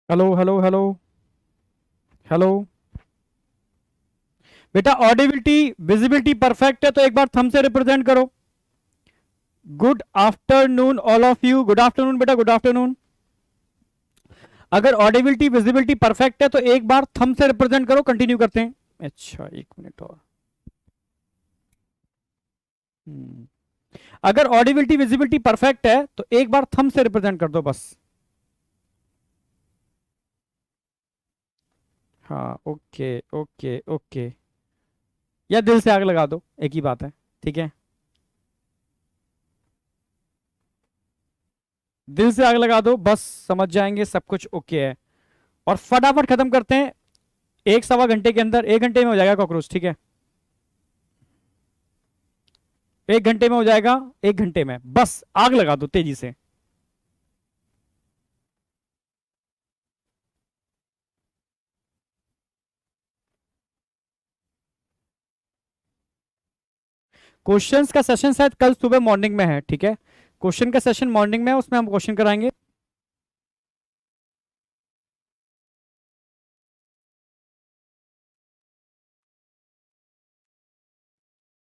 Hello hello hello hello. बेटा audibility visibility perfect है तो एक बार थंब से रिप्रेजेंट करो। Good afternoon all of you, good afternoon बेटा, गुड आफ्टरनून। अगर ऑडिबिलिटी विजिबिलिटी परफेक्ट है तो एक बार थंब से रिप्रेजेंट करो, कंटिन्यू करते हैं। अच्छा, एक मिनट और। हम्म, अगर ऑडिबिलिटी विजिबिलिटी परफेक्ट है तो एक बार थंब से रिप्रेजेंट कर दो बस। हाँ, ओके ओके ओके। या दिल से आग लगा दो, एक ही बात है। ठीक है, दिल से आग लगा दो बस, समझ जाएंगे सब कुछ ओके है। और फटाफट खत्म करते हैं, एक सवा घंटे के अंदर, 1 घंटे में हो जाएगा कॉकरोच। ठीक है, 1 घंटे में हो जाएगा, 1 घंटे में बस आग लगा दो तेजी से। क्वेश्चंस का सेशन शायद कल सुबह मॉर्निंग में है। ठीक है, क्वेश्चन का सेशन मॉर्निंग में है, उसमें हम क्वेश्चन कराएंगे।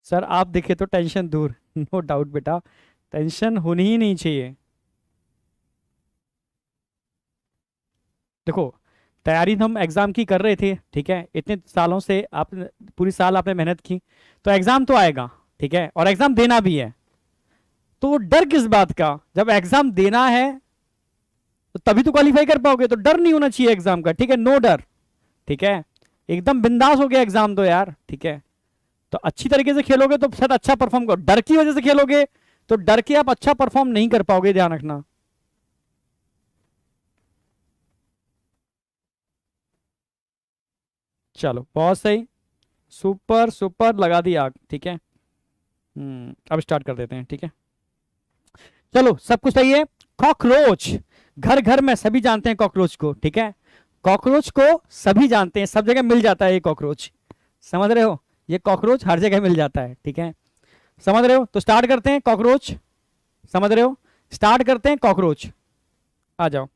सर आप देखे तो टेंशन दूर नो डाउट बेटा, टेंशन होनी ही नहीं चाहिए। देखो, तैयारी हम एग्जाम की कर रहे थे, ठीक है, इतने सालों से आप, पूरी साल आपने मेहनत की, तो एग्जाम तो आएगा। ठीक है, और एग्जाम देना भी है, तो डर किस बात का? जब एग्जाम देना है तो तभी तो क्वालिफाई कर पाओगे, तो डर नहीं होना चाहिए एग्जाम का। ठीक है, नो डर। ठीक है, एकदम बिंदास हो गया एग्जाम दो यार। ठीक है, तो अच्छी तरीके से खेलोगे तो शायद अच्छा परफॉर्म करो, डर की वजह से खेलोगे तो डर के आप अच्छा परफॉर्म नहीं कर पाओगे, ध्यान रखना। चलो बहुत सही, सुपर सुपर, लगा दी आग। ठीक है, अब स्टार्ट कर देते हैं। ठीक है, चलो सब कुछ सही है। कॉकरोच, घर घर में सभी जानते हैं कॉकरोच को। ठीक है, कॉकरोच को सभी जानते हैं, सब जगह मिल जाता है ये कॉकरोच, समझ रहे हो? ये कॉकरोच हर जगह मिल जाता है। ठीक है, समझ रहे हो? तो स्टार्ट करते हैं कॉकरोच, समझ रहे हो? स्टार्ट करते हैं कॉकरोच, आ जाओ।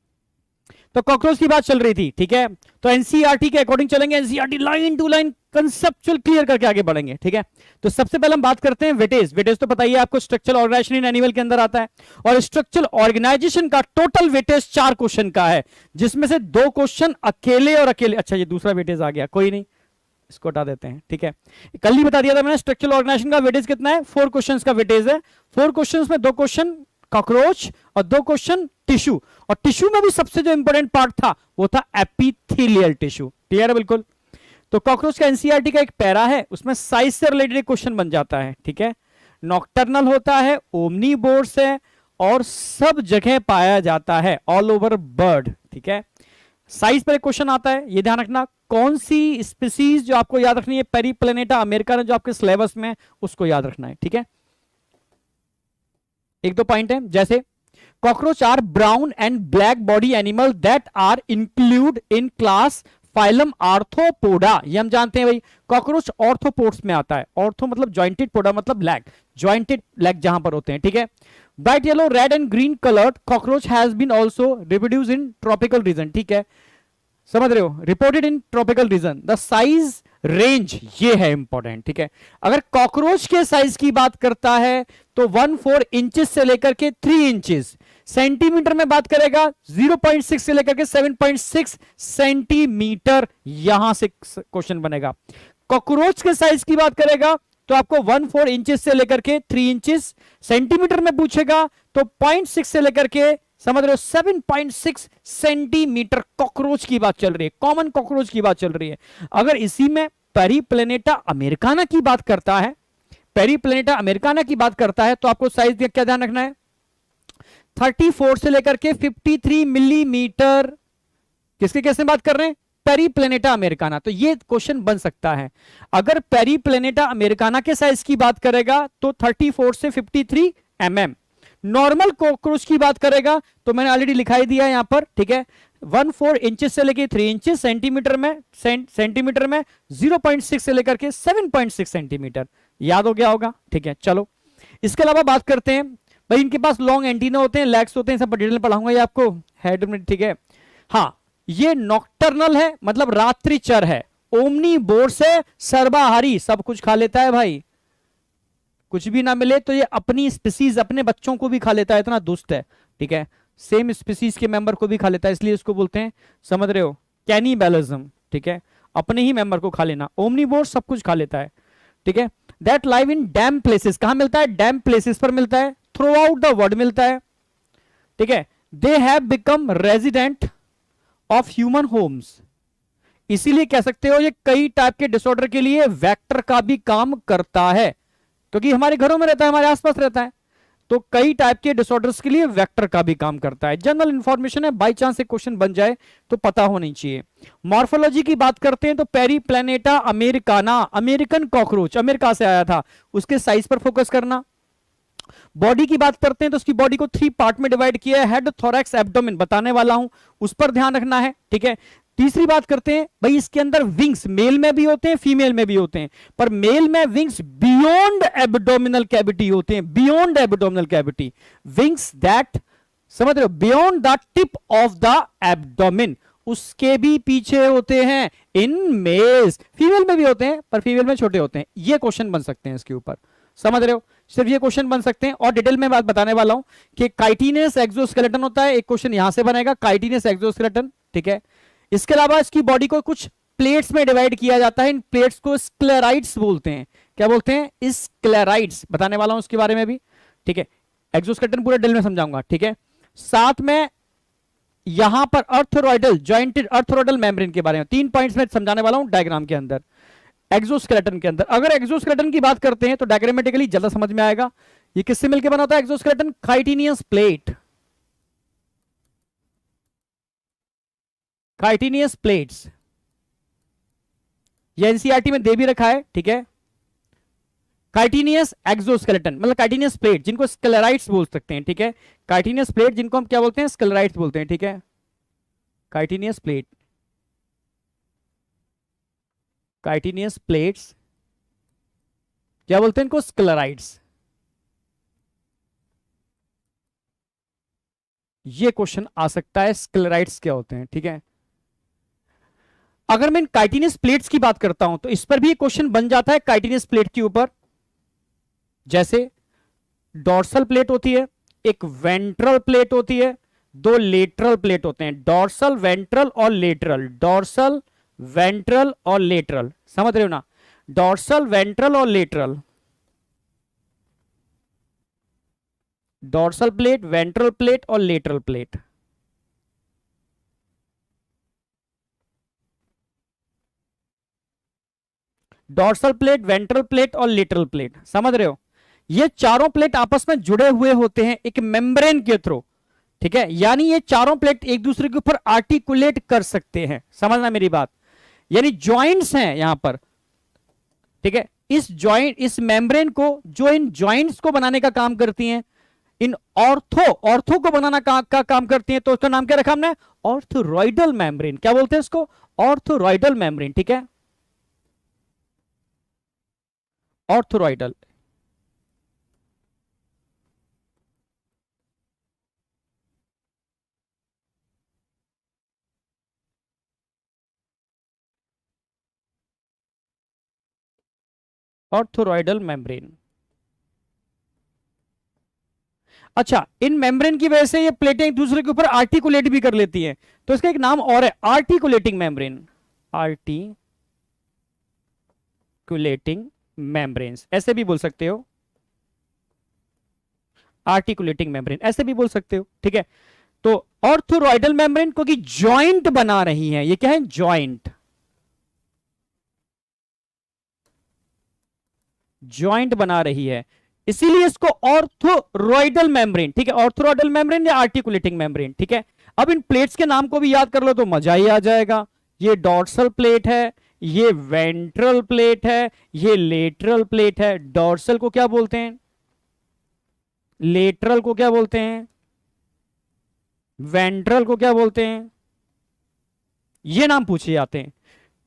तो कॉकरोच की बात चल रही थी। ठीक है, तो एनसीईआरटी के अकॉर्डिंग चलेंगे, NCERT line to line conceptual clear करके आगे बढ़ेंगे। ठीक है, तो सबसे पहले हम बात करते हैं वेटेज। वेटेज तो पता ही है आपको, स्ट्रक्चरल ऑर्गेनाइजेशन इन एनिमल के अंदर आता है, और स्ट्रक्चरल ऑर्गेनाइजेशन का टोटल वेटेज 4 क्वेश्चन का है, जिसमें से 2 क्वेश्चन अकेले और अकेले। अच्छा, ये दूसरा वेटेज आ गया, कोई नहीं, इसको हटा देते हैं। ठीक है, कल ही बता दिया था मैंने, स्ट्रक्चरल ऑर्गेनाइजेशन का वेटेज कितना है, 4 क्वेश्चंस का वेटेज है। 4 क्वेश्चंस में 2 क्वेश्चन कॉकरोच और 2 क्वेश्चन टिश्यू, और टिश्यू में भी सबसे जो इंपॉर्टेंट पार्ट था वो था एपिथेलियल टिश्यू। क्लियर है बिल्कुल? तो कॉकरोच का एनसीईआरटी का एक पैरा है, उसमें साइज से रिलेटेड क्वेश्चन बन जाता है। ठीक है, नॉक्टर्नल होता है, ओमनीवोर्स है, और सब जगह पाया जाता है, ऑल ओवर बर्ड। ठीक है, साइज पर एक क्वेश्चन आता है, ये ध्यान रखना। कौन सी स्पीसीज जो आपको याद रखनी है, पेरीप्लेनेटा अमेरिकाना जो आपके सिलेबस में, उसको याद रखना है। ठीक है, एक दो पॉइंट है, जैसे cockroach are brown and black body animal that are include in class phylum arthropoda, ये हम जानते हैं भाई। कॉकरोच ऑर्थोपोड्स में आता है, ऑर्थो मतलब जॉइंटेड, पोडा मतलब लैग, जॉइंटेड लैग जहां पर होते हैं। ठीक है, bright yellow, red and green coloured cockroach has been also reproduce in tropical region. ठीक है, समझ रहे हो? Reported in tropical region, the size range, ये है इंपॉर्टेंट। ठीक है, अगर कॉकरोच के साइज की बात करता है तो 1-4 इंचेस से लेकर के 3 इंचेस, सेंटीमीटर में बात करेगा 0.6 से लेकर के 7.6 सेंटीमीटर, यहां से क्वेश्चन बनेगा। कॉकरोच के साइज की बात करेगा तो आपको 1-4 इंचेस से लेकर के 3 इंचेस, सेंटीमीटर में पूछेगा तो 0.6 से लेकर के, समझ रहे हो, 7.6 सेंटीमीटर कॉकरोच की बात चल रही है, कॉमन कॉकरोच की बात चल रही है। अगर इसी में पेरीप्लेनेटा अमेरिकाना की बात करता है, पेरीप्लेनेटा अमेरिकाना की बात करता है, तो आपको साइज क्या ध्यान रखना है, 34 से लेकर के 53 मिलीमीटर। किसके केस में बात कर रहे हैं? Periplaneta Americana. तो ये क्वेश्चन बन सकता है, अगर पेरीप्लेनेटा अमेरिकाना के साइज की बात करेगा तो 34 से 53 mm। नॉर्मल कॉकरोच की बात करेगा तो मैंने ऑलरेडी लिखाई दिया है यहां पर। ठीक है, 1-4 इंचेस से लेकर 3 इंचेस, सेंटीमीटर में 0.6 से लेकर के 7.6 सेंटीमीटर, याद हो गया होगा। ठीक है, चलो इसके अलावा बात करते हैं भाई, इनके पास लॉन्ग एंटीना होते हैं, लैग्स होते हैं, सब डिटेल में पढ़ाऊंगा ये आपको हेड में। ठीक है, हाँ, ये नॉक्टर्नल है, मतलब रात्रिचर है। ओमनीवोरस है, सर्वाहारी, सब कुछ खा लेता है भाई, कुछ भी ना मिले तो ये अपनी स्पीसीज, अपने बच्चों को भी खा लेता है, इतना दुष्ट है। ठीक है, सेम स्पीसीज के मेंबर को भी खा लेता है, इसलिए इसको बोलते हैं, समझ रहे हो, कैनिबैलिज्म। ठीक है, अपने ही मेंबर को खा लेना। ओमनीवोरस सब कुछ खा लेता है। ठीक है, that live in dam places, कहां मिलता है, डैम प्लेसेस पर मिलता है, थ्रू आउट द वर्ल्ड मिलता है। ठीक है, they have become resident of human homes, इसीलिए कह सकते हो ये कई टाइप के डिसऑर्डर के लिए वेक्टर का भी काम करता है, क्योंकि हमारे घरों में रहता है, हमारे आसपास रहता है, तो कई टाइप के डिसऑर्डर्स के लिए वेक्टर का भी काम करता है। जनरल इंफॉर्मेशन है, बाई चांस एक क्वेश्चन बन जाए तो पता होनी चाहिए। मॉर्फोलॉजी की बात करते हैं तो Periplaneta Americana, American cockroach, America से आया था, उसके साइज पर फोकस करना। बॉडी की बात करते हैं तो उसकी बॉडी को 3 पार्ट में डिवाइड किया है, हेड, थोरैक्स, एब्डोमेन, बताने वाला हूं, उस पर ध्यान रखना है। ठीक है, तीसरी बात करते हैं भाई, इसके अंदर विंग्स मेल में भी होते हैं, फीमेल में भी होते हैं, पर मेल में विंग्स बियॉन्ड एब्डोमिनल कैविटी होते हैं, beyond abdominal cavity, wings that, समझ रहे हो, beyond the tip of the abdomen, उसके भी पीछे होते हैं इन मेल्स। फीमेल में भी होते हैं पर फीमेल में छोटे होते हैं। ये क्वेश्चन बन सकते हैं इसके ऊपर, समझ रहे हो, सिर्फ ये क्वेश्चन बन सकते हैं। और डिटेल में बात बताने वाला हूं कि काइटिनियस एक्सोस्केलेटन होता है, एक क्वेश्चन यहां से बनेगा, काइटिनियस एक्सोस्केलेटन। ठीक है, इसके अलावा इसकी बॉडी को कुछ प्लेट्स में डिवाइड किया जाता है, इन प्लेट्स को स्क्लेराइड्स बोलते हैं। क्या बोलते हैं, स्क्लेराइड्स, बताने वाला हूं उसके बारे में भी। ठीक है, एक्सोस्केलेटन पूरे डिटेल में समझाऊंगा। ठीक है, साथ में यहां पर अर्थरोइडल जॉइंटेड अर्थरोइडल मेम्ब्रेन के बारे में 3 पॉइंट्स में समझाने वाला हूं डायग्राम के अंदर, एक्सोस्केलेटन के अंदर। अगर एक्सोस्केलेटन की बात करते हैं तो डायग्रामेटिकली ज्यादा समझ में आएगा। ये किससे मिलकर बना होता है exoskeleton, chitinous plate, chitinous plates, ये एनसीईआरटी में दे भी रखा है। ठीक है, काइटिनियस एक्सोस्केलेटन मतलब काइटिनियस प्लेट, जिनको स्क्लेराइड्स बोल सकते हैं। ठीक है, काइटिनियस प्लेट जिनको हम क्या बोलते हैं, स्क्लेराइड्स बोलते हैं। ठीक है, काइटिनियस प्लेट, काइटिनियस प्लेट्स क्या बोलते हैं इनको, स्क्लेराइड्स। ये क्वेश्चन आ सकता है, स्क्लेराइड्स क्या होते हैं। ठीक है, अगर मैं काइटिनियस प्लेट्स की बात करता हूं तो इस पर भी क्वेश्चन बन जाता है काइटिनियस प्लेट के ऊपर। जैसे डॉर्सल प्लेट होती है, एक वेंट्रल प्लेट होती है, 2 लेटरल प्लेट होते हैं, डॉर्सल, वेंट्रल और लेटरल, डॉर्सल, वेंट्रल और लेटरल, समझ रहे हो ना, डॉर्सल, वेंट्रल और lateral, dorsal plate, ventral plate और lateral plate. Dorsal plate, ventral plate और लेटरल प्लेट, समझ रहे हो, ये चारों प्लेट आपस में जुड़े हुए होते हैं एक मेम्ब्रेन के थ्रू। ठीक है, यानी ये चारों प्लेट एक दूसरे के ऊपर आर्टिकुलेट कर सकते हैं, समझना मेरी बात, यानी जॉइंट्स हैं यहां पर। ठीक है, इस जॉइंट, इस मेम्ब्रेन को, जो इन जॉइंट्स को बनाने का काम करती हैं, इन ऑर्थो को बनाना का काम करती हैं, तो उसका नाम क्या रखा हमने, ऑर्थोरॉइडल मेम्ब्रेन। क्या बोलते हैं इसको, ऑर्थोरॉइडल मेम्ब्रेन। ठीक है, ऑर्थोरॉइडल, ऑर्थोरॉइडल मेम्ब्रेन। अच्छा, इन मेम्ब्रेन की वजह से ये प्लेटें एक दूसरे के ऊपर आर्टिकुलेट भी कर लेती हैं, तो इसका एक नाम और है, आर्टिकुलेटिंग मेम्ब्रेन, आर्टिकुलेटिंग मेम्ब्रेन्स, ऐसे भी बोल सकते हो, आर्टिकुलेटिंग मेम्ब्रेन ऐसे भी बोल सकते हो। ठीक है, तो ऑर्थोरॉइडल मेम्ब्रेन क्योंकि जॉइंट बना रही है, ये क्या है, जॉइंट, जॉइंट बना रही है, इसीलिए इसको ऑर्थोरॉइडल मेम्ब्रेन। ठीक है, ऑर्थोरॉइडल मेम्ब्रेन या आर्टिकुलेटिंग मेम्ब्रेन। ठीक है, अब इन प्लेट्स के नाम को भी याद कर लो तो मजा ही आ जाएगा। ये डॉर्सल प्लेट है, ये वेंट्रल प्लेट है, ये लेटरल प्लेट है। डॉर्सल को क्या बोलते हैं, लेटरल को क्या बोलते हैं, वेंट्रल को क्या बोलते हैं, ये नाम पूछे जाते हैं।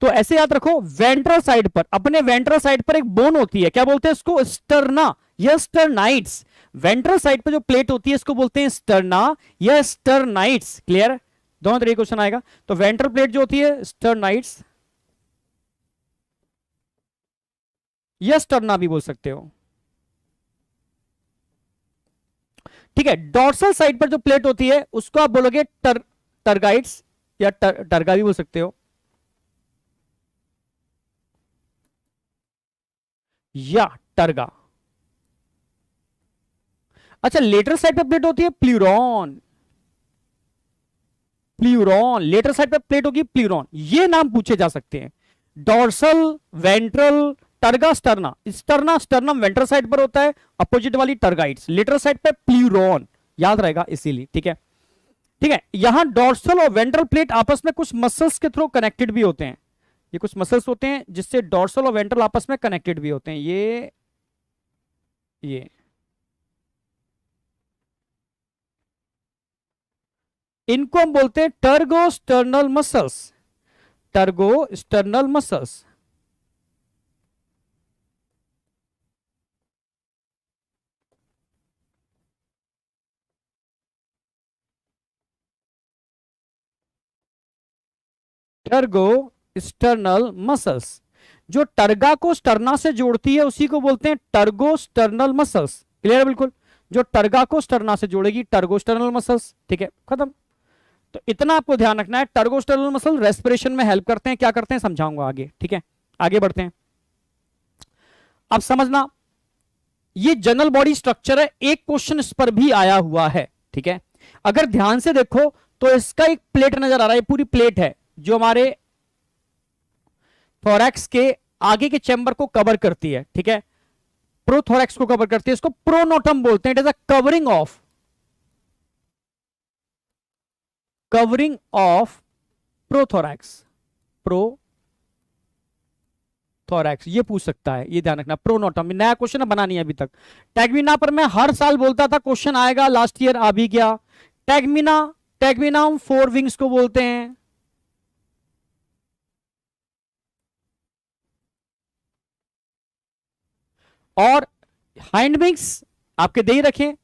तो ऐसे याद रखो, वेंट्रल साइड पर, अपने वेंट्रल साइड पर एक बोन होती है, क्या बोलते हैं इसको, स्टर्ना या स्टर्नाइट्स। वेंट्रल साइड पर जो प्लेट होती है इसको बोलते हैं स्टर्ना या स्टर्नाइट्स। क्लियर, दोनों तरीके क्वेश्चन आएगा। तो वेंट्रल प्लेट जो होती है स्टर्नाइट्स या स्टर्ना भी बोल सकते हो, ठीक है। डॉर्सल साइड पर जो प्लेट होती है उसको आप बोलोगे टर्गाइट्स या टर्गा भी बोल सकते हो, या टर्गा। अच्छा, लेटरल साइड पे प्लेट होती है प्ल्यूरॉन, प्ल्यूरॉन लेटरल साइड पे प्लेट होगी प्ल्यूरॉन, ये नाम पूछे जा सकते हैं। Dorsal, ventral, terga, sterna. Sterna sternum ventral side पर होता है, अपोजिट वाली टर्गाइट्स लेटरल साइड पे प्ल्यूरॉन, याद रहेगा इसीलिए, ठीक है। ठीक है, यहां डॉर्सल और वेंट्रल प्लेट आपस में कुछ मसल्स के थ्रू कनेक्टेड भी होते हैं, ये कुछ मसल्स होते हैं जिससे डॉर्सल और वेंट्रल आपस में कनेक्टेड भी होते हैं, ये इनको हम बोलते हैं टर्गोस्टर्नल मसल्स, टर्गोस्टर्नल मसल्स। टर्गोस्टर्नल मसल्स, जो टर्गा को स्टर्ना से जोड़ती है उसी को बोलते हैं टर्गोस्टर्नल मसल्स। क्लियर है बिल्कुल, जो टर्गा को स्टर्ना से जोड़ेगी टर्गोस्टर्नल मसल्स, ठीक है, खत्म। तो इतना आपको ध्यान रखना है, टर्गोस्टर्नल मसल रेस्पिरेशन में हेल्प करते हैं, क्या करते हैं समझाऊंगा आगे, ठीक है। आगे बढ़ते हैं, अब समझना, ये जनरल बॉडी स्ट्रक्चर है, एक क्वेश्चन इस पर भी आया हुआ है, ठीक है। अगर ध्यान से देखो तो इसका एक प्लेट नजर आ रहा है, पूरी प्लेट है जो हमारे थोरैक्स के आगे के चैम्बर को कवर करती है, ठीक है, प्रोथोरैक्स को कवर करती है, इसको प्रोनोटम बोलते हैं। It is a covering of prothorax, prothorax, ये पूछ सकता है, ये ध्यान रखना। प्रोनोटम नया क्वेश्चन बना नहीं है अभी तक। टैगमिना पर मैं हर साल बोलता था क्वेश्चन आएगा, लास्ट ईयर आ भी गया। टैगमिना, टैगमिना हम 4 विंग्स को बोलते हैं, और हाइंड विंग्स आपके दे ही रखें,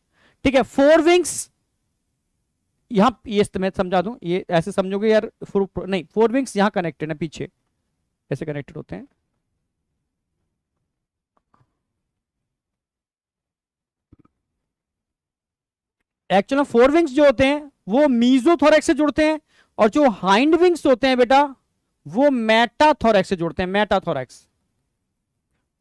ठीक है। 4 विंग्स यहां, ये मैं समझा दूं, ये ऐसे समझोगे यार, नहीं 4 विंग्स यहां कनेक्टेड है, पीछे ऐसे कनेक्टेड होते हैं। एक्चुअली 4 विंग्स जो होते हैं वो मीजोथोरैक्स से जुड़ते हैं, और जो हाइंड विंग्स होते हैं बेटा वो मेटाथोरैक्स से जुड़ते हैं, मेटाथोरैक्स।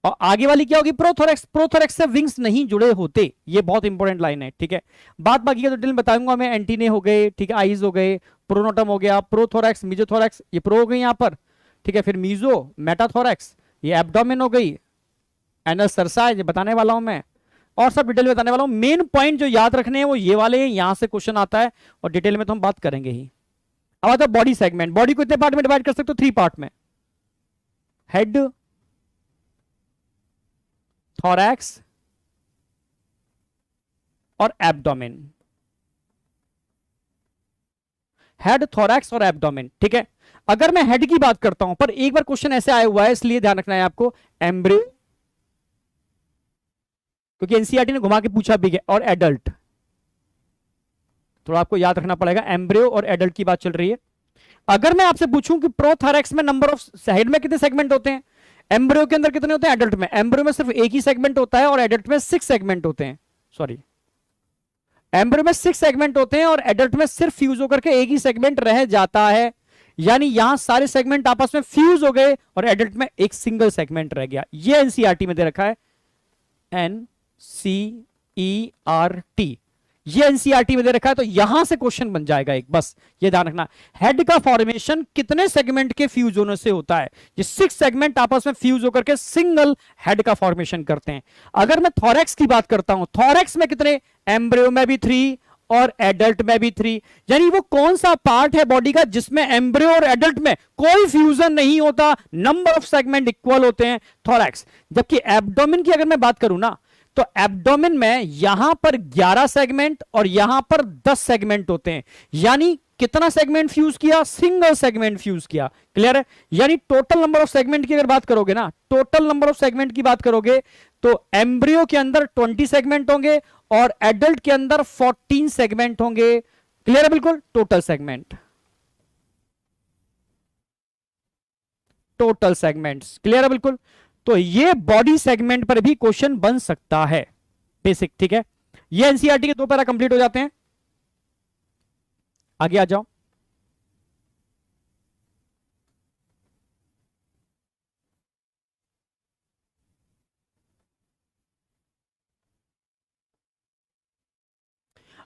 और आगे वाली क्या होगी, प्रोथोरैक्स, प्रोथोरैक्स से विंग्स नहीं जुड़े होते, ये बहुत इंपॉर्टेंट लाइन है, ठीक है। बात बाकी का तो डिटेल बताऊंगा मैं, एंटीने हो गए, ठीक है, आईज हो गए, प्रोनोटम हो गया, प्रोथोरैक्स, मीजोथोरैक्स, ये प्रो हो गई यहां पर, ठीक है, फिर मीजो, मेटाथोरैक्स, ये एब्डोमेन हो गई, एनल सरसा, ये बताने वाला हूं मैं, और सब डिटेल बताने वाला हूं। मेन पॉइंट जो याद रखने हैं वो ये वाले हैं, यहां से क्वेश्चन आता है और डिटेल में तो हम बात करेंगे ही। अब आता है बॉडी सेगमेंट। बॉडी को इतने पार्ट में डिवाइड कर सकते हो, 3 पार्ट में, हेड, थोरैक्स और एब्डोमेन, हेड, थोरैक्स और एब्डोमेन, ठीक है। अगर मैं हेड की बात करता हूं, पर एक बार क्वेश्चन ऐसे आया हुआ है इसलिए ध्यान रखना है आपको, एम्ब्रियो, क्योंकि एनसीईआरटी ने घुमा के पूछा भी है, और एडल्ट, थोड़ा आपको याद रखना पड़ेगा, एम्ब्रियो और एडल्ट की बात चल रही है। अगर मैं आपसे पूछूं कि प्रोथोरैक्स में नंबर ऑफ, हेड में कितने सेगमेंट होते हैं, एम्ब्रियो के अंदर कितने होते हैं, एडल्ट में, एम्ब्रियो में सिर्फ एक ही सेगमेंट होता है और एडल्ट में 6 सेगमेंट होते हैं, सॉरी, एम्ब्रियो में 6 सेगमेंट होते हैं और एडल्ट में सिर्फ फ्यूज होकर के एक ही सेगमेंट रह जाता है, यानी यहां सारे सेगमेंट आपस में फ्यूज हो गए और एडल्ट में एक सिंगल सेगमेंट रह गया। ये एनसीईआरटी में दे रखा है, एनसीईआरटी, ये एनसीईआरटी में दे रखा है, तो यहां से क्वेश्चन बन जाएगा एक, बस ये ध्यान रखना। हेड का फॉर्मेशन कितने सेगमेंट के फ्यूज होने से होता है, ये 6 सेगमेंट आपस में फ्यूज होकर के सिंगल हेड का फॉर्मेशन करते हैं। अगर मैं थोरैक्स की बात करता हूं, थोरैक्स में कितने, एम्ब्रियो में भी 3 और एडल्ट में भी 3, यानी वो कौन सा पार्ट है बॉडी का जिसमें एम्ब्रियो और एडल्ट में कोई फ्यूजन नहीं होता, नंबर ऑफ सेगमेंट इक्वल होते हैं, थोरैक्स। जबकि एब्डोमेन की अगर मैं बात करूं ना, तो एब्डोमेन में यहां पर 11 सेगमेंट और यहां पर 10 सेगमेंट होते हैं, यानी कितना सेगमेंट फ्यूज किया, सिंगल सेगमेंट फ्यूज किया। क्लियर है, यानी टोटल नंबर ऑफ सेगमेंट की अगर बात करोगे ना, टोटल नंबर ऑफ सेगमेंट की बात करोगे तो एम्ब्रियो के अंदर 20 सेगमेंट होंगे और एडल्ट के अंदर 14 सेगमेंट होंगे। क्लियर है बिल्कुल, total segment. Total segments. Clear है बिल्कुल। तो ये बॉडी सेगमेंट पर भी क्वेश्चन बन सकता है बेसिक, ठीक है। ये एनसीईआरटी के 2 पैरा कंप्लीट हो जाते हैं। आगे आ जाओ।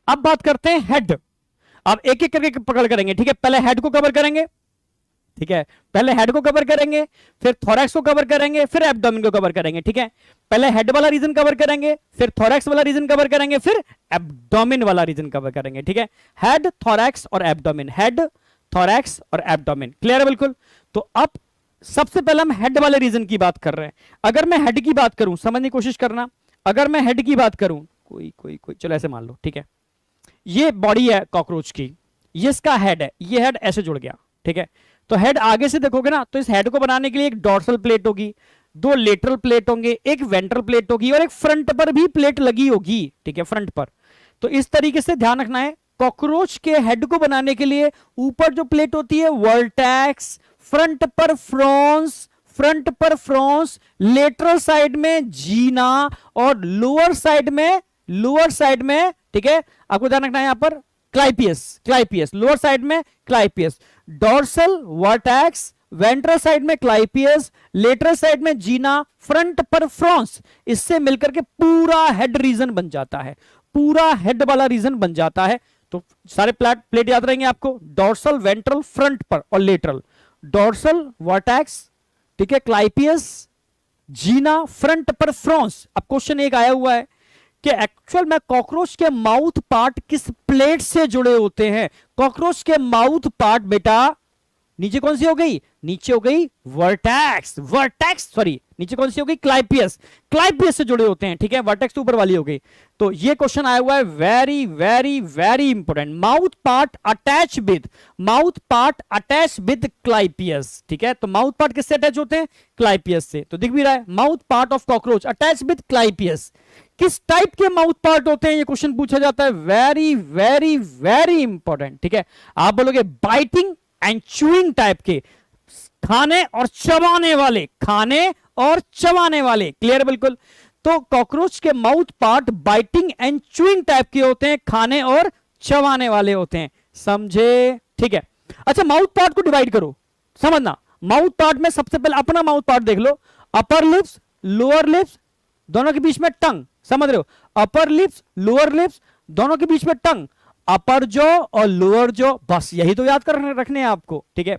अब बात करते हैं हेड। अब एक एक करके पकड़ करेंगे, ठीक है। पहले हेड को कवर करेंगे, ठीक है। पहले हेड को कवर करेंगे, फिर थोरैक्स को कवर करेंगे, फिर एब्डोमेन को कवर करेंगे, ठीक है। पहले हेड वाला रीजन कवर करेंगे, फिर थोरैक्स वाला रीजन कवर करेंगे, फिर एब्डोमेन वाला रीजन कवर करेंगे, ठीक है। हेड, थोरैक्स और एब्डोमेन, हेड, थोरैक्स और एब्डोमेन। क्लियर है बिल्कुल। तो अब सबसे पहले हम हेड वाले रीजन की बात कर रहे हैं। अगर मैं हेड की बात करूं, समझने की कोशिश करना, अगर मैं हेड की बात करूं, कोई कोई कोई चलो ऐसे मान लो, ठीक है। ये बॉडी है कॉकरोच की, ये इसका हेड है, ये हेड ऐसे जुड़ गया, ठीक है। तो हेड आगे से देखोगे ना, तो इस हेड को बनाने के लिए एक डॉर्सल प्लेट होगी, 2 लेटरल प्लेट होंगे, एक वेंट्रल प्लेट होगी और एक फ्रंट पर भी प्लेट लगी होगी, ठीक है, फ्रंट पर। तो इस तरीके से ध्यान रखना है, कॉकरोच के हेड को बनाने के लिए ऊपर जो प्लेट होती है वर्टेक्स, फ्रंट पर फ्रॉन्स, फ्रंट पर फ्रॉन्स, लेटरल साइड में जीना और लोअर साइड में, ठीक है, आपको ध्यान रखना है यहां पर क्लाइपियस, क्लाइपियस लोअर साइड में clypeus, dorsal vertex, ventral side में क्लाइपियस, लेटरल साइड में जीना, फ्रंट पर फ्रॉन्स। इससे मिलकर के पूरा हेड रीजन बन जाता है, पूरा हेड वाला रीजन बन जाता है। तो सारे प्लेट याद रहेंगे आपको, डॉर्सल, वेंट्रल, फ्रंट पर और लेटरल, डॉर्सल वर्टेक्स, ठीक है, क्लाइपियस, जीना, फ्रंट पर फ्रॉन्स। अब क्वेश्चन एक आया हुआ है कि एक्चुअल में कॉकरोच के माउथ पार्ट किस प्लेट से जुड़े होते हैं। कॉकरोच के माउथ पार्ट बेटा नीचे कौन सी हो गई, नीचे हो गई वर्टेक्स, सॉरी नीचे कौन सी हो गई, क्लाइपियस, क्लाइपियस से जुड़े होते हैं, ठीक है। वर्टेक्स तो ऊपर वाली हो गई। तो ये क्वेश्चन आया हुआ है, very very very important. Mouth part attach with clypeus, ठीक है। तो माउथ पार्ट किससे अटैच होते हैं, क्लाइपियस से। तो दिख भी रहा है, mouth part of cockroach attach with clypeus. किस टाइप के माउथ पार्ट होते हैं, ये क्वेश्चन पूछा जाता है, वेरी वेरी वेरी इंपॉर्टेंट, ठीक है। आप बोलोगे बाइटिंग एंड च्यूइंग टाइप के, खाने और चबाने वाले, खाने और चबाने वाले। क्लियर बिल्कुल। तो कॉकरोच के mouth part biting and chewing type के होते हैं, खाने और चबाने वाले होते हैं, समझे, ठीक है। अच्छा, माउथ पार्ट को डिवाइड करो, समझना। माउथ पार्ट में सबसे पहले अपना माउथ पार्ट देख लो, अपर लिप्स, लोअर लिप्स, दोनों के बीच में टंग, समझ रहे हो, अपर लिप्स, लोअर लिप्स, दोनों के बीच में टंग, अपर जॉ और लोअर जॉ, बस यही तो याद कर रखने हैं आपको, ठीक है।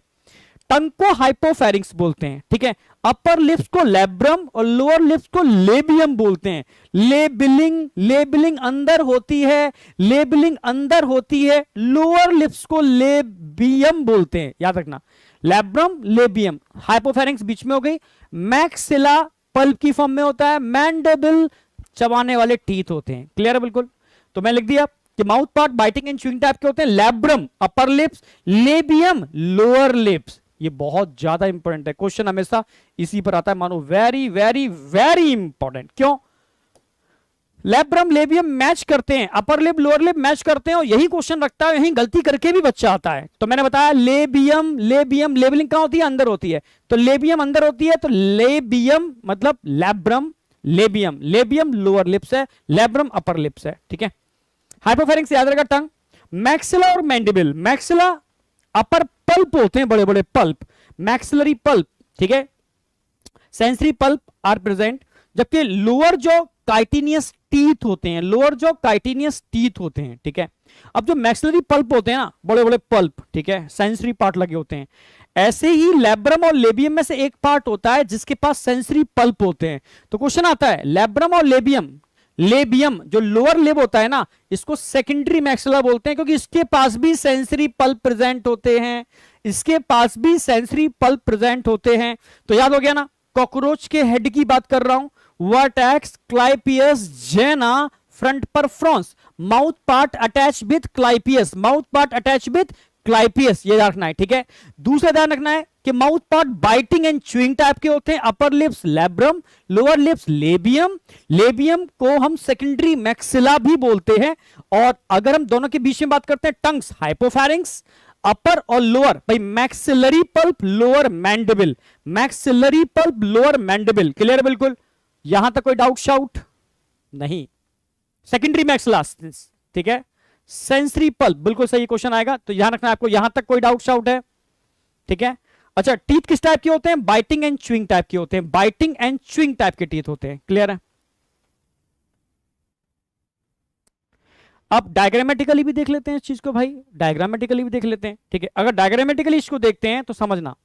टंग को हाइपोफेरिंक्स बोलते हैं, ठीक है। अपर लिप्स को लैब्रम और लोअर लिप्स को लेबियम बोलते हैं। लेबलिंग अंदर होती है, लेबलिंग अंदर होती है, लोअर लिप्स को लेबियम बोलते हैं, याद रखना, लैब्रम, लेबियम, हाइपोफेरिंक्स बीच में हो गई। मैक्सिला पल्प की फॉर्म में होता है, मैंडिबल चबाने वाले टीथ होते हैं। क्लियर है बिल्कुल। तो मैं लिख दिया कि mouth part biting and chewing type के होते हैं, labrum upper lips, labium lower lips. ये बहुत ज्यादा इंपॉर्टेंट है, क्वेश्चन हमेशा इसी पर आता है, मानो वेरी वेरी वेरी इंपॉर्टेंट। क्यों, लैब्रम लेबियम मैच करते हैं, upper lip lower lip match करते हैं, और यही क्वेश्चन रखता है, यही गलती करके भी बच्चा आता है। तो मैंने बताया लेबियम, लेबलिंग कहां होती है, अंदर होती है, तो लेबियम अंदर होती है, तो लेबियम मतलब लैब्रम, लेबियम लोअर लिप्स है, लैब्रम अपर लिप्स है, ठीक है। हाइपोफेरिंक्स याद रहेगा टंग। मैक्सिला और मैंडिबल, मैक्सिला अपर पल्प होते हैं, बड़े बड़े पल्प, मैक्सिलरी पल्प, ठीक है, सेंसरी पल्प आर प्रेजेंट, जबकि लोअर जो काइटिनियस टीथ होते हैं, लोअर जो काइटिनियस टीथ होते हैं, ठीक है। अब जो मैक्सिलरी पल्प होते हैं ना, बड़े बड़े पल्प, ठीक है, सेंसरी पार्ट लगे होते हैं। ऐसे ही लैब्रम और लेबियम में से एक पार्ट होता है जिसके पास सेंसरी पल्प होते हैं। तो क्वेश्चन आता है, लैब्रम और लेबियम जो लोअर लिब होता है ना, इसको सेकेंडरी मैक्सिला बोलते हैं, क्योंकि इसके पास भी सेंसरी पल्प प्रेजेंट होते हैं, इसके पास भी सेंसरी पल्प प्रेजेंट होते हैं। तो याद हो गया ना, कॉकरोच के हेड की बात कर रहा हूं, वर्टेक्स, क्लाइपियस, जेना, फ्रंट पर frons, mouth part attach with clypeus, mouth part attach with clypeus, ये रखना है, ठीक है। दूसरा ध्यान रखना है कि mouth part biting and chewing type के होते हैं, upper lips labrum, lower lips labium को हम सेकेंडरी मैक्सिला भी बोलते हैं। और अगर हम दोनों के बीच में बात करते हैं, टंग्स हाइपोफेरिंक्स, अपर और लोअर, भाई maxillary pulp lower mandible, maxillary pulp lower mandible, clear बिल्कुल, यहां तक कोई डाउट शाउट नहीं। सेकेंडरी मैक्सिलस, ठीक है, सेंसरी पल्प, बिल्कुल सही क्वेश्चन आएगा, तो यहां रखना आपको, यहां तक कोई डाउट शाउट है, ठीक है। अच्छा, टीथ किस टाइप के होते हैं? बाइटिंग एंड च्युइंग टाइप के होते हैं, बाइटिंग एंड च्युइंग टाइप के टीथ होते हैं, क्लियर है। अब डायग्रामेटिकली भी देख लेते हैं इस चीज को भाई, डायग्रामेटिकली भी देख लेते हैं, ठीक है। अगर डायग्रामेटिकली इसको देखते हैं तो समझना,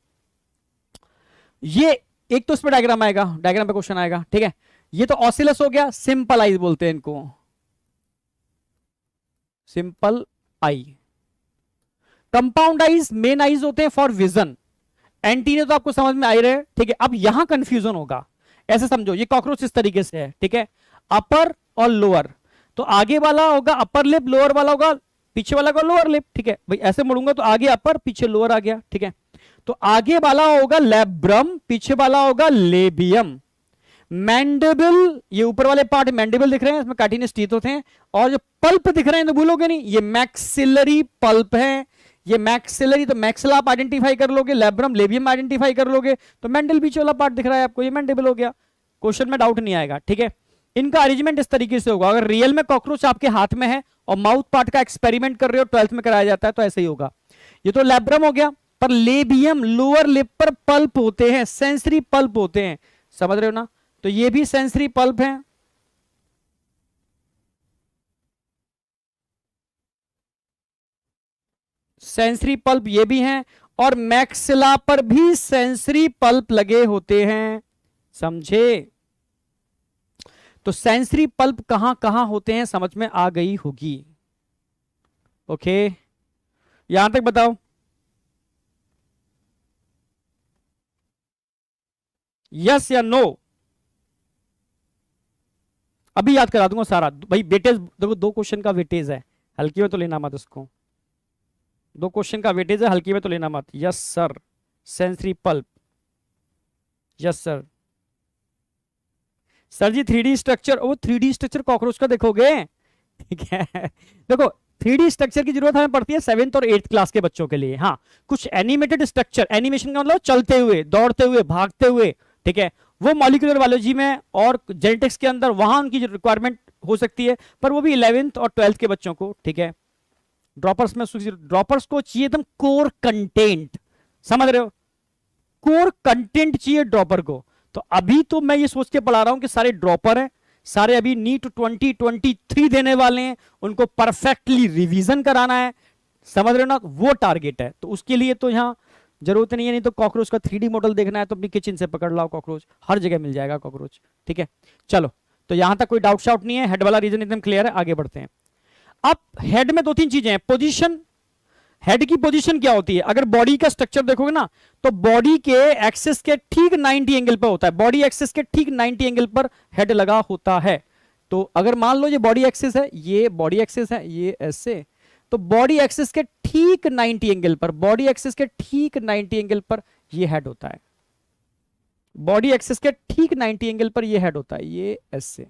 ये एक तो इस पर डायग्राम आएगा, डायग्राम पे क्वेश्चन आएगा, ठीक है। ये तो ऑसिलस हो गया, सिंपल आईज बोलते हैं इनको, simple I. Compound eyes main eyes होते हैं फॉर विजन, एंटीने तो आपको समझ में आ ही रहे, ठीक है। अब यहां कंफ्यूजन होगा, ऐसे समझो, ये कॉकरोच इस तरीके से है, ठीक है, अपर और लोअर, तो आगे वाला होगा अपर लिप, लोअर वाला होगा पीछे वाला का लोअर लिप, ठीक है भाई। ऐसे मुड़ूंगा तो आगे अपर पीछे लोअर आ गया, ठीक है। तो आगे वाला होगा लैब्रम, पीछे वाला होगा लेबियम। मैंडिबल, ये ऊपर वाले पार्ट मैंडिबल दिख रहे हैं, इसमें काइटिनस टीथ होते हैं, और जो पल्प दिख रहे हैं तो भूलोगे नहीं, ये मैक्सिलरी पल्प है, ये मैक्सिलरी, तो मैक्सिला आप आइडेंटिफाई कर लोगे, लैब्रम लेबियम आइडेंटिफाई कर लोगे, तो मैंडल पीछे वाला पार्ट दिख रहा है आपको, ये मैंडिबल हो गया, क्वेश्चन में डाउट नहीं आएगा, ठीक है। इनका अरेंजमेंट इस तरीके से होगा, अगर रियल में कॉकरोच आपके हाथ में है और माउथ पार्ट का एक्सपेरिमेंट कर रहे हो, 12th में कराया जाता है तो ऐसे ही होगा। ये तो लैब्रम हो गया, पर लेबियम लोअर लिप पर पल्प होते हैं, सेंसरी पल्प होते हैं, समझ रहे हो ना, तो ये भी सेंसरी पल्प है। सेंसरी पल्प ये भी हैं, और मैक्सिला पर भी सेंसरी पल्प लगे होते हैं, समझे। तो सेंसरी पल्प कहां कहां होते हैं समझ में आ गई होगी, ओके। यहां तक बताओ, यस या नो? अभी याद करा दूंगा सारा भाई, वेटेज देखो, 2 क्वेश्चन का वेटेज है, हल्की में तो लेना मत उसको, 2 क्वेश्चन का वेटेज है, हल्की में तो लेना मत। Yes sir, sensory palp, yes sir. Sir ji 3D structure, वो 3D स्ट्रक्चर कॉकरोच का देखोगे, ठीक है। देखो 3D स्ट्रक्चर की जरूरत हमें पड़ती है 7th और 8th क्लास के बच्चों के लिए, हाँ। कुछ एनिमेटेड स्ट्रक्चर, एनिमेशन का मतलब चलते हुए, दौड़ते हुए, भागते हुए, ठीक है, वो मॉलिक्यूलर बायोलॉजी में और जेनेटिक्स के अंदर वहां उनकी रिक्वायरमेंट हो सकती है, पर वो भी 11th और 12th के बच्चों को, ठीक है। ड्रॉपर्स में, ड्रॉपर्स को चाहिए एकदम कोर कंटेंट, समझ रहे हो, कोर कंटेंट चाहिए ड्रॉपर को। तो अभी तो मैं ये सोच के पढ़ा रहा हूं कि सारे ड्रॉपर हैं, सारे अभी नीट 2023 देने वाले हैं, उनको परफेक्टली रिवीजन कराना है, समझ रहे हो ना, वो टारगेट है। तो उसके लिए तो यहां जरूरत नहीं है, नहीं तो कॉकरोच का 3D मॉडल देखना है तो अपनी किचन से पकड़ लाओ, कॉकरोच हर जगह मिल जाएगा कॉकरोच, ठीक है। चलो, तो यहां तक कोई डाउट शाउट नहीं है, हेड वाला रीजन एकदम क्लियर है, आगे बढ़ते हैं। अब हेड में 2-3 चीजें हैं, पोजीशन, हेड की पोजीशन क्या होती है, अगर बॉडी का स्ट्रक्चर देखोगे ना, तो बॉडी के एक्सिस के ठीक 90 एंगल पर होता है, बॉडी एक्सिस के ठीक 90 एंगल पर हेड लगा होता है। तो अगर मान लो ये बॉडी एक्सिस है, ये बॉडी एक्सिस है, ये ऐसे, तो बॉडी एक्सिस के ठीक 90 एंगल पर, बॉडी एक्सिस के ठीक 90 एंगल पर ये हेड होता है, बॉडी एक्सिस के ठीक 90 एंगल पर ये हेड होता है, ये ऐसे,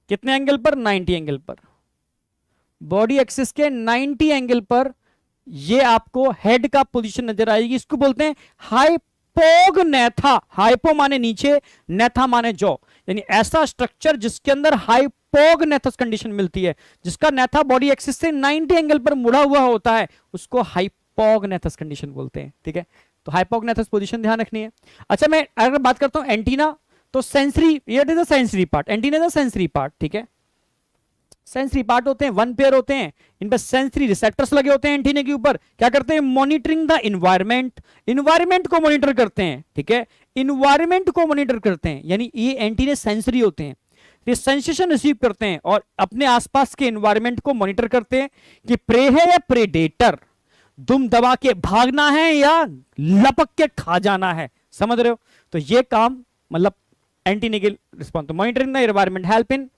कितने एंगल पर? 90 एंगल पर, बॉडी एक्सिस के 90 एंगल पर ये आपको हेड का पोजीशन नजर आएगी। इसको बोलते हैं हाइपोगनेथा, हाइपो माने नीचे, नेथा माने जॉ, यानी ऐसा स्ट्रक्चर जिसके अंदर हाइपोगनेथस कंडीशन मिलती है, जिसका नेथा बॉडी एक्सिस से 90 एंगल पर मुड़ा हुआ होता है, उसको हाइपोगनेथस कंडीशन बोलते हैं, ठीक है। तो हाइपोगनेथस पोजीशन ध्यान रखनी है। अच्छा, मैं अगर बात करता हूं एंटीना, तो sensory, it is a sensory part, antenna is a sensory part, ठीक है। सेंसरी पार्ट होते हैं, 1 पेयर होते हैं, इन पर सेंसरी रिसेप्टर्स लगे होते हैं एंटीने के ऊपर, क्या करते हैं? मॉनिटरिंग द इन्वायरमेंट, इन्वायरमेंट को मॉनिटर करते हैं, ठीक है, इन्वायरमेंट को मॉनिटर करते हैं, यानी ये एंटीने सेंसरी होते हैं, ये सेंसेशन रिसीव करते हैं और अपने आसपास के इन्वायरमेंट को मॉनिटर करते हैं कि प्रे है या प्रेडेटर, दुम दबा के भागना है या लपक के खा जाना है, समझ रहे हो। तो ये काम मतलब एंटीने के रिस्पॉन्स, तो monitoring the environment, help in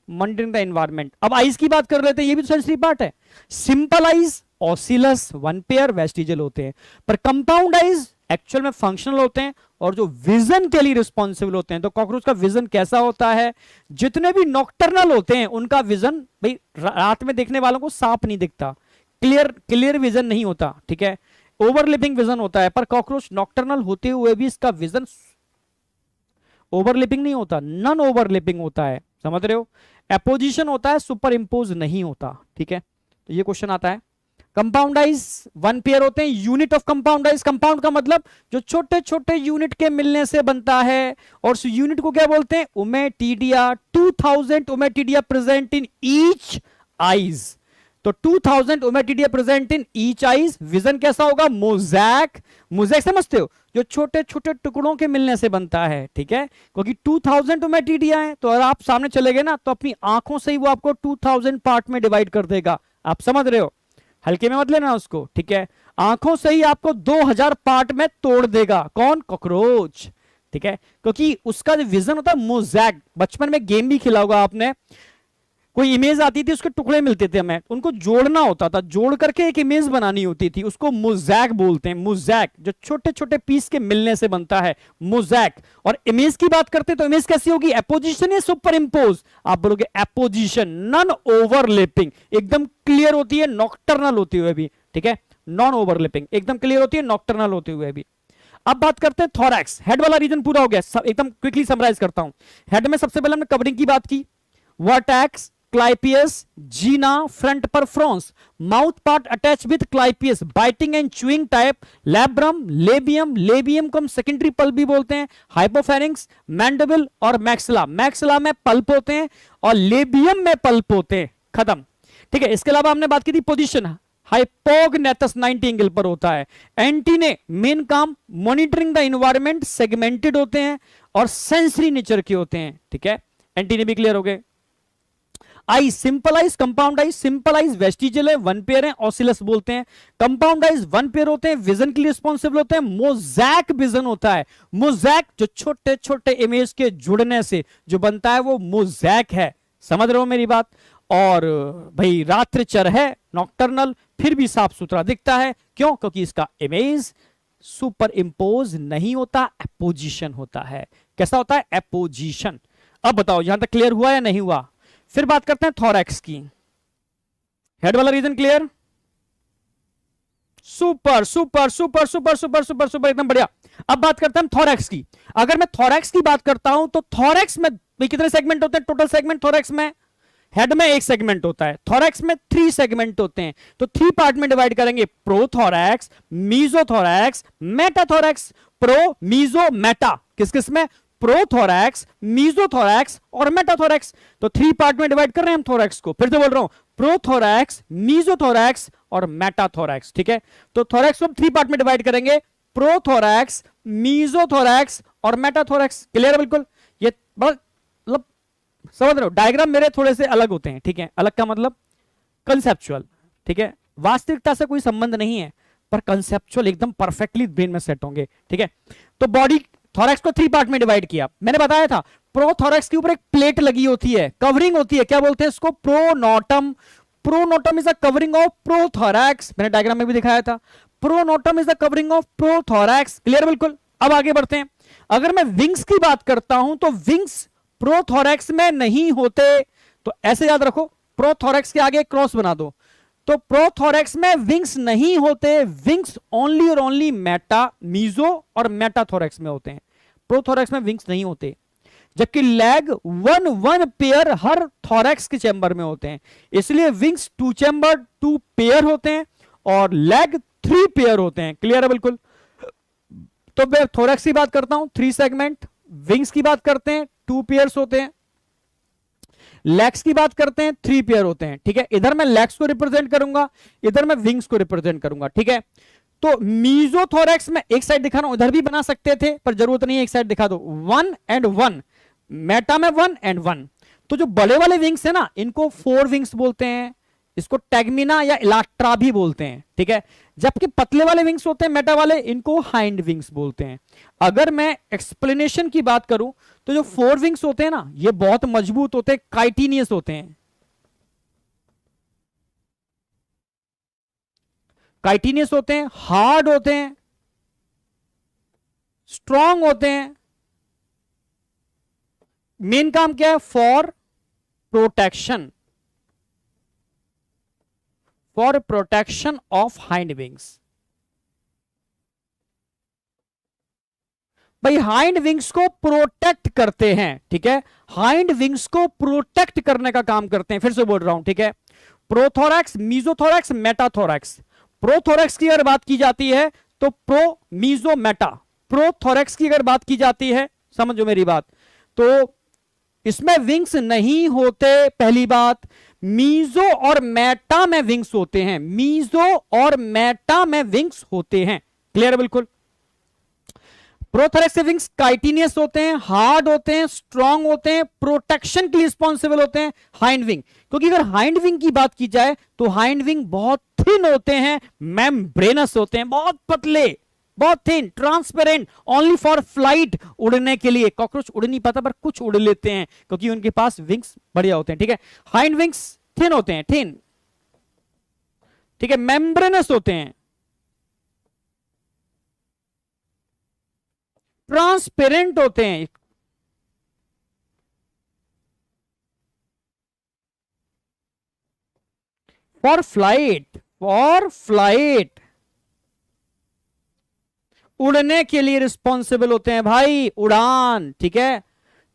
monitoring the environment. अब आइज की बात कर लेते हैं, ये भी तो सेंसरी पार्ट है। सिंपल आइज ऑसिलस 1 पेयर वेस्टिजियल होते हैं, पर कंपाउंड आइज एक्चुअल में फंक्शनल होते हैं और जो विजन के लिए रिस्पॉन्सिबल होते हैं। तो कॉकरोच का विजन कैसा होता है? जितने भी नॉक्टर्नल होते हैं उनका विजन, भाई रात में देखने वालों को सांप नहीं दिखता, क्लियर विजन नहीं होता, ठीक है, ओवरलैपिंग विजन होता है। पर कॉकरोच नॉक्टर्नल होते हुए भी इसका विजन ओवरलैपिंग नहीं होता, नॉन ओवरलैपिंग होता है, समझ रहे हो। एपोजिशन होता है, सुपर इंपोज नहीं होता, ठीक है। तो ये क्वेश्चन आता है। कंपाउंडाइज वन पेयर होते हैं। यूनिट ऑफ कंपाउंडाइज, कंपाउंड का मतलब जो छोटे छोटे यूनिट के मिलने से बनता है, और उस यूनिट को क्या बोलते हैं, ommatidia. 2000 ommatidia present in each eyes, तो 2000 ommatidia present in each eyes. Vision कैसा होगा, मोजैक। मोजैक समझते हो, जो छोटे छोटे टुकड़ों के मिलने से बनता है, ठीक है, क्योंकि 2000 ओमेटिडिया है, तो अगर आप सामने चले गए ना तो अपनी आंखों से ही वो आपको 2000 पार्ट में डिवाइड कर देगा। आप समझ रहे हो, हल्के में मत लेना उसको, ठीक है। आंखों से ही आपको 2000 पार्ट में तोड़ देगा। कौन, कॉकरोच, ठीक है, क्योंकि उसका जो विजन होता है मोजैक। बचपन में गेम भी खेला होगा आपने, कोई इमेज आती थी, उसके टुकड़े मिलते थे, हमें उनको जोड़ना होता था, जोड़ करके एक इमेज बनानी होती थी, उसको मोजैक बोलते हैं। मोजैक जो छोटे छोटे पीस के मिलने से बनता है, मोजैक। और इमेज की बात करते हैं तो इमेज कैसी होगी, एपोजिशन या सुपर इंपोज। आप बोलोगे एपोजिशन, नॉन ओवरलैपिंग, एकदम क्लियर होती है, नॉक्टर्नल होते हुए भी, ठीक है, नॉन ओवरलैपिंग, एकदम क्लियर होती है, नॉक्टर्नल होते हुए भी। अब बात करते हैं थोरैक्स। हेड वाला रीजन पूरा हो गया, एकदम क्विकली समराइज करता हूं। हेड में सबसे पहले हमने कवरिंग की बात की, वर्टेक्स, क्लाइपियस, जीना, फ्रंट पर frons, mouth part attach with clypeus, biting and chewing type, labrum, labium, labium को हम सेकेंडरी पल्प भी बोलते हैं, हाइपोफेरिंक्स, मैंडिबल और मैक्सिला। मैक्सिला में पल्प होते हैं और लेबियम में पल्प होते हैं, खत्म, ठीक है। इसके अलावा हमने बात की थी पोजीशन, हाइपोगनेथस 90 एंगल पर होता है। एंटीने मेन काम मॉनिटरिंग द एनवायरनमेंट, सेगमेंटेड होते हैं और सेंसरी नेचर के होते हैं, ठीक है। एंटीने भी क्लियर हो गए। आई, सिंपलाइज, कंपाउंडाइज। सिंपलाइज वेस्टिजियल है, वन पेयर है, ऑसिलस बोलते हैं। कंपाउंडाइज वन पेयर होते हैं, विजन के लिए रिस्पॉन्सिबल होते हैं। मोजैक विजन होता है। मोजैक जो छोटे छोटे इमेज के जुड़ने से जो बनता है वो मोजैक है, समझ रहे हो मेरी बात। और भाई रात्रिचर है, नॉक्टर्नल, फिर भी साफ सुथरा दिखता है, क्यों, क्योंकि इसका इमेज सुपर इंपोज नहीं होता, एपोजिशन होता है। कैसा होता है, एपोजिशन। अब बताओ यहां तक क्लियर हुआ या नहीं हुआ। फिर बात करते हैं थोरैक्स की। हेड वाला region clear, super super super super super super super, एकदम बढ़िया। अब बात करते हैं थोरैक्स की। अगर मैं थोरैक्स की बात करता हूं तो थोरैक्स में कितने सेगमेंट होते हैं, टोटल सेगमेंट थोरैक्स में, हेड में एक सेगमेंट होता है, थोरैक्स में 3 सेगमेंट होते हैं। तो 3 पार्ट में डिवाइड करेंगे, prothorax, mesothorax, metathorax. Pro, meso, meta, किस किस में, प्रोथोरैक्स, मीजोथोरैक्स और मेटाथोरैक्स। तो 3 पार्ट में डिवाइड कर रहे हैं हम थोरैक्स को। फिर से बोल रहा हूं, प्रोथोरैक्स, मीजोथोरैक्स और मेटाथोरैक्स, ठीक है। तो थोरैक्स को हम 3 पार्ट में डिवाइड करेंगे, प्रोथोरैक्स, मीजोथोरैक्स और मेटाथोरैक्स। क्लियर है बिल्कुल। ये मतलब समझ रहे हो, डायग्राम मेरे थोड़े से अलग होते हैं, ठीक है। अलग का मतलब कंसेप्चुअल, ठीक है, वास्तविकता से कोई संबंध नहीं है, पर कंसेप्चुअल एकदम परफेक्टली ब्रेन में सेट होंगे, ठीक है। तो बॉडी थोरैक्स को 3 पार्ट में डिवाइड किया, मैंने बताया था। प्रोथोरैक्स के ऊपर एक प्लेट लगी होती है, कवरिंग होती है, क्या बोलते हैं इसको, pronotum. Pronotum is a covering of prothorax, मैंने डायग्राम में भी दिखाया था। Pronotum is a covering of prothorax. Clear बिल्कुल। अब आगे बढ़ते हैं। अगर मैं विंग्स की बात करता हूं तो विंग्स प्रोथोरैक्स में नहीं होते, तो ऐसे याद रखो, प्रोथोरैक्स के आगे क्रॉस बना दो। तो प्रोथोरैक्स में विंग्स नहीं होते, विंग्स ओनली और ओनली मेटा, मीजो और मेटाथोरैक्स में होते हैं। प्रोथोरैक्स में विंग्स नहीं होते। जबकि लेग वन पेयर हर थोरैक्स के चैम्बर में होते हैं, इसलिए विंग्स 2 चैम्बर 2 पेयर होते हैं और लेग 3 पेयर होते हैं। क्लियर है बिल्कुल। तो मैं थोरैक्स की बात करता हूं 3 सेगमेंट, विंग्स की बात करते हैं 2 पेयर्स होते हैं, लेग्स की बात करते हैं 3 पेयर होते हैं, ठीक है। इधर मैं लेग्स को रिप्रेजेंट करूंगा, इधर मैं विंग्स को रिप्रेजेंट करूंगा, ठीक है। तो मीजोथोरैक्स में एक साइड दिखा रहा हूं, इधर भी बना सकते थे पर जरूरत नहीं है, एक साइड दिखा दो, 1 and 1। मेटा में 1 and 1। तो जो बड़े वाले विंग्स है ना, इनको 4 विंग्स बोलते हैं, इसको टैगमिना या इलाट्रा भी बोलते हैं, ठीक है। जबकि पतले वाले विंग्स होते हैं मेटा वाले, इनको हाइंड विंग्स बोलते हैं। अगर मैं एक्सप्लेनेशन की बात करूं तो जो 4 विंग्स होते हैं ना, ये बहुत मजबूत होते हैं, काइटिनियस होते हैं। काइटिनियस होते हैं, हार्ड होते हैं, स्ट्रॉन्ग होते हैं। मेन काम क्या है, for protection, for protection of hind wings. भाई हाइंड विंग्स को प्रोटेक्ट करते हैं, ठीक है, हाइंड विंग्स को प्रोटेक्ट करने का काम करते हैं। फिर से बोल रहा हूं, ठीक है, प्रोथोरैक्स, मीजोथोरैक्स, मेटाथोरैक्स। प्रोथोरैक्स की अगर बात की जाती है तो प्रो, मीजो, मेटा। प्रोथोरैक्स की अगर बात की जाती है, समझो मेरी बात, तो इसमें विंग्स नहीं होते, पहली बात। मीजो और मेटा में विंग्स होते हैं, मीजो और मेटा में विंग्स होते हैं। क्लियर है बिल्कुल। प्रोथोरैक्स के विंग्स काइटिनियस होते हैं, हार्ड होते हैं, स्ट्रांग होते हैं, प्रोटेक्शन के लिए रिस्पॉन्सिबल होते हैं। हाइंड विंग, क्योंकि अगर हाइंड विंग की बात की जाए तो हाइंड विंग बहुत थिन होते हैं, मेम्ब्रेनस होते हैं, बहुत पतले, बहुत thin, transparent, only for flight, उड़ने के लिए। कॉकरोच उड़ नहीं पाता पर कुछ उड़ लेते हैं क्योंकि उनके पास विंग्स बढ़िया होते हैं, ठीक है। हाइंड विंग्स थिन होते हैं, थिन, ठीक है, मेम्ब्रेनस होते हैं, ट्रांसपेरेंट होते हैं, फॉर फ्लाइट, फॉर फ्लाइट, उड़ने के लिए रिस्पॉन्सिबल होते हैं भाई, उड़ान, ठीक है।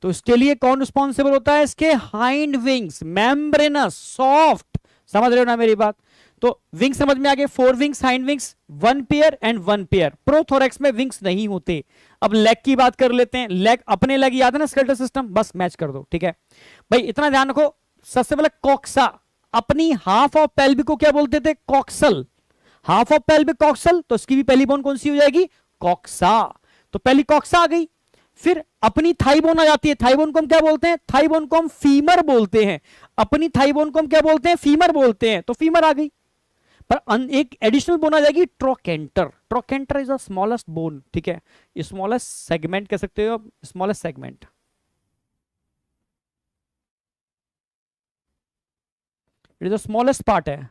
तो इसके लिए कौन रिस्पॉन्सिबल होता है? इसके हाइंड विंग्स, मेम्ब्रेनस, सॉफ्ट। समझ रहे हो ना मेरी बात? तो विंग समझ में आ गए, 4 wings, hind wings, 1 pair and 1 pair. Prothorax में विंग्स नहीं होते। अब लेग की बात कर लेते हैं। लेग, अपने लेग याद है ना, स्केलेटल सिस्टम, बस मैच कर दो, ठीक है भाई। इतना ध्यान रखो, सबसे पहले कॉक्सा, अपनी हाफ ऑफ पेल्विक को क्या बोलते थे? Coxal. Half of pelvic coxal, तो इसकी भी पहली बोन कौन सी हो जाएगी? कॉक्सा। तो पहली कॉक्सा आ गई। फिर अपनी थाई बोन आ जाती है। थाई बोन को हम क्या बोलते हैं? थाई बोन को हम फीमर बोलते हैं। अपनी थाई बोन को हम क्या बोलते हैं? फीमर बोलते हैं। तो फीमर आ गई, पर एक एडिशनल बोन आ जाएगी, trochanter. Trochanter is the smallest bone, ठीक है, स्मॉलेस्ट सेगमेंट कह सकते हो, smallest segment. It is the smallest part है,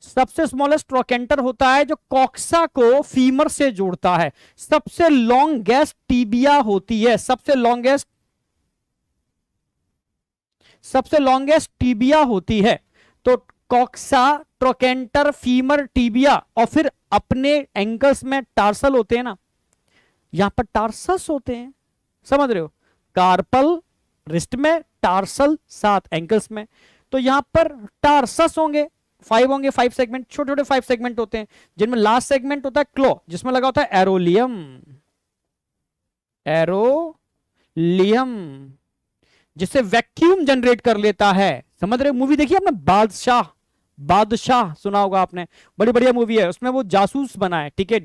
सबसे स्मॉलेस्ट ट्रोकेंटर होता है जो कॉक्सा को फीमर से जोड़ता है। सबसे लॉन्गेस्ट टीबिया होती है, सबसे लॉन्गेस्ट टीबिया होती है। तो कॉक्सा, ट्रोकेंटर, फीमर, टीबिया, और फिर अपने एंकल्स में टार्सल होते हैं ना, यहां पर टार्सस होते हैं, समझ रहे हो? कार्पल रिस्ट में, टार्सल साथ एंकल्स में। तो यहां पर टार्सस होंगे, 5 होंगे, 5 सेगमेंट, छोटे छोटे 5 सेगमेंट होते हैं, जिनमें लास्ट सेगमेंट होता है क्लो, जिसमें लगा होता है एरोलियम। एरोलियम जिससे वैक्यूम जनरेट कर लेता है। समझ रहे हो? मूवी देखी आपने बादशाह? बादशाह सुना होगा आपने, बड़ी बढ़िया मूवी है। उसमें वो जासूस बना है, ठीक है,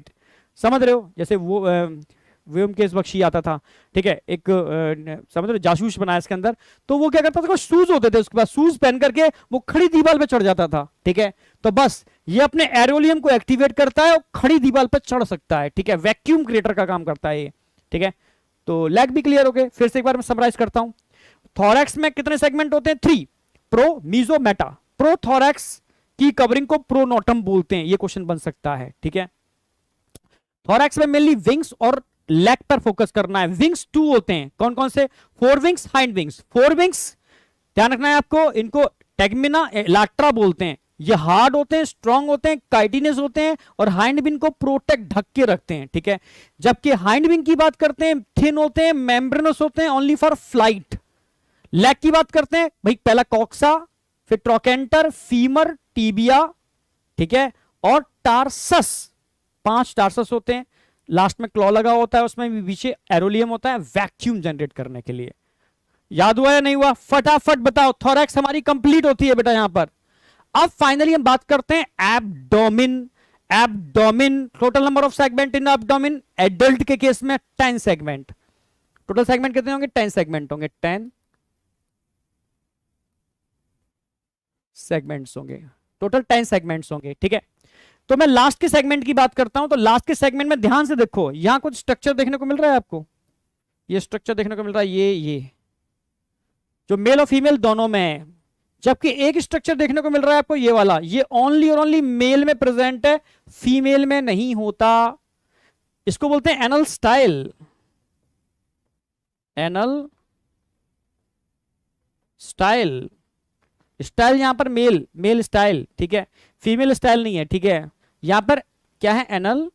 समझ रहे हो? जैसे वो व्योमकेश बख्शी आता था, ठीक है, एक समझ रहे हो, जासूस बनाया इसके अंदर। तो वो क्या करता था, शूज होते थे उसके पास, शूज पहन करके वो खड़ी दीवार पे चढ़ जाता था, ठीक है। तो बस ये अपने एरोलियम को एक्टिवेट करता है और खड़ी दीवार पे चढ़ सकता है, ठीक है, वैक्यूम क्रिएटर का काम करता है ये, ठीक है। तो लेग भी क्लियर हो गए। फिर से एक बार मैं समराइज करता हूं। थोरैक्स में कितने सेगमेंट होते हैं? 3, प्रो, मीजो, मेटा। प्रोथोरैक्स की कवरिंग को प्रोनोटम बोलते हैं, ये क्वेश्चन बन सकता है, ठीक है। थोरैक्स में मेनली विंग्स और लेग पर फोकस करना है। विंग्स 2 होते हैं, कौन कौन से? 4 विंग्स, हाइंड विंग्स। 4 विंग्स ध्यान रखना है आपको, इनको टेगमिना इलाट्रा बोलते हैं। ये हार्ड होते हैं, स्ट्रांग होते हैं, काइटिनस होते हैं, और हाइंड विंग को प्रोटेक्ट, ढक के रखते हैं, ठीक है। जबकि हाइंड विंग की बात करते हैं, थिन होते हैं, मेम्ब्रेनस होते हैं, ओनली फॉर फ्लाइट। लेग की बात करते हैं भाई, पहला कॉक्सा, फिर ट्रोकेंटर, फीमर, टीबिया, ठीक है, और टार्सस। 5 टार्सस होते हैं, लास्ट में क्लॉ लगा होता है, उसमें भी पीछे एरोलियम होता है वैक्यूम जनरेट करने के लिए। याद हुआ या नहीं हुआ? फटाफट बताओ। थोरैक्स हमारी कंप्लीट होती है बेटा यहां पर। अब फाइनली हम बात करते हैं abdomen. Abdomen, total number of segment in abdomen, adult के केस में 10 सेगमेंट। टोटल सेगमेंट कितने होंगे? 10 सेगमेंट होंगे, 10 सेगमेंट्स होंगे, टोटल 10 सेगमेंट्स होंगे, ठीक है। तो मैं लास्ट के सेगमेंट की बात करता हूं। तो लास्ट के सेगमेंट में ध्यान से देखो, यहां कुछ स्ट्रक्चर देखने को मिल रहा है आपको, ये स्ट्रक्चर देखने को मिल रहा है, ये जो मेल और फीमेल दोनों में है। जबकि एक स्ट्रक्चर देखने को मिल रहा है आपको, ये वाला, ये ओनली और ओनली मेल में प्रेजेंट है, फीमेल में नहीं होता। इसको बोलते हैं anal style. Anal style style यहां पर मेल, मेल स्टाइल, ठीक है, फीमेल स्टाइल नहीं है, ठीक है। यहां पर क्या है, एनल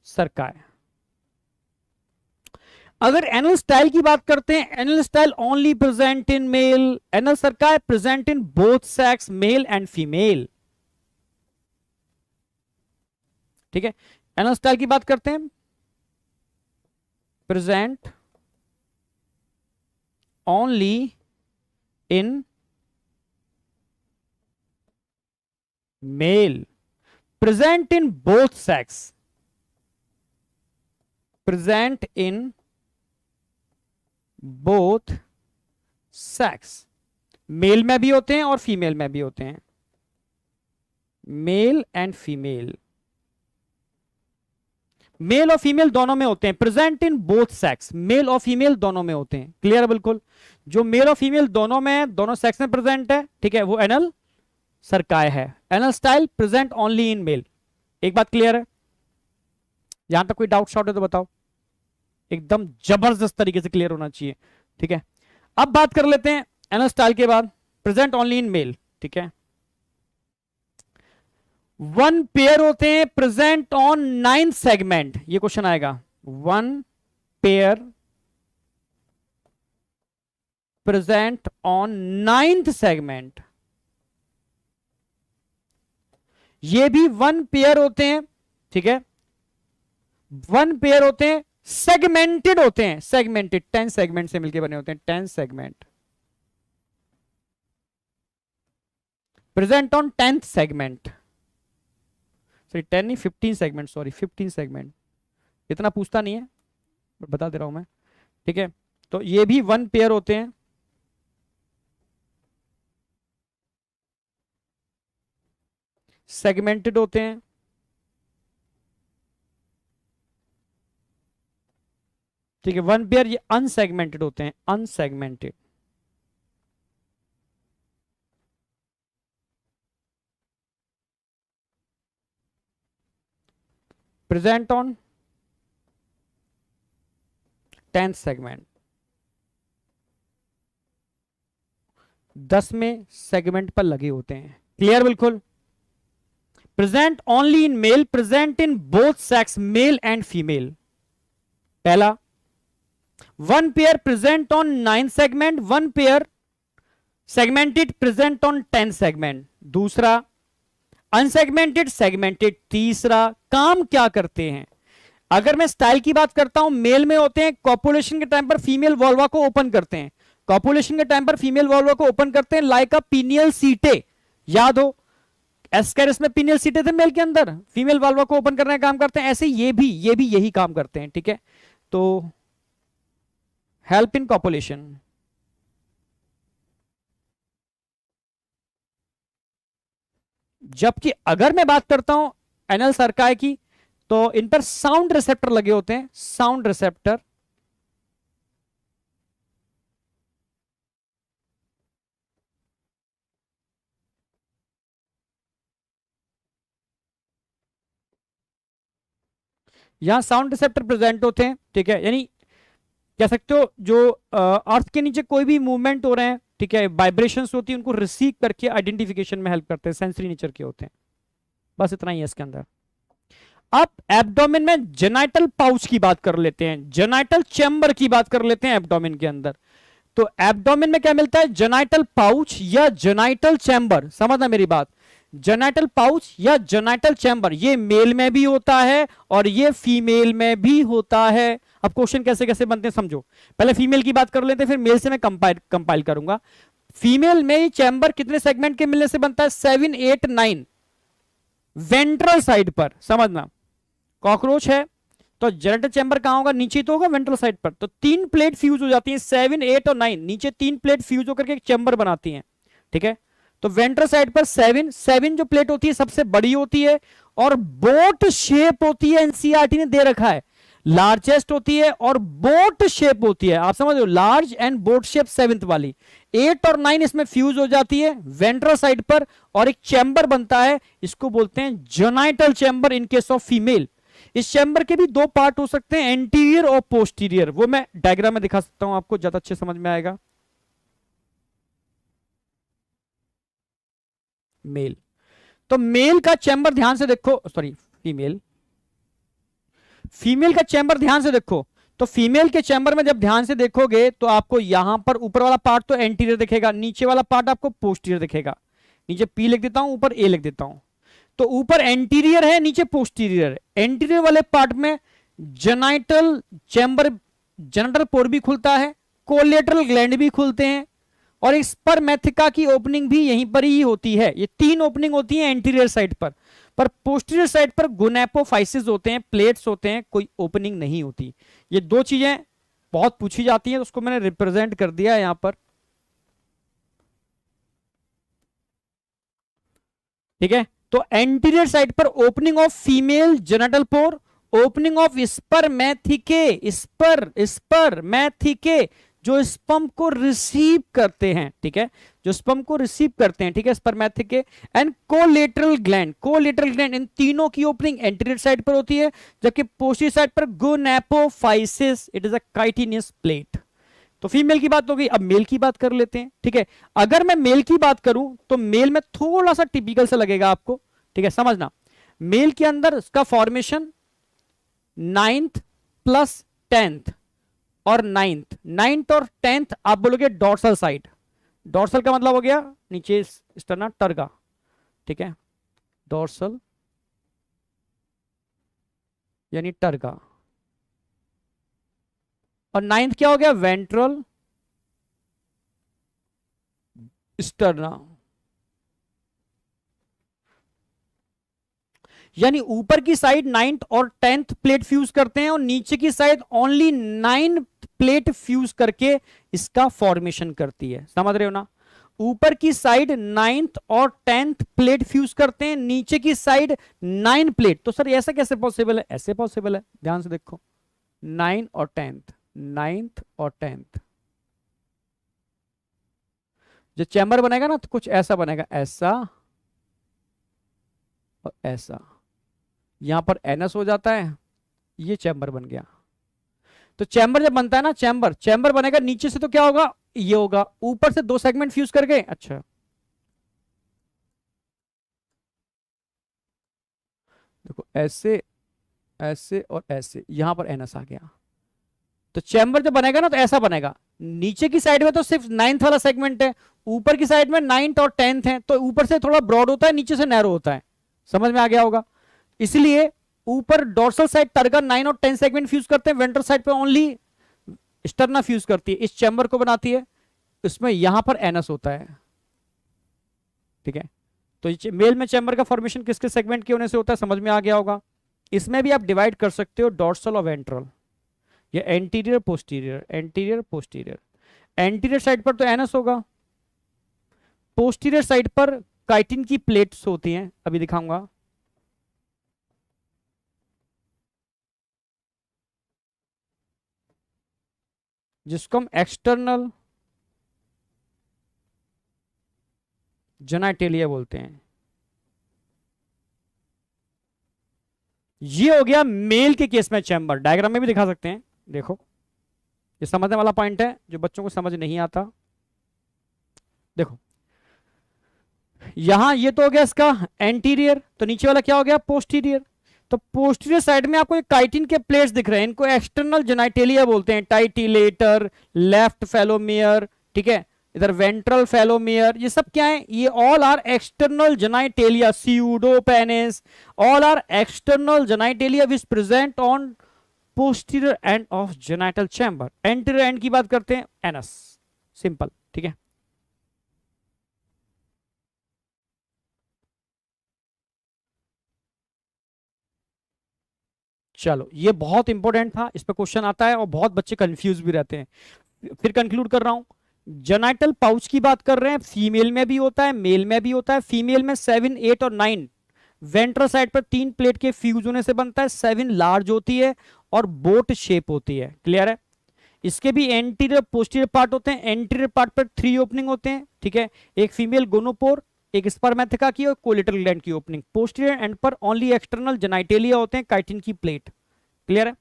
सर्काई। अगर एनल स्टाइल की बात करते हैं, anal style only present in male, anal cerci present in both sex, male and female, ठीक है। एनल स्टाइल की बात करते हैं, present only in male, present in both sex, present in both sex, male में भी होते हैं और फीमेल में भी होते हैं, मेल एंड फीमेल, मेल और फीमेल दोनों में होते हैं, present in both sex, male और फीमेल दोनों में होते हैं, क्लियर है बिल्कुल। जो मेल और फीमेल दोनों में, दोनों सेक्स में प्रेजेंट है, ठीक है, वो एनल सर्काई है। Anal style present only in male, एक बात क्लियर है? यहां तक कोई डाउट शॉट है तो बताओ, एकदम जबरदस्त तरीके से क्लियर होना चाहिए, ठीक है। अब बात कर लेते हैं एनल स्टाइल के बाद, प्रेजेंट ओनली इन मेल, ठीक है। वन पेयर होते हैं प्रेजेंट ऑन 9th सेगमेंट, ये क्वेश्चन आएगा, one pair present on 9th segment, ये भी वन पेयर होते हैं, ठीक है, वन पेयर होते हैं, सेगमेंटेड होते हैं, सेगमेंटेड 10 सेगमेंट से मिलकर बने होते हैं, 10 segment present on 10th segment, sorry 10 नहीं 15 सेगमेंट, सॉरी 15 सेगमेंट, इतना पूछता नहीं है बता दे रहा हूं मैं, ठीक है। तो ये भी वन पेयर होते हैं, सेगमेंटेड होते हैं, ठीक है, वन पेयर, ये अनसेगमेंटेड होते हैं, unsegmented, present on 10th segment, 10वें सेगमेंट पर लगे होते हैं, क्लियर बिल्कुल। Present only in male, present in both sex, male and female, पहला। One pair present on 9th segment, one pair segmented present on 10th segment, दूसरा। Unsegmented, segmented, तीसरा। काम क्या करते हैं? अगर मैं स्टाइल की बात करता हूं, मेल में होते हैं, कॉपुलेशन के टाइम पर फीमेल वॉल्वा को ओपन करते हैं, कॉपुलेशन के टाइम पर फीमेल वॉल्वा को ओपन करते हैं, लाइक अ पीनियल सीटे, याद हो एस्केरिस में पीनियल सीटे थे मेल के अंदर, फीमेल वॉल्वा को ओपन करने का काम करते हैं, ऐसे ये भी यही काम करते हैं, ठीक है। तो हेल्प इन कॉपुलेशन, जबकि अगर मैं बात करता हूं एनल सर्काई की, तो इन पर साउंड रिसेप्टर लगे होते हैं, साउंड रिसेप्टर, यहां साउंड रिसेप्टर प्रेजेंट होते हैं, ठीक है, यानी कह सकते हो जो अर्थ के नीचे कोई भी मूवमेंट हो रहे हैं, ठीक है, वाइब्रेशंस होती है, उनको रिसीव करके आइडेंटिफिकेशन में हेल्प करते हैं, सेंसरी नेचर के होते हैं, बस इतना ही है इसके अंदर। अब एब्डोमेन में जेनाइटल पाउच की बात कर लेते हैं, जेनाइटल चैम्बर की बात कर लेते हैं एब्डोमेन के अंदर। तो एब्डोमेन में क्या मिलता है? जेनाइटल पाउच या जेनाइटल चैम्बर, समझना मेरी बात, जेनाइटल पाउच या जेनाइटल चैम्बर, ये मेल में भी होता है और ये फीमेल में भी होता है। अब क्वेश्चन कैसे कैसे बनते हैं समझो, पहले फीमेल की बात कर लेते हैं, फिर मेल से मैं कंपाइल करूंगा। फीमेल में ये चैम्बर कितने सेगमेंट के मिलने से बनता है? 7, 8, 9 वेंट्रल साइड पर, समझना। कॉकरोच है तो जेनेटल चैम्बर कहां होगा? नीचे तो होगा वेंट्रल साइड पर। तो 3 प्लेट फ्यूज हो जाती हैं, 7, 8 और 9, नीचे 3 प्लेट फ्यूज होकर के एक चैम्बर बनाती हैं, ठीक है। तो वेंट्रल साइड पर 7 जो प्लेट होती है सबसे बड़ी होती है और बोट शेप होती है, एनसीईआरटी ने दे रखा है, लार्जेस्ट होती है और बोट शेप होती है, आप समझ लो, large and boat shape 7th वाली। 8 और 9 इसमें फ्यूज हो जाती है वेंट्रल साइड पर और एक चैम्बर बनता है, इसको बोलते हैं genital chamber in case of female. इस चैम्बर के भी दो पार्ट हो सकते हैं, एंटीरियर और पोस्टीरियर, वो मैं डायग्राम में दिखा सकता हूं आपको, ज्यादा अच्छे समझ में आएगा। मेल, तो मेल का चैम्बर ध्यान से देखो, सॉरी फीमेल, फीमेल का चैम्बर ध्यान से देखो। तो फीमेल के चैम्बर में जब ध्यान से देखोगे तो आपको यहां पर ऊपर वाला पार्ट तो एंटीरियर दिखेगा, नीचे वाला पार्ट आपको पोस्टीरियर दिखेगा। नीचे पी लिख देता हूं, ऊपर ए लिख देता हूं। तो ऊपर एंटीरियर है, नीचे पोस्टीरियर है। एंटीरियर वाले पार्ट में जेनाइटल चैम्बर, जेनिटल पोर भी खुलता है, कोलेटरल ग्लैंड भी खुलते हैं, और स्पर्मेथिका की ओपनिंग भी यहीं पर ही होती है। ये तीन ओपनिंग होती है एंटीरियर साइड पर पोस्टीरियर साइड पर गोनेपोफाइसिस होते हैं, प्लेट्स होते हैं, कोई ओपनिंग नहीं होती। ये दो चीजें बहुत पूछी जाती हैं, तो उसको मैंने रिप्रेजेंट कर दिया है यहां पर, ठीक है। तो एंटीरियर साइड पर opening of female genital pore, opening of spermatheca, spermatheca जो स्पर्म को रिसीव करते हैं, ठीक है, जो स्पर्म को रिसीव करते हैं, ठीक है, spermatheca, and collateral gland, collateral gland, इन तीनों की ओपनिंग एंटीरियर साइड पर होती है, जबकि पोस्टीरियर साइड पर gonapophysis, it is a chitinous plate. तो फीमेल की बात हो गई, अब मेल की बात कर लेते हैं, ठीक है। अगर मैं मेल की बात करूं तो मेल में थोड़ा सा टिपिकल सा लगेगा आपको, ठीक है, समझना। मेल के अंदर उसका फॉर्मेशन 9th प्लस 10th और 9th और 10th आप बोलोगे डॉर्सल साइड। डॉर्सल का मतलब हो गया नीचे स्टर्ना टर्गा, ठीक है, डॉर्सल यानी टर्गा, और 9th क्या हो गया, वेंट्रल स्टर्ना। यानी ऊपर की साइड 9th और 10th प्लेट फ्यूज करते हैं, और नीचे की साइड ओनली 9 प्लेट फ्यूज करके इसका फॉर्मेशन करती है। समझ रहे हो ना? ऊपर की साइड 9th और 10th प्लेट फ्यूज करते हैं, नीचे की साइड 9 प्लेट। तो सर ऐसा कैसे पॉसिबल है? ऐसे पॉसिबल है, ध्यान से देखो, 9 और 10th, 9th और 10th, जो चैम्बर बनेगा ना तो कुछ ऐसा बनेगा, ऐसा और ऐसा, यहां पर एनएस हो जाता है, ये चैम्बर बन गया। तो चैम्बर जब बनता है ना, चैम्बर बनेगा, नीचे से तो क्या होगा, ये होगा, ऊपर से दो सेगमेंट फ्यूज कर गए। अच्छा देखो, ऐसे ऐसे और ऐसे, यहां पर एनएस आ गया। तो चैम्बर जब बनेगा ना तो ऐसा बनेगा, नीचे की साइड में तो सिर्फ 9th वाला सेगमेंट है, ऊपर की साइड में 9th और 10th है, तो ऊपर से थोड़ा ब्रॉड होता है, नीचे से नैरो होता है। समझ में आ गया होगा? इसलिए ऊपर डोर्सल साइड टर्गा 9 और 10 सेगमेंट फ्यूज करते हैं, वेंट्रल साइड पे ओनली स्टर्ना फ्यूज करती है, इस चैम्बर को बनाती है, इसमें यहां पर एनस होता है, ठीक है। तो मेल में चैम्बर का फॉर्मेशन किसके सेगमेंट के होने से होता है, समझ में आ गया होगा। इसमें भी आप डिवाइड कर सकते हो डोर्सल और वेंट्रल, या anterior posterior, anterior posterior. Anterior side पर तो एनस होगा, पोस्टीरियर साइड पर काइटिन की प्लेट्स होती हैं, अभी दिखाऊंगा। जिसको हम एक्सटर्नल जेनाइटेलिया बोलते हैं। ये हो गया मेल के केस में चैम्बर, डायग्राम में भी दिखा सकते हैं, देखो ये समझने वाला पॉइंट है जो बच्चों को समझ नहीं आता। देखो यहां ये तो हो गया इसका एंटीरियर, तो नीचे वाला क्या हो गया, पोस्टीरियर। तो पोस्टीरियर साइड में आपको एक काइटिन के प्लेट्स दिख रहे हैं, इनको एक्सटर्नल जेनाइटेलिया बोलते हैं, टाइटिलेटर, लेफ्ट फेलोमियर, ठीक है, इधर वेंट्रल फेलोमियर, ये सब क्या है, ये all are external genitalia, pseudopenis, all are external genitalia which present on posterior end of genital chamber. Anterior end की बात करते हैं, एनस, सिंपल, ठीक है। चलो ये बहुत इंपॉर्टेंट था, इस पर क्वेश्चन आता है और बहुत बच्चे कंफ्यूज भी रहते हैं। फिर कंक्लूड कर रहा हूं, जेनाइटल पाउच की बात कर रहे हैं, फीमेल में भी होता है, मेल में भी होता है। फीमेल में 7, 8 और 9 वेंट्रल साइड पर 3 प्लेट के फ्यूज होने से बनता है, 7 लार्ज होती है और बोट शेप होती है, क्लियर है। इसके भी एंटीरियर पोस्टीरियर पार्ट होते हैं, एंटीरियर पार्ट पर 3 ओपनिंग होते हैं, ठीक है, एक फीमेल गोनोपोर, एक स्पर्मेथिका की और कोलेटरल ग्लैंड की ओपनिंग। पोस्टीरियर एंड पर ओनली एक्सटर्नल जेनाइटेलिया होते हैं, काइटिन की प्लेट। क्लियर है?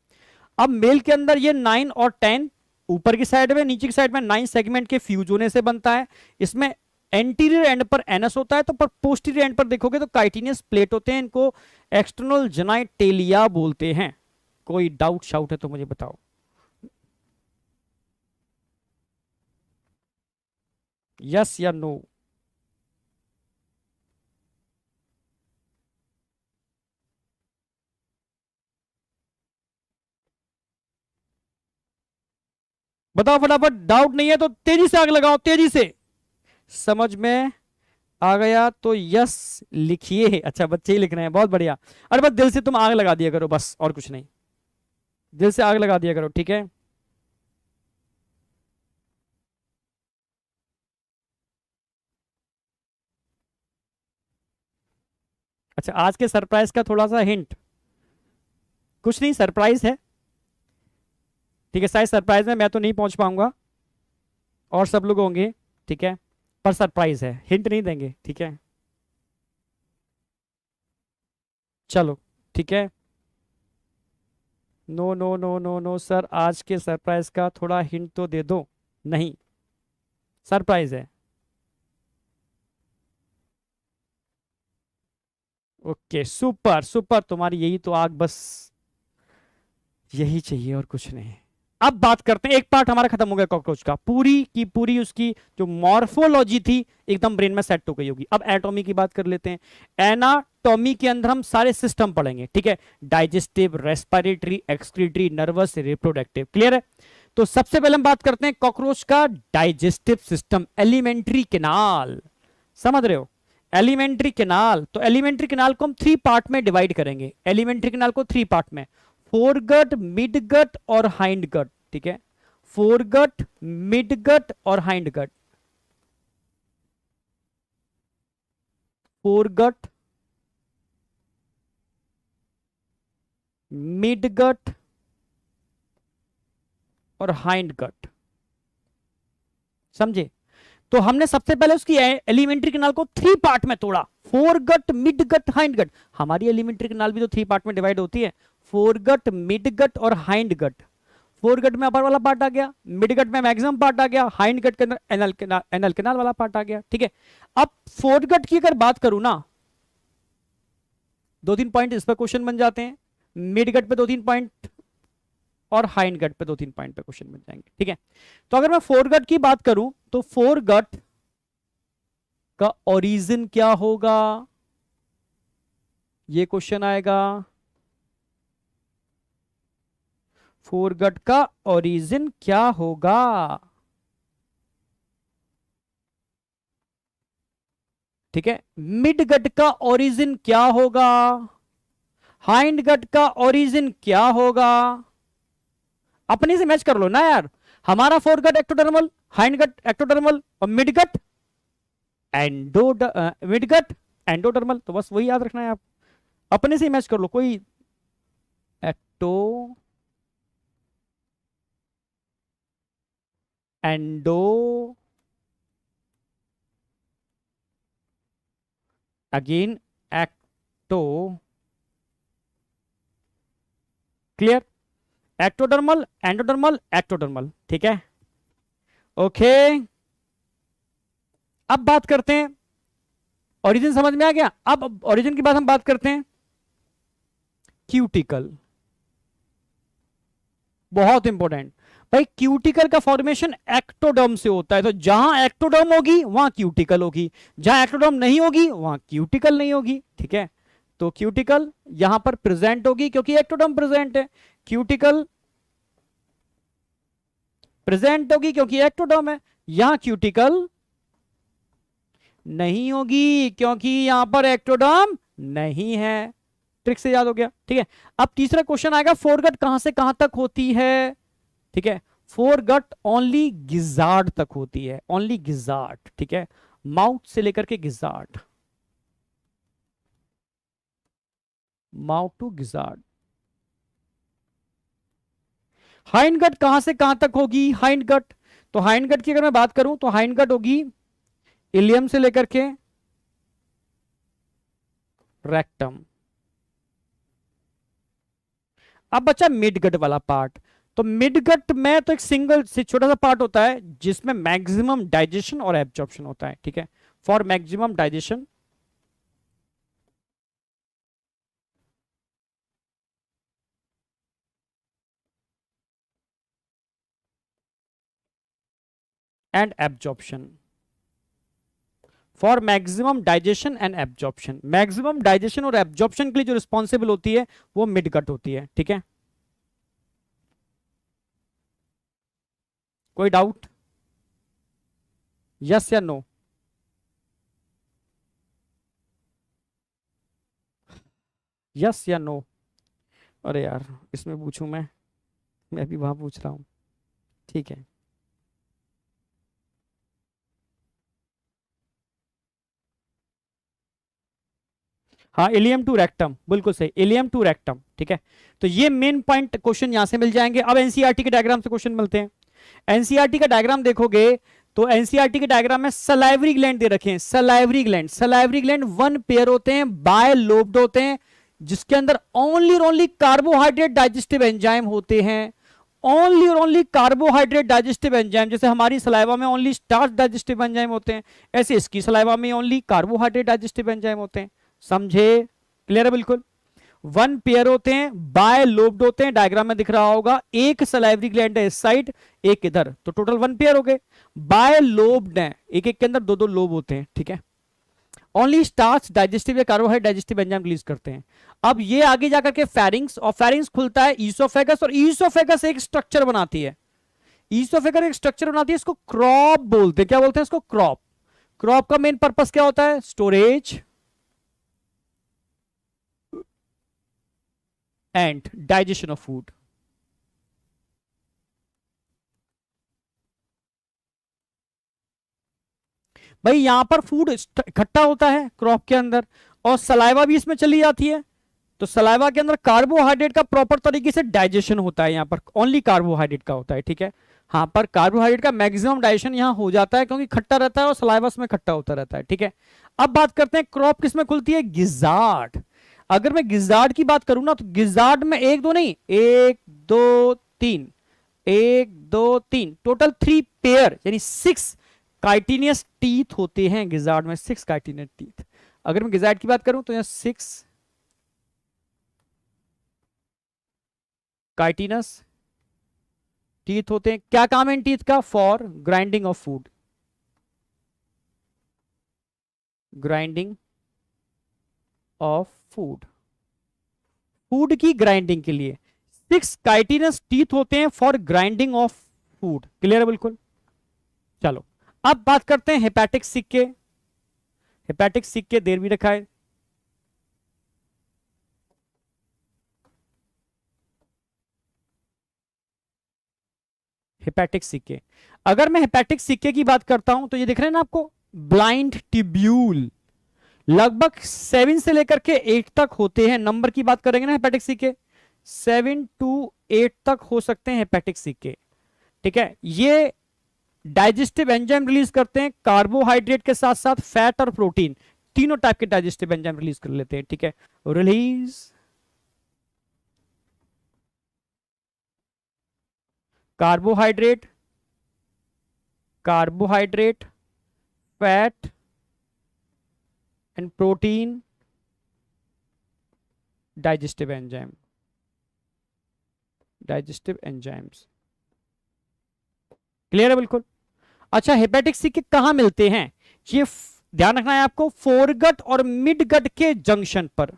अब मेल के अंदर ये 9 और 10 ऊपर की साइड में, नीचे की साइड में 9 सेगमेंट के फ्यूज होने से बनता है। इसमें एंटीरियर एंड पर एनस होता है, तो पर पोस्टीरियर एंड पर देखोगे तो काइटिनियस प्लेट होते हैं, इनको एक्सटर्नल जेनाइटेलिया बोलते हैं। कोई डाउट शाउट है तो मुझे बताओ। यस या नो? बताओ फटाफट, डाउट नहीं है तो तेजी से आग लगाओ, तेजी से। समझ में आ गया तो यस लिखिए। अच्छा, बच्चे ही लिख रहे हैं, बहुत बढ़िया। अरे बस दिल से तुम आग लगा दिया करो, बस और कुछ नहीं, दिल से आग लगा दिया करो, ठीक है? अच्छा, आज के सरप्राइज का थोड़ा सा हिंट, कुछ नहीं, सरप्राइज है, ठीक है? शायद सरप्राइज में मैं तो नहीं पहुंच पाऊंगा और सब लोग होंगे, ठीक है? पर सरप्राइज है, हिंट नहीं देंगे, ठीक है? चलो, ठीक है। No no no no no sir, आज के सरप्राइज का थोड़ा हिंट तो दे दो। नहीं, सरप्राइज है। ओके, सुपर सुपर, तुम्हारी यही तो आग, बस यही चाहिए और कुछ नहीं। अब बात करते हैं, एक पार्ट हमारा खत्म हो गया कॉकरोच का, पूरी की पूरी उसकी जो मॉर्फोलॉजी थी एकदम ब्रेन में सेट हो गई होगी। अब एनाटॉमी की बात कर लेते हैं। एनाटॉमी के अंदर हम सारे सिस्टम पढ़ेंगे, ठीक है? Digestive, respiratory, excretory, nervous, reproductive. Clear है? तो सबसे पहले हम बात करते हैं कॉकरोच का डाइजेस्टिव सिस्टम, एलिमेंट्री केनाल। समझ रहे हो? एलिमेंट्री केनाल, तो एलिमेंट्री केनाल को हम 3 पार्ट में डिवाइड करेंगे। एलिमेंट्री केनाल को 3 पार्ट में, फोरगट, मिडगट और हाइंडगट, ठीक है? फोरगट, मिडगट और हाइंडगट। फोरगट, मिडगट और हाइंडगट। समझे? तो हमने सबसे पहले उसकी एलिमेंट्री कैनाल को 3 पार्ट में तोड़ा, फोरगट, मिडगट, हाइंडगट। हमारी एलिमेंट्री कैनाल भी तो 3 पार्ट में डिवाइड होती है, फोरगट, मिडगट और हाइंडगट। फोरगट में अपर वाला पार्ट आ गया, मिडगट में मैक्सिमम पार्ट आ गया, हाइंडगट के अंदर एनल कैनाल वाला पार्ट आ गया, ठीक है? अब फोरगट की अगर बात करूं ना, 2-3 पॉइंट इस पर क्वेश्चन बन जाते हैं, मिडगट पे 2-3 पॉइंट और हाइंडगट पे 2-3 पॉइंट पे क्वेश्चन बन जाएंगे, ठीक है? तो अगर मैं फोरगट की बात करूं तो फोरगट का ओरिजिन क्या होगा, ये क्वेश्चन आएगा। फोरगट का ओरिजिन क्या होगा? ठीक है, मिडगट का ओरिजिन क्या होगा? हाइंडगट का ओरिजिन क्या होगा? अपने से मैच कर लो ना यार। हमारा फोरगट एक्टोडर्मल, हाइंडगट एक्टोडर्मल और मिडगट मिडगट एंडोडर्मल, तो बस वही याद रखना है आप, अपने से ही मैच कर लो। कोई ecto, endo, again ecto. Clear? Ectodermal, endodermal, ectodermal, ठीक है? ओके, अब बात करते हैं, ओरिजिन समझ में आ गया। अब ओरिजिन की बात हम बात करते हैं, क्यूटिकल, बहुत इंपॉर्टेंट भाई। क्यूटिकल का फॉर्मेशन एक्टोडर्म से होता है, तो जहां एक्टोडर्म होगी वहां क्यूटिकल होगी, जहां एक्टोडर्म नहीं होगी वहां क्यूटिकल नहीं होगी, ठीक है? तो क्यूटिकल यहां पर प्रेजेंट होगी क्योंकि एक्टोडर्म प्रेजेंट है, क्यूटिकल प्रेजेंट होगी क्योंकि एक्टोडर्म है। यहां क्यूटिकल नहीं होगी क्योंकि यहां पर एक्टोडर्म नहीं है। ट्रिक से याद हो गया, ठीक है? अब तीसरा क्वेश्चन आएगा, फोरगट कहां से कहां तक होती है, ठीक है? फोरगट ओनली गिजार्ड तक होती है, ओनली गिजार्ड, ठीक है? माउथ से लेकर के gizzard, mouth to gizzard. Hindgut कहां से कहां तक होगी? हाइंडगट, तो हाइंडगट की अगर मैं बात करूं तो हाइंडगट होगी इलियम से लेकर के रेक्टम। अब बचा मिडगट वाला पार्ट। तो मिडगट में तो एक सिंगल से छोटा सा पार्ट होता है जिसमें मैक्सिमम डाइजेशन और एब्जॉर्प्शन होता है, ठीक है, for maximum digestion and absorption, for maximum digestion and absorption. Maximum digestion और एब्जॉर्प्शन के लिए जो रिस्पॉन्सिबल होती है वो मिडगट होती है, ठीक है। कोई डाउट? यस या नो? यस या नो? अरे यार इसमें पूछूं मैं भी वहां पूछ रहा हूं, ठीक है। हाँ, इलियम टू रेक्टम, बिल्कुल सही, इलियम टू रेक्टम, ठीक है। तो ये मेन पॉइंट क्वेश्चन यहां से मिल जाएंगे। अब एनसीईआरटी के डायग्राम से क्वेश्चन मिलते हैं। एनसीईआरटी का डायग्राम देखोगे तो एनसीईआरटी के डायग्राम में सलाइवरी ग्लैंड दे रखे हैं। Salivary gland, salivary gland one pair होते हैं, बाय लोब्ड होते हैं, जिसके अंदर ओनली और ओनली कार्बोहाइड्रेट डाइजेस्टिव एंजाइम होते हैं। ओनली और ओनली कार्बोहाइड्रेट डाइजेस्टिव एंजाइम, जैसे हमारी सलाइवा में ओनली स्टार्च डाइजेस्टिव एंजाइम होते हैं, ऐसे इसकी सलाइवा में ओनली कार्बोहाइड्रेट डाइजेस्टिव एंजाइम होते हैं। समझे? क्लियर है बिल्कुल। वन पेयर होते हैं, बाय लोब्ड होते हैं, डायग्राम में दिख रहा होगा, एक सलाइवरी ग्लैंड है इस साइड, एक इधर, तो टोटल वन पेयर हो गए। बाय लोब्ड है, एक एक के अंदर दो दो लोब होते हैं, ठीक है। ओनली स्टार्च डाइजेस्टिव या कार्बोहाइड्रेट डाइजेस्टिव एंजाइम रिलीज करते हैं। अब ये आगे जाकर के फेरिंग्स, और फेरिंग्स खुलता है ईसोफेगस, और ईसोफेगस एक स्ट्रक्चर बनाती है। ईसोफेगस एक स्ट्रक्चर बनाती है, इसको क्रॉप बोलते हैं। क्या बोलते हैं इसको? क्रॉप। क्रॉप का मेन पर्पस क्या होता है? Storage and digestion of food. भाई यहां पर फूड इकट्ठा होता है क्रॉप के अंदर, और सलाइवा भी इसमें चली जाती है, तो सलाइवा के अंदर कार्बोहाइड्रेट का प्रॉपर तरीके से डाइजेशन होता है। यहां पर ओनली कार्बोहाइड्रेट का होता है, ठीक है। हाँ, पर कार्बोहाइड्रेट का मैक्सिमम डाइजेशन यहां हो जाता है क्योंकि खट्टा रहता है और सलाइवा में खट्टा होता रहता है, ठीक है। अब बात करते हैं क्रॉप किसमें खुलती है? गिजार्ड। अगर मैं गिजार्ड की बात करूं ना, तो गिजार्ड में एक दो नहीं, एक दो तीन, एक दो तीन, टोटल 3 पेयर यानी 6 काइटिनियस टीथ होते हैं गिजार्ड में। 6 काइटिनियस टीथ। अगर मैं गिजार्ड की बात करूं तो यहां 6 काइटिनस टीथ होते हैं। क्या काम है इन टीथ का? For grinding of food, grinding of food, food की ग्राइंडिंग के लिए 6 काइटिनस टीथ होते हैं for grinding of food. Clear है बिल्कुल। चलो अब बात करते हैं हेपेटिक सिक्के। हेपेटिक सिक्के देर भी रखा है। हेपेटिक सिक्के, अगर मैं हेपेटिक सिक्के की बात करता हूं तो ये दिख रहे हैं ना आपको, ब्लाइंड ट्यूब्यूल, लगभग 7 से लेकर के 8 तक होते हैं। नंबर की बात करेंगे ना हेपेटिक सिक्के, 7 to 8 तक हो सकते हैं हेपेटिक सिक्के, ठीक है। ये डाइजेस्टिव एंजाइम रिलीज करते हैं, कार्बोहाइड्रेट के साथ साथ फैट और प्रोटीन, तीनों टाइप के डाइजेस्टिव एंजाइम रिलीज कर लेते हैं, ठीक है। Release carbohydrate, carbohydrate, fat and protein, digestive enzyme, digestive enzymes. Clear है बिल्कुल। अच्छा, हेपेटिक सिक्के कहां मिलते हैं? ये ध्यान रखना है आपको, फोरगट और मिडगट के जंक्शन पर,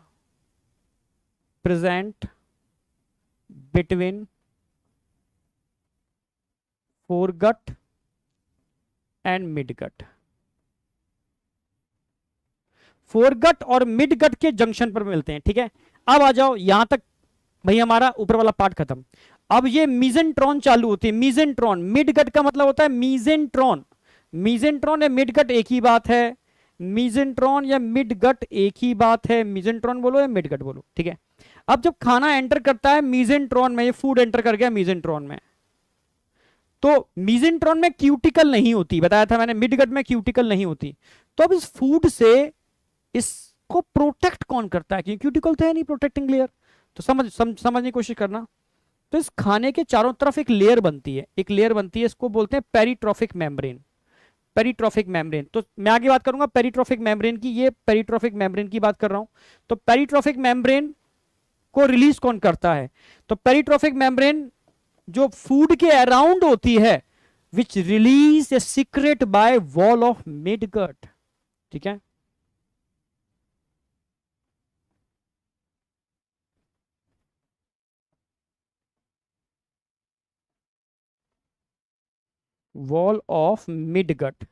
present between foregut and midgut. Foregut और मिडगट के जंक्शन पर मिलते हैं, ठीक है। अब आ जाओ यहां तक, भाई हमारा ऊपर वाला पार्ट खत्म। अब ये मीजेंट्रॉन चालू होती है। मीजेंट्रॉन, मिडगट का मतलब होता है मीजेंट्रॉन। मीजेंट्रॉन या मिडगट एक ही बात है। मीजेंट्रॉन या मिडगट एक ही बात है। मीजेंट्रॉन बोलो या मिडगट बोलो, ठीक है। अब जब खाना एंटर करता है मीजेंट्रॉन में, ये फूड एंटर कर गया मीजेंट्रॉन में, तो मीजेंट्रॉन में क्यूटिकल नहीं होती, बताया था मैंने, मिडगट में क्यूटिकल नहीं होती। तो अब इस फूड से इस उसको प्रोटेक्ट कौन करता है? क्योंकि क्यूटिकल तो है नहीं प्रोटेक्टिंग लेयर। तो समझने की कोशिश करना। तो इस खाने के चारों तरफ एक लेयर बनती है, एक लेयर बनती है, इसको बोलते हैं पेरिट्रॉफिक मेम्ब्रेन। पेरिट्रॉफिक मेम्ब्रेन, तो मैं आगे बात करूंगा पेरिट्रॉफिक मेम्ब्रेन की, ये पेरिट्रॉफिक मेम्ब्रेन की बात कर रहा हूं। तो पेरिट्रॉफिक मेम्ब्रेन को रिलीज कौन करता है? तो पेरिट्रॉफिक मेम्ब्रेन जो फूड के अराउंड होती है, which release a secrete by wall of midgut. ठीक है, wall of midgut,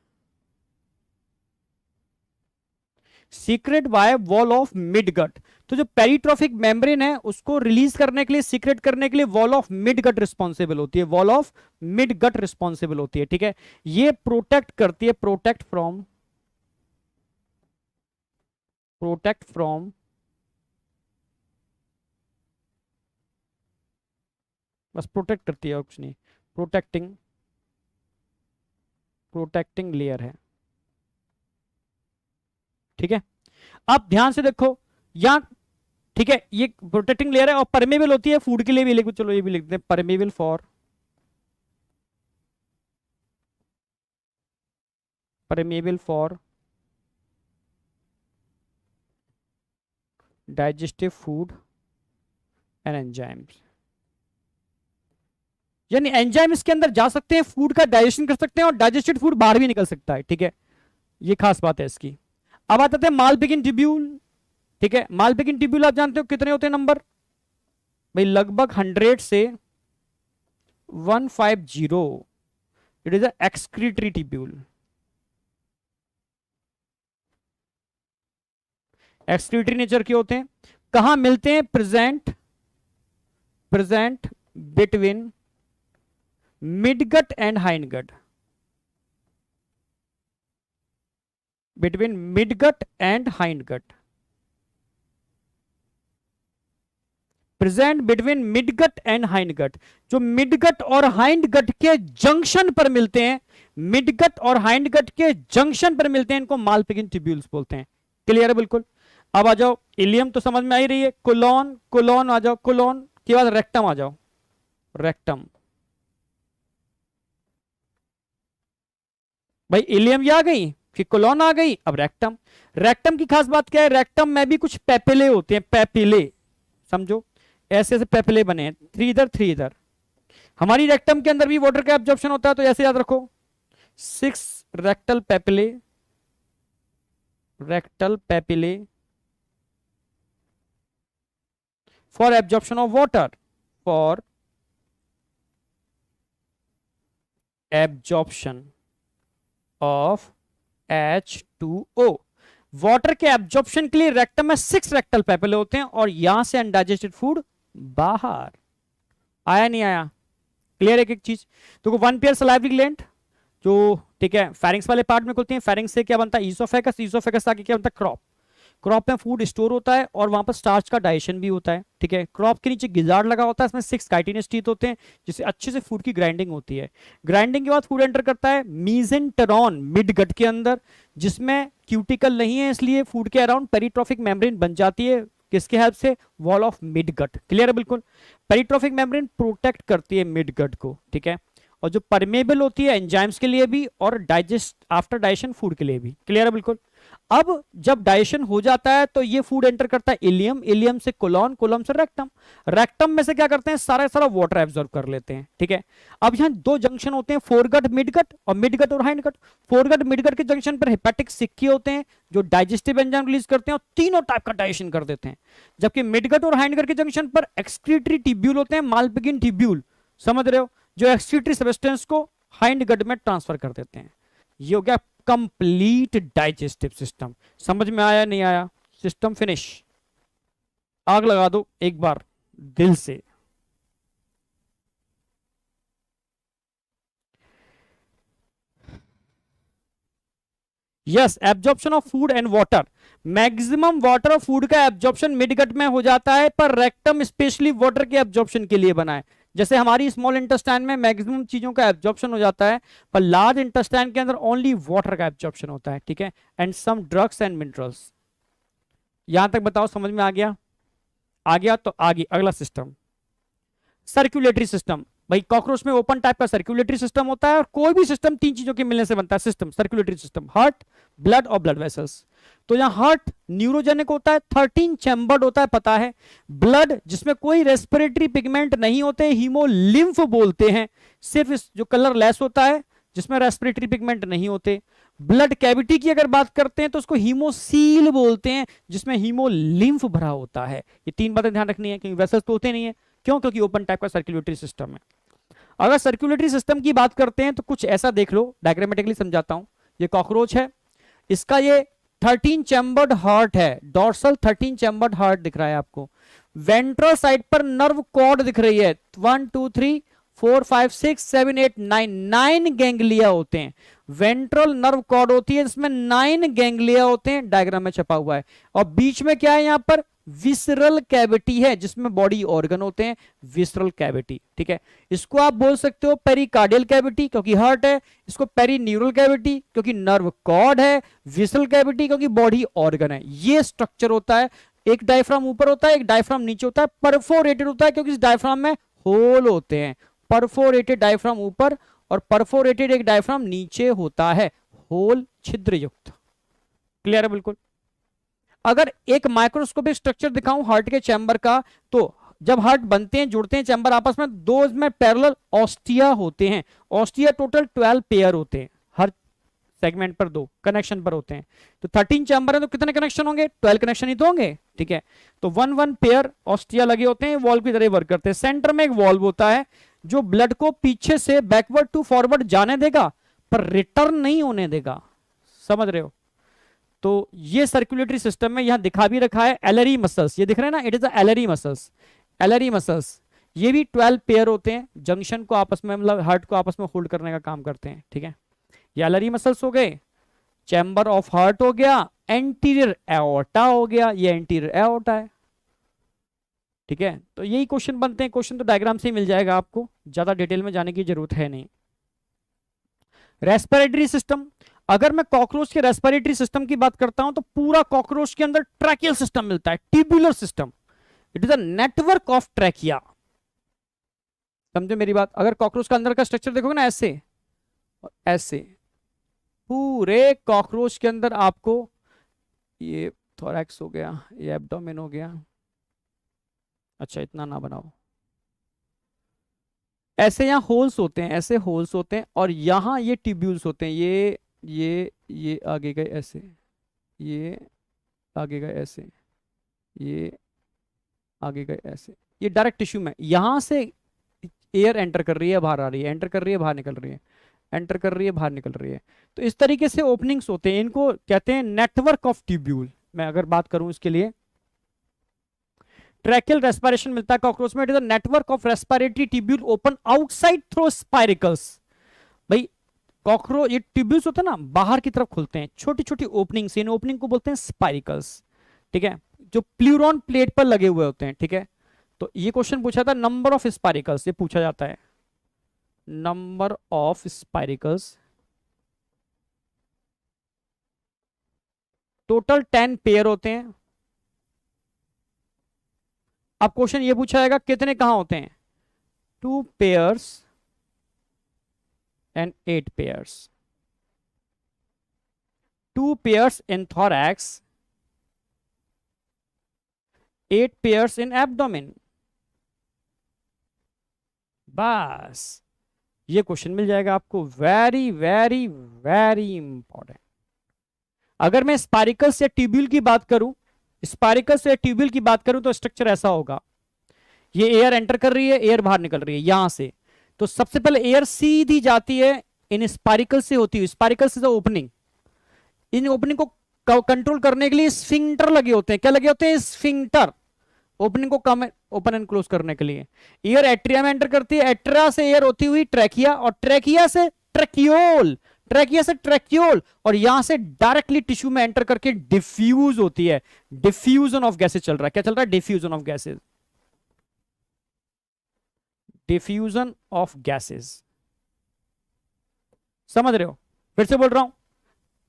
secrete by wall of midgut. तो जो पेरिट्रॉफिक मेम्ब्रेन है उसको रिलीज करने के लिए, सीक्रेट करने के लिए वॉल ऑफ मिडगट रिस्पॉन्सिबल होती है, वॉल ऑफ मिडगट रिस्पॉन्सिबल होती है। ठीक है, ये प्रोटेक्ट करती है, प्रोटेक्ट फ्रॉम बस प्रोटेक्ट करती है और कुछ नहीं, प्रोटेक्टिंग लेयर है। ठीक है, अब ध्यान से देखो यहां, ठीक है, ये प्रोटेक्टिंग लेयर है और परमेबल होती है फूड के लिए भी, लिख, चलो ये भी लिख देते हैं, permeable for digestive food and enzymes. यानी एंजाइम इसके अंदर जा सकते हैं, फूड का डाइजेशन कर सकते हैं और डाइजेस्टेड फूड बाहर भी निकल सकता है। ठीक है, ये खास बात है इसकी। अब आते हैं मालपिगिन ट्यूब्यूल। ठीक है, मालपिगिन ट्यूब्यूल आप जानते हो कितने होते हैं नंबर? भाई लगभग 100 से 150। It is excretory tubule. Excretory nature के होते हैं। कहां मिलते हैं? Present between midgut and hindgut, between midgut and hindgut, present between midgut and hindgut. जो मिडगट और हाइंडगट के जंक्शन पर मिलते हैं, मिडगट और हाइंडगट के जंक्शन पर मिलते हैं, इनको मालपिगिन ट्यूब्यूल्स बोलते हैं। क्लियर है बिल्कुल। अब आ जाओ, इलियम तो समझ में आ ही रही है, कोलोन आ जाओ, कोलोन के बाद रेक्टम आ जाओ, रेक्टम। भाई इलियम ये आ गई, फिर कोलोन आ गई, अब रेक्टम। रेक्टम की खास बात क्या है? रेक्टम में भी कुछ पेपिले होते हैं, पेपिले, समझो ऐसे ऐसे पेपिले बने हैं, 3 इधर 3 इधर। हमारी रेक्टम के अंदर भी वाटर का एब्जॉर्प्शन होता है, तो ऐसे याद रखो 6 rectal papillae for absorption of water, for absorption of H2O। Water के एब्जॉर्प्शन के लिए रेक्टम में 6 रेक्टल पेपिले होते हैं और यहां से अनडाइजेस्टेड फूड बाहर। आया नहीं आया? क्लियर है एक चीज? तो 1 पेयर सलाइवरी ग्लैंड जो, ठीक है, फेरिंग्स वाले पार्ट में खुलती है। फेरिंग्स से क्या बनता है? ईसोफेगस। ईसोफेगस आके क्या बनता है? क्रॉप। क्रॉप में फूड स्टोर होता है और वहां पर स्टार्च का डाइजेशन भी होता है। ठीक है, क्रॉप के नीचे गिजार्ड लगा होता है, इसमें 6 काइटिनस टीथ होते हैं जिससे अच्छे से फूड की ग्राइंडिंग होती है। ग्राइंडिंग के बाद फूड एंटर करता है मीजेंटेरॉन मिडगट के अंदर, जिसमें क्यूटिकल नहीं है, इसलिए फूड के अराउंड पेरिट्रॉफिक मेम्ब्रेन बन जाती है। किसके हेल्प से? Wall of midgut. क्लियर है बिल्कुल। पेरिट्रॉफिक मेम्ब्रेन प्रोटेक्ट करती है मिडगट को। ठीक है, और जो परमेबल होती है एंजाइम्स के लिए भी और डाइजेस्ट आफ्टर डाइजेशन फूड के लिए भी। क्लियर है बिल्कुल। अब जब डाइजेशन हो जाता है तो ये फूड एंटर करता है इलियम, इलियम से कोलोन, कोलोन से रेक्टम, रेक्टम में से क्या करते हैं? सारा वाटर एब्जॉर्ब कर लेते हैं। ठीक है, अब यहां 2 जंक्शन होते हैं, फोरगट मिडगट और मिडगट और हाइंडगट। फोरगट मिडगट के जंक्शन पर हेपेटिक सिक्की होते हैं जो डाइजेस्टिव एंजाइम रिलीज करते हैं और तीनों टाइप का डाइजेशन कर देते हैं। जबकि मिडगट और हाइंडगट के जंक्शन पर एक्सक्रीटरी ट्यूब्यूल होते हैं, मालपिगिन ट्यूब्यूल, समझ रहे हो, जो एक्सक्रीटरी सब्सटेंस को हाइंडगट में ट्रांसफर कर देते हैं। ये हो गया कंप्लीट डाइजेस्टिव सिस्टम। समझ में आया नहीं आया? System finish. आग लगा दो एक बार दिल से। Yes, absorption of food and water. Maximum water और फूड का एब्जॉर्प्शन मिडगट में हो जाता है, पर रेक्टम स्पेशली वाटर के एब्जॉर्प्शन के लिए बना है। जैसे हमारी स्मॉल इंटेस्टाइन में मैक्सिमम चीजों का एब्जॉर्प्शन हो जाता है, पर लार्ज इंटेस्टाइन के अंदर ओनली वाटर का एब्जॉर्प्शन होता है। ठीक है, and some drugs and minerals. यहां तक बताओ, समझ में आ गया? आ गया तो आगे अगला सिस्टम, सर्कुलेटरी सिस्टम। भाई कॉकरोच में ओपन टाइप का सर्कुलेटरी सिस्टम होता है, और कोई भी सिस्टम तीन चीजों के मिलने से बनता है system, circulatory system, heart, blood और ब्लड वेसल्स। तो यहां हार्ट न्यूरोजेनिक होता है, 13 चैम्बर्ड होता है, पता है। ब्लड जिसमें कोई रेस्पिरेटरी पिगमेंट नहीं होते, हीमोलिम्फ बोलते हैं, सिर्फ जो कलर लेस होता है जिसमें रेस्पिरेटरी पिगमेंट नहीं होते। ब्लड कैविटी की अगर बात करते हैं तो उसको हीमोसील बोलते हैं, जिसमें हीमोलिम्फ भरा होता है। ये तीन बातें ध्यान रखनी है, क्योंकि वेसल्स तो होते नहीं है। क्यों? क्योंकि ओपन टाइप का सर्कुलेटरी सिस्टम है। अगर सर्कुलेटरी सिस्टम की बात करते हैं तो कुछ ऐसा देख लो, डायग्रामेटिकली समझाता हूं। ये कॉकरोच है, इसका ये 13 चैम्बर्ड हार्ट है, डॉर्सल 13 चैम्बर्ड हार्ट दिख रहा है आपको। वेंट्रल साइड पर नर्व कॉर्ड दिख रही है, 1 2 3 4 5 6 7 8 9, 9 गैंग्लिया होते हैं। वेंट्रल नर्व कॉर्ड होती है जिसमें 9 गैंग्लिया होते हैं, डायग्राम में छपा हुआ है। और बीच में क्या है? यहां पर विसरल कैविटी है जिसमें बॉडी ऑर्गन होते हैं, विसरल कैविटी। ठीक है, इसको आप बोल सकते हो पेरिकार्डियल कैविटी क्योंकि हार्ट है, इसको पेरीन्यूरल कैविटी क्योंकि नर्व कॉर्ड है, विसरल कैविटी क्योंकि बॉडी ऑर्गन है। ये स्ट्रक्चर होता है। एक डायफ्राम ऊपर होता है, एक डायफ्राम नीचे होता है, परफोरेटेड होता है क्योंकि इस डायफ्राम में होल होते हैं। परफोरेटेड डायफ्राम ऊपर और परफोरेटेड एक डायफ्राम नीचे होता है, होल छिद्र युक्त। क्लियर है बिल्कुल? अगर एक माइक्रोस्कोपिक स्ट्रक्चर दिखाऊं हार्ट के चैम्बर का, तो जब हार्ट बनते हैं, जुड़ते हैं चैम्बर आपस में, दो में पैरेलल ऑस्टिया होते हैं। ऑस्टिया टोटल 12 पेयर होते हैं, हर सेगमेंट पर 2 कनेक्शन पर होते हैं। तो 13 चैम्बर है तो कितने कनेक्शन होंगे? 12 कनेक्शन ही तो होंगे। ठीक है, तो 1 पेयर ऑस्टिया लगे होते हैं, वॉल्व की तरह वर्क करते हैं। सेंटर में एक वॉल्व होता है जो ब्लड को पीछे से बैकवर्ड टू फॉरवर्ड जाने देगा पर रिटर्न नहीं होने देगा। समझ रहे हो? तो ये सर्कुलेटरी सिस्टम में यहां दिखा भी रखा है एलरी मसल्स, ये दिख रहे हैं ना, इट इज एलरी मसल्स। एलरी मसल्स ये भी 12 पेयर होते हैं, जंक्शन को आपस में, मतलब हार्ट को आपस में होल्ड करने का काम करते हैं। ठीक है, ये एलरी मसल्स हो गए, चैम्बर ऑफ हार्ट हो गया, एंटीरियर एओर्टा हो गया, ये एंटीरियर एओर्टा है। ठीक है, तो यही क्वेश्चन बनते हैं। क्वेश्चन तो डायग्राम से ही मिल जाएगा आपको, ज्यादा डिटेल में जाने की जरूरत है नहीं। रेस्पिरेटरी सिस्टम, अगर मैं कॉकरोच के रेस्पिरेटरी सिस्टम की बात करता हूं तो पूरा कॉकरोच के अंदर ट्रैकियल सिस्टम मिलता है, tubular system. It is a network of trachea. समझो मेरी बात? अगर कॉकरोच का अंदर का स्ट्रक्चर देखोगे ना, ऐसे और ऐसे, पूरे कॉकरोच के अंदर आपको ये थोरैक्स हो गया, ये एब्डोमेन हो गया, अच्छा इतना ना बनाओ, ऐसे यहाँ होल्स होते हैं, ऐसे होल्स होते हैं, और यहाँ ये ट्यूब्यूल्स होते हैं, ये आगे गए ऐसे, ये आगे गए ऐसे, ये आगे गए ऐसे, ये डायरेक्ट टिश्यू में, यहां से एयर एंटर कर रही है, बाहर आ रही है, एंटर कर रही है, बाहर निकल रही है, एंटर कर रही है, बाहर निकल रही है। तो इस तरीके से ओपनिंग्स होते हैं, इनको कहते हैं नेटवर्क ऑफ ट्यूब्यूल। मैं अगर बात करूं इसके लिए, ट्रैकियल रेस्पिरेशन मिलता है कॉकरोच में, it is a network of respiratory tubule open outside through spiracles. भाई कॉकरोच, ये ट्यूब्यूल्स होते हैं ना, बाहर की तरफ खुलते हैं, छोटी छोटी ओपनिंग्स, इन ओपनिंग को बोलते हैं स्पाइरिकल्स। ठीक है, जो प्लूरॉन प्लेट पर लगे हुए होते हैं। ठीक है, तो ये क्वेश्चन पूछा था, नंबर ऑफ स्पाइरिकल्स, ये पूछा जाता है, number of spiracles. Total 10 pair होते हैं। अब क्वेश्चन ये पूछा जाएगा कितने कहां होते हैं? 2 pairs and 8 pairs. 2 pairs in thorax, 8 pairs in abdomen. बस ये क्वेश्चन मिल जाएगा आपको, वेरी वेरी वेरी इंपॉर्टेंट। अगर मैं स्पाइरिकल्स या ट्यूब्यूल की बात करूं, स्पाइरिकल्स या ट्यूब्यूल की बात करूं तो स्ट्रक्चर ऐसा होगा, ये एयर एंटर कर रही है, एयर बाहर निकल रही है यहां से। तो सबसे पहले एयर सीधी जाती है, इन स्पाइरिकल से होती है, स्पाइरिकल से ओपनिंग, इन ओपनिंग को कंट्रोल करने के लिए स्फिंक्टर लगे होते हैं। क्या लगे होते हैं? स्फिंक्टर, ओपनिंग को कम ओपन एंड क्लोज करने के लिए। एयर एट्रिया में एंटर करती है, एट्रिया से एयर होती हुई ट्रैकिया, और ट्रैकिया से ट्रैकियोल, ट्रैकिया से ट्रैकियोल, और यहां से डायरेक्टली टिश्यू में एंटर करके डिफ्यूज होती है। डिफ्यूजन ऑफ गैसेज चल रहा है। क्या चल रहा है? Diffusion of gases, diffusion of gases. समझ रहे हो? फिर से बोल रहा हूं,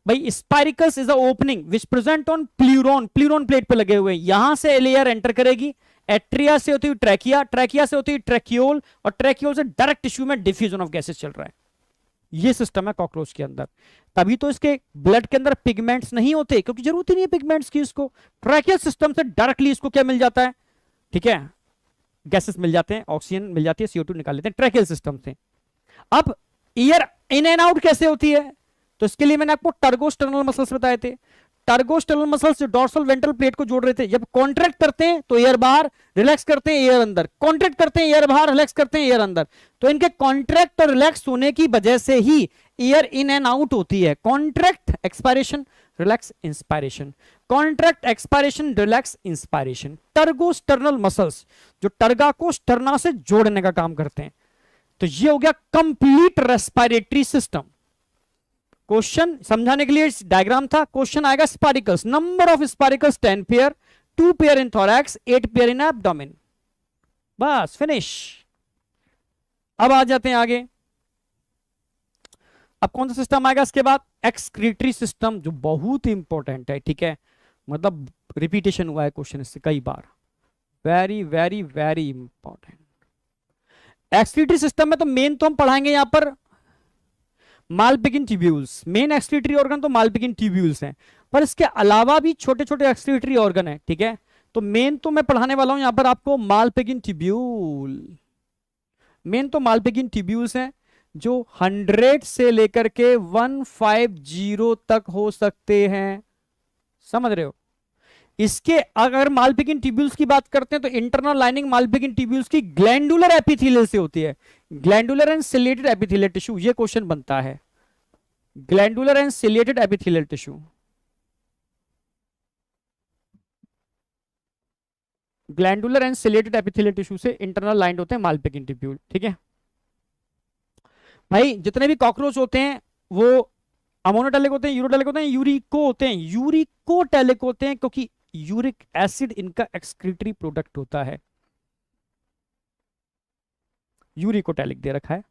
भाई spiracles is a opening which present on pleuron, pleuron plate पे लगे हुए हैं, यहां से लेयर एंटर करेगी, एट्रिया से होती हुई ट्रैकिया, ट्रैकिया से होती हुई ट्रैक्यूल, और ट्रैक्यूल से डायरेक्ट टिश्यू में डिफ्यूजन ऑफ गैसेस चल रहा है। ये सिस्टम है कॉकरोच के अंदर। तभी तो इसके ब्लड के अंदर पिगमेंट्स नहीं होते, क्योंकि जरूरत ही नहीं है पिगमेंट्स की इसको। ट्रैकियल सिस्टम से डायरेक्टली इसको क्या मिल जाता है, ठीक है, गैसेस मिल जाते हैं, ऑक्सीजन मिल जाती है, CO2 निकाल लेते हैं ट्रैकियल सिस्टम से। अब ईयर इन एंड आउट कैसे होती है, तो इसके लिए मैंने आपको टर्गोस्टर्नल मसल्स बताए थे। टर्गोस्टर्नल मसल्स जो डॉर्सल वेंट्रल प्लेट को जोड़ रहे थे, जब कॉन्ट्रैक्ट करते हैं तो एयर बाहर, रिलैक्स करते हैं एयर अंदर, कॉन्ट्रैक्ट करते हैं एयर बाहर, रिलैक्स करते हैं एयर अंदर। तो इनके कॉन्ट्रैक्ट और रिलैक्स होने की वजह से ही एयर इन एंड आउट होती है। Contract expiration, relax inspiration, contract expiration, relax inspiration. Tergosternal muscles जो टर्गा को स्टर्ना से जोड़ने का काम करते हैं। तो ये हो गया कंप्लीट रेस्पिरेटरी सिस्टम। क्वेश्चन समझाने के लिए डायग्राम था, क्वेश्चन आएगा spiracles, number of spiracles 10 pair, 2 pair in thorax, 8 pair in abdomen, बस फिनिश। अब आ जाते हैं आगे। अब कौन सा सिस्टम आएगा इसके बाद, एक्सक्रीटरी सिस्टम, जो बहुत इंपॉर्टेंट है, ठीक है, मतलब रिपीटेशन हुआ है क्वेश्चन इससे कई बार, very very very important. Excretory system में तो मेन तो हम पढ़ाएंगे यहां पर Malpighian tubules, main excretory organ तो मालपिगिन ट्यूब्यूल्स हैं, पर इसके अलावा भी छोटे छोटे एक्सक्रीटरी ऑर्गन है, ठीक है। तो मेन तो मैं पढ़ाने वाला हूं यहां पर आपको मालपिगिन ट्यूब्यूल, मेन तो मालपिगिन ट्यूब्यूल्स हैं, जो 100 से लेकर के 150 तक हो सकते हैं, समझ रहे हो। इसके अगर मालपिगिन ट्यूब्यूल्स की बात करते हैं तो इंटरनल लाइनिंग मालपिगिन ट्यूब्यूल्स की ग्लैंडुलर एपिथेलियल से होती है, glandular and ciliated epithelial tissue. ये क्वेश्चन बनता है, glandular and ciliated epithelial tissue, glandular and ciliated epithelial tissue से इंटरनल लाइंड होते हैं मालपिगिन ट्यूब्यूल, ठीक है। भाई जितने भी कॉकरोच होते हैं वो अमोनोटेलिक होते हैं, यूरोटेलिक होते हैं, यूरिको होते हैं, यूरिकोटेलिक होते हैं, क्योंकि यूरिक एसिड इनका एक्सक्रीटरी प्रोडक्ट होता है। यूरिकोटेलिक दे रखा है,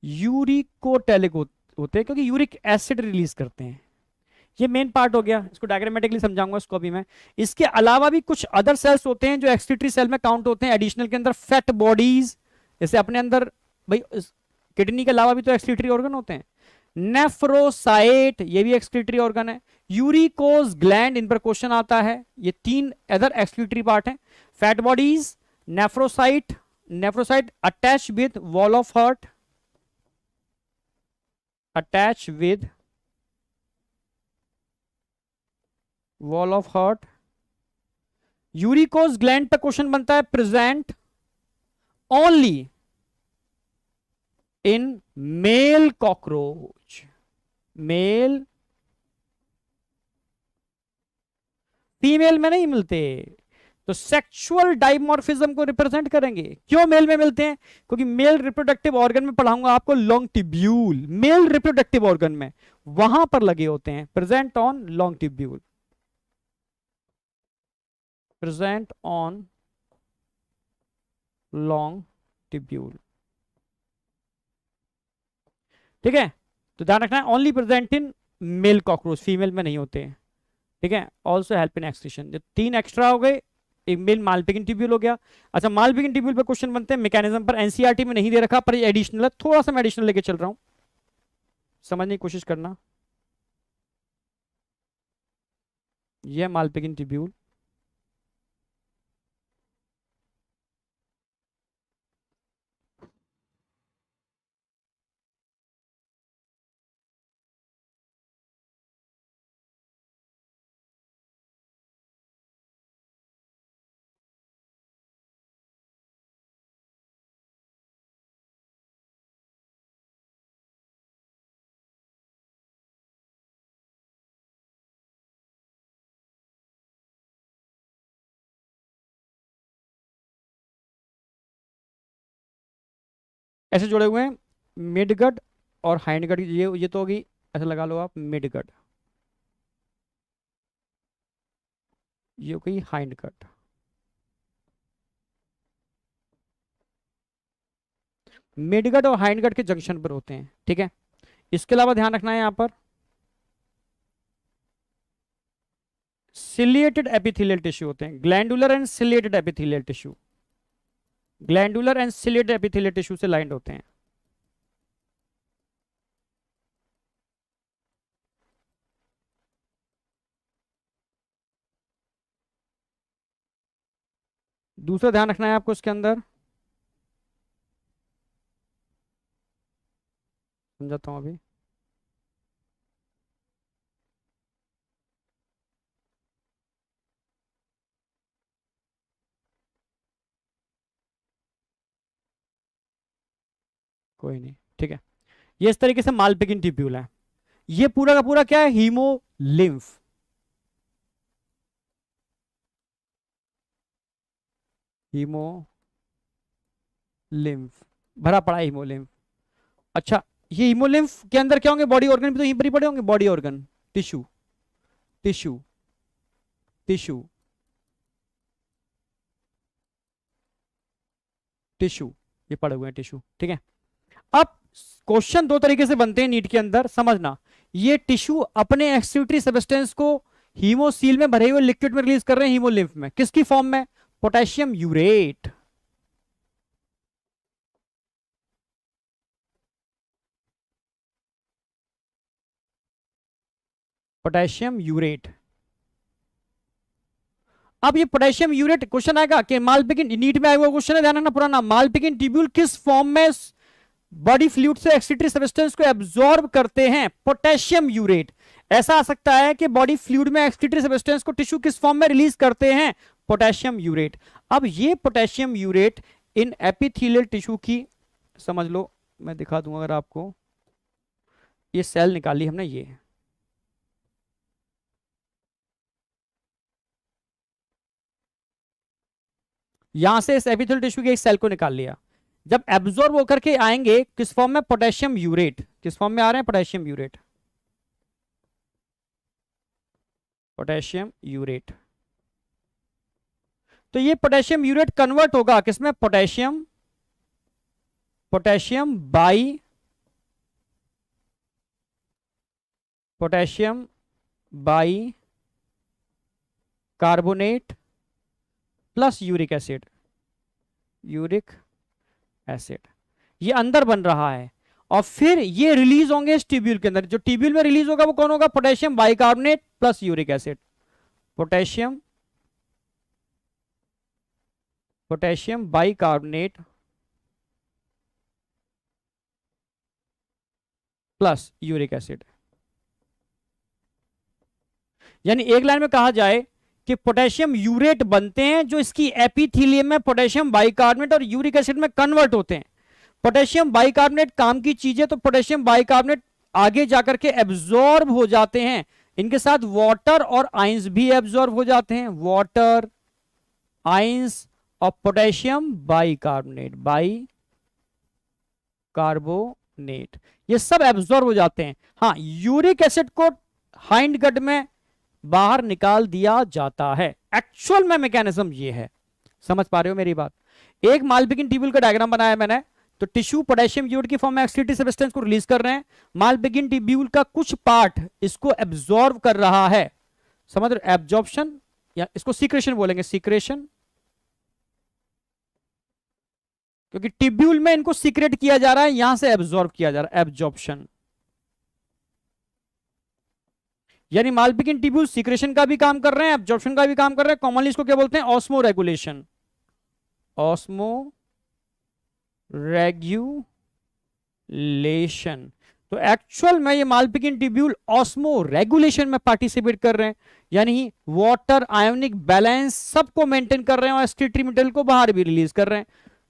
यूरिकोटेलिक होते हैं क्योंकि यूरिक एसिड रिलीज करते हैं। ये मेन पार्ट हो गया, इसको डायग्रामेटिकली समझाऊंगा इसको अभी मैं। इसके अलावा भी कुछ अदर सेल्स होते हैं जो एक्सक्रीटरी सेल में काउंट होते हैं एडिशनल के अंदर, फैट बॉडीज, जैसे अपने अंदर भाई किडनी के अलावा भी तो एक्सक्रीटरी ऑर्गन होते हैं। नेफ्रोसाइट, ये भी एक्सक्रीटरी ऑर्गन है। यूरिकोज ग्लैंड, इन पर क्वेश्चन आता है। ये 3 अदर एक्सक्रीटरी पार्ट हैं, fat bodies, nephrocyte, nephrocyte attach with wall of heart, attach with wall of heart. Uricose gland पे क्वेश्चन बनता है, present only in male cockroach, male, female में नहीं मिलते। तो सेक्सुअल डाइमॉर्फिज्म को रिप्रेजेंट करेंगे। क्यों मेल में मिलते हैं, क्योंकि मेल रिप्रोडक्टिव ऑर्गन में पढ़ाऊंगा आपको long tubule, male reproductive organ में वहां पर लगे होते हैं, present on long tubule, present on long tubule, ठीक है। तो ध्यान रखना है, only present in male cockroach, female में नहीं होते हैं, ठीक है। Also help in excretion. जो 3 एक्स्ट्रा हो गए, एक मेल मालपिगिन ट्यूब्यूल हो गया। अच्छा, मालपिगिन ट्यूब्यूल पे क्वेश्चन बनते हैं, मैकेनिज्म पर एनसीईआरटी में नहीं दे रखा, पर एडिशनल है, थोड़ा सा मैं एडिशनल लेके चल रहा हूं, समझने की कोशिश करना। यह मालपिगिन ट्यूब्यूल, ऐसे जुड़े हुए हैं, मिडगट और हाइंडगट, ये तो होगी, ऐसा लगा लो आप, मिडगट, ये हो गई हाइंडगट। मिडगट और हाइंडगट के जंक्शन पर होते हैं, ठीक है। इसके अलावा ध्यान रखना है यहां पर सिलिएटेड एपिथेलियल टिश्यू होते हैं, glandular and ciliated epithelial tissue, glandular and ciliated epithelial tissue से लाइंड होते हैं। दूसरा ध्यान रखना है आपको इसके अंदर, समझाता हूं अभी। कोई नहीं, ठीक है। ये इस तरीके से मालपिगिन ट्यूब्यूल है। ये पूरा का पूरा क्या है, हीमोलिम्फ। हीमोलिम्फ भरा पड़ा है, हीमोलिम्फ। अच्छा, ये हीमोलिम्फ के अंदर क्या होंगे, बॉडी ऑर्गन भी तो यहीं पर ही पड़े होंगे, body organ, tissue tissue tissue tissue, ये पड़े हुए हैं टिश्यू, ठीक है। अब क्वेश्चन दो तरीके से बनते हैं नीट के अंदर, समझना। ये टिश्यू अपने एक्सक्रीटरी सब्सटेंस को हीमोसील में भरे हुए लिक्विड में रिलीज कर रहे हैं, हीमोलिम्फ में, किसकी फॉर्म में, पोटेशियम यूरेट। Potassium urate. अब ये पोटेशियम यूरेट क्वेश्चन आएगा कि मालपिगिन, नीट में आया हुआ क्वेश्चन है, ध्यान रखना पुराना, मालपिगिन ट्यूब्यूल किस फॉर्म में बॉडी फ्लूइड से एक्सक्रीटरी सब्सटेंस को एब्जॉर्ब करते हैं, पोटेशियम यूरेट। ऐसा आ सकता है कि बॉडी फ्लूइड में एक्सक्रीटरी सब्सटेंस को टिश्यू किस फॉर्म में रिलीज करते हैं, पोटेशियम यूरेट। अब ये पोटेशियम यूरेट इन एपिथेलियल टिश्यू की, समझ लो, मैं दिखा दूंगा अगर आपको, ये सेल निकाली हमने, ये यहां से इस एपिथेलियल टिश्यू के एक सेल को निकाल लिया। जब एब्जॉर्ब होकर के आएंगे किस फॉर्म में, पोटेशियम यूरेट, किस फॉर्म में आ रहे हैं, पोटेशियम यूरेट, पोटेशियम यूरेट। तो ये पोटेशियम यूरेट कन्वर्ट होगा किसमें, potassium, potassium by, potassium by carbonate plus uric acid, uric acid, ये अंदर बन रहा है। और फिर ये रिलीज होंगे इस ट्यूब्यूल के अंदर, जो ट्यूब्यूल में रिलीज होगा वो कौन होगा, potassium bicarbonate plus uric acid, potassium, potassium bicarbonate plus uric acid. यानी एक लाइन में कहा जाए कि पोटेशियम यूरेट बनते हैं जो इसकी एपिथेलियम में पोटेशियम बाइकार्बोनेट और यूरिक एसिड में कन्वर्ट होते हैं। पोटेशियम बाइकार्बोनेट काम की चीज है, तो पोटेशियम बाइकार्बोनेट आगे जाकर के एब्जॉर्ब हो जाते हैं, इनके साथ वाटर और आइंस भी एब्जॉर्ब हो जाते हैं, वाटर, आइंस और पोटेशियम बाइकार्बोनेट, बाइकार्बोनेट, ये सब एब्जॉर्ब हो जाते हैं। हाँ, यूरिक एसिड को हाइंड गट में बाहर निकाल दिया जाता है। एक्चुअल में मैकेनिज्म ये है, समझ पा रहे हो मेरी बात। एक मालपिगिन ट्यूब्यूल का डायग्राम बनाया मैंने, तो टिश्यू पोटेशियम यूरेट की फॉर्म में एक्सक्रीटरी सब्सटेंस को रिलीज कर रहे हैं, मालपिगिन ट्यूब्यूल का कुछ पार्ट इसको एब्जॉर्ब कर रहा है, समझ रहे, एब्जॉर्प्शन, या इसको सीक्रेशन बोलेंगे, सीक्रेशन, क्योंकि ट्यूब्यूल में इनको सीक्रेट किया जा रहा है, यहां से एब्जॉर्ब किया जा रहा है, एब्जॉर्प्शन। यानी मालपिगिन ट्यूब्यूल सीक्रेशन का भी काम कर रहे हैं, एब्जॉर्प्शन का भी काम कर रहे हैं। कॉमनली इसको क्या बोलते हैं, ऑस्मो रेगुलेशन, ऑस्मो रेगुलेशन। तो एक्चुअल में ये मालपिगिन ट्यूब्यूल ऑस्मो रेगुलेशन में पार्टिसिपेट कर रहे हैं, यानी वाटर आयोनिक बैलेंस सबको मेंटेन कर रहे हैं और एक्सक्रीटरी मटेरियल को बाहर भी रिलीज कर रहे हैं।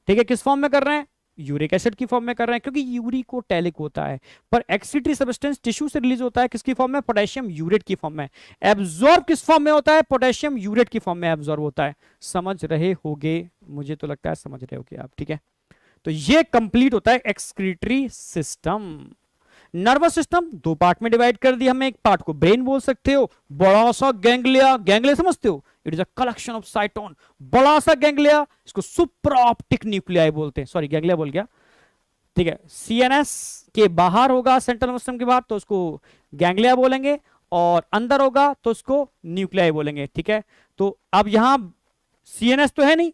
ठीक है, किस फॉर्म में कर रहे हैं, यूरिक एसिड की फॉर्म में कर रहे हैं, क्योंकि यूरिकोटैलिक होता है। पर एक्सक्रीटरी सब्सटेंस टिश्यू से रिलीज होता है किसकी फॉर्म में, पोटेशियम यूरेट की फॉर्म में। एब्जॉर्ब किस फॉर्म में होता है, पोटेशियम यूरेट की फॉर्म में एब्जॉर्ब होता है। समझ रहे होगे, मुझे तो लगता है समझ रहे होगे आप, ठीक है। तो ये कंप्लीट होता है एक्सक्रीटरी सिस्टम। नर्वस सिस्टम दो पार्ट में डिवाइड कर दिया हमने, एक पार्ट को ब्रेन बोल सकते हो, बड़ा सा गैंग्लिया, गैंग्लिया समझते हो, it is a collection of साइटोन, बड़ा सा गैंग्लिया, इसको सुप्राऑप्टिक न्यूक्लियाई बोलते हैं, सॉरी गैंग्लिया बोल गया, ठीक है। सीएनएस के बाहर होगा, सेंट्रल नर्वस सिस्टम के बाहर, तो उसको गैंग्लिया बोलेंगे। और अंदर होगा तो उसको न्यूक्लियाई बोलेंगे, ठीक है। तो अब यहां सीएनएस तो है नहीं,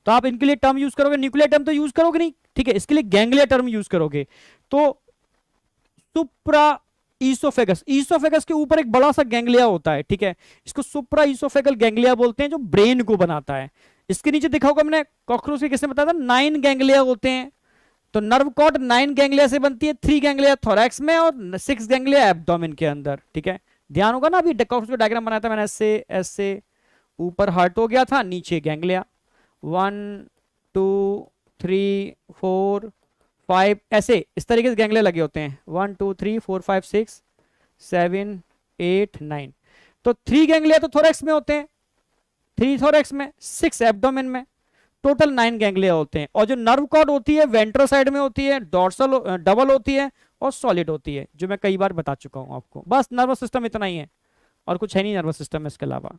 तो आप इनके लिए टर्म यूज करोगे, न्यूक्लियर टर्म तो यूज करोगे नहीं, ठीक है, इसके लिए गैंग्लिया टर्म यूज करोगे। तो सुप्रा ईसोफेगस, ईसोफेगस के ऊपर एक बड़ा सा गैंग्लिया होता है, ठीक है, इसको सुप्रा ईसोफेगल गैंग्लिया बोलते हैं, जो ब्रेन को बनाता है। इसके नीचे देखा होगा मैंने कॉकरोच के किसने बताया था, 9 गैंग्लिया होते हैं। तो नर्व कॉर्ड 9 गैंग्लिया से बनती है, 3 गैंग्लिया थोरैक्स में और 6 गैंग्लिया एब्डोमेन के अंदर, ठीक है। ध्यान होगा ना, अभी कॉकरोच का डायग्राम बनाया था मैंने, ऐसे ऐसे ऊपर हार्ट हो गया था, नीचे गैंग्लिया, 1 2 3 4 5 ऐसे इस तरीके से गैंग्लिया लगे होते हैं, 1 2 3 4 5 6 7 8 9। तो 3 गैंग्लिया तो थोरैक्स में होते हैं, 3 थोरैक्स में, 6 एब्डोमेन में, टोटल 9 गैंग्लिया होते हैं। और जो नर्व कॉर्ड होती है वेंट्रल साइड में होती है, डॉर्सल डबल होती है और सॉलिड होती है, जो मैं कई बार बता चुका हूं आपको। बस नर्वस सिस्टम इतना ही है और कुछ है नहीं नर्वस सिस्टम में इसके अलावा।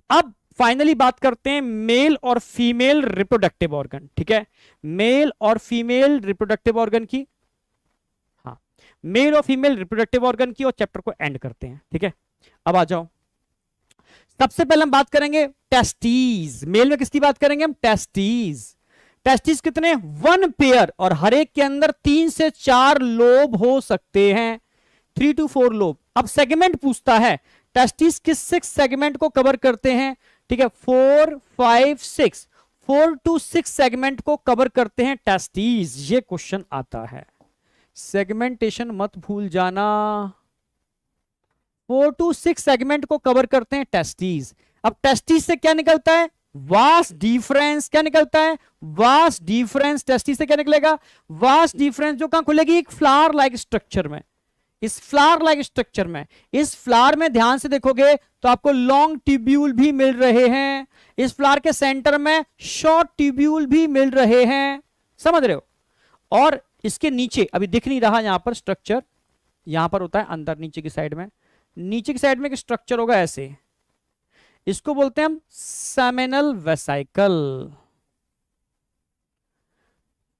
अब फाइनली बात करते हैं मेल और फीमेल रिप्रोडक्टिव ऑर्गन, ठीक है, मेल और फीमेल रिप्रोडक्टिव ऑर्गन की, हाँ, मेल और फीमेल रिप्रोडक्टिव ऑर्गन की, और चैप्टर को एंड करते हैं, ठीक है। अब आ जाओ, सबसे पहले हम बात करेंगे टेस्टीज। मेल में किसकी बात करेंगे हम, टेस्टीज। टेस्टीज कितने, 1 पेयर, और हर एक के अंदर 3 से 4 लोब हो सकते हैं, 3 to 4 लोब। अब सेगमेंट पूछता है, टेस्टिस किस 6 सेगमेंट को कवर करते हैं, ठीक है, 4 5 6, 4 to 6 सेगमेंट को कवर करते हैं टेस्टिस। ये क्वेश्चन आता है, सेगमेंटेशन मत भूल जाना, 4 to 6 सेगमेंट को कवर करते हैं टेस्टिस। अब टेस्टिस से क्या निकलता है, वास्ट डिफरेंस। क्या निकलता है, वास्ट डिफरेंस। टेस्टिस से क्या निकलेगा, वास्ट डिफरेंस, जो कहां खुलेगी, एक फ्लावर लाइक स्ट्रक्चर में, इस फ्लावर लाइक स्ट्रक्चर में। इस फ्लावर में ध्यान से देखोगे तो आपको लॉन्ग ट्यूब्यूल भी मिल रहे हैं, इस फ्लावर के सेंटर में शॉर्ट ट्यूब्यूल भी मिल रहे हैं, समझ रहे हो। और इसके नीचे अभी दिख नहीं रहा यहां पर स्ट्रक्चर, यहां पर होता है अंदर नीचे की साइड में, नीचे की साइड में एक स्ट्रक्चर होगा ऐसे, इसको बोलते हैं हम सेमिनल वेसाइकल।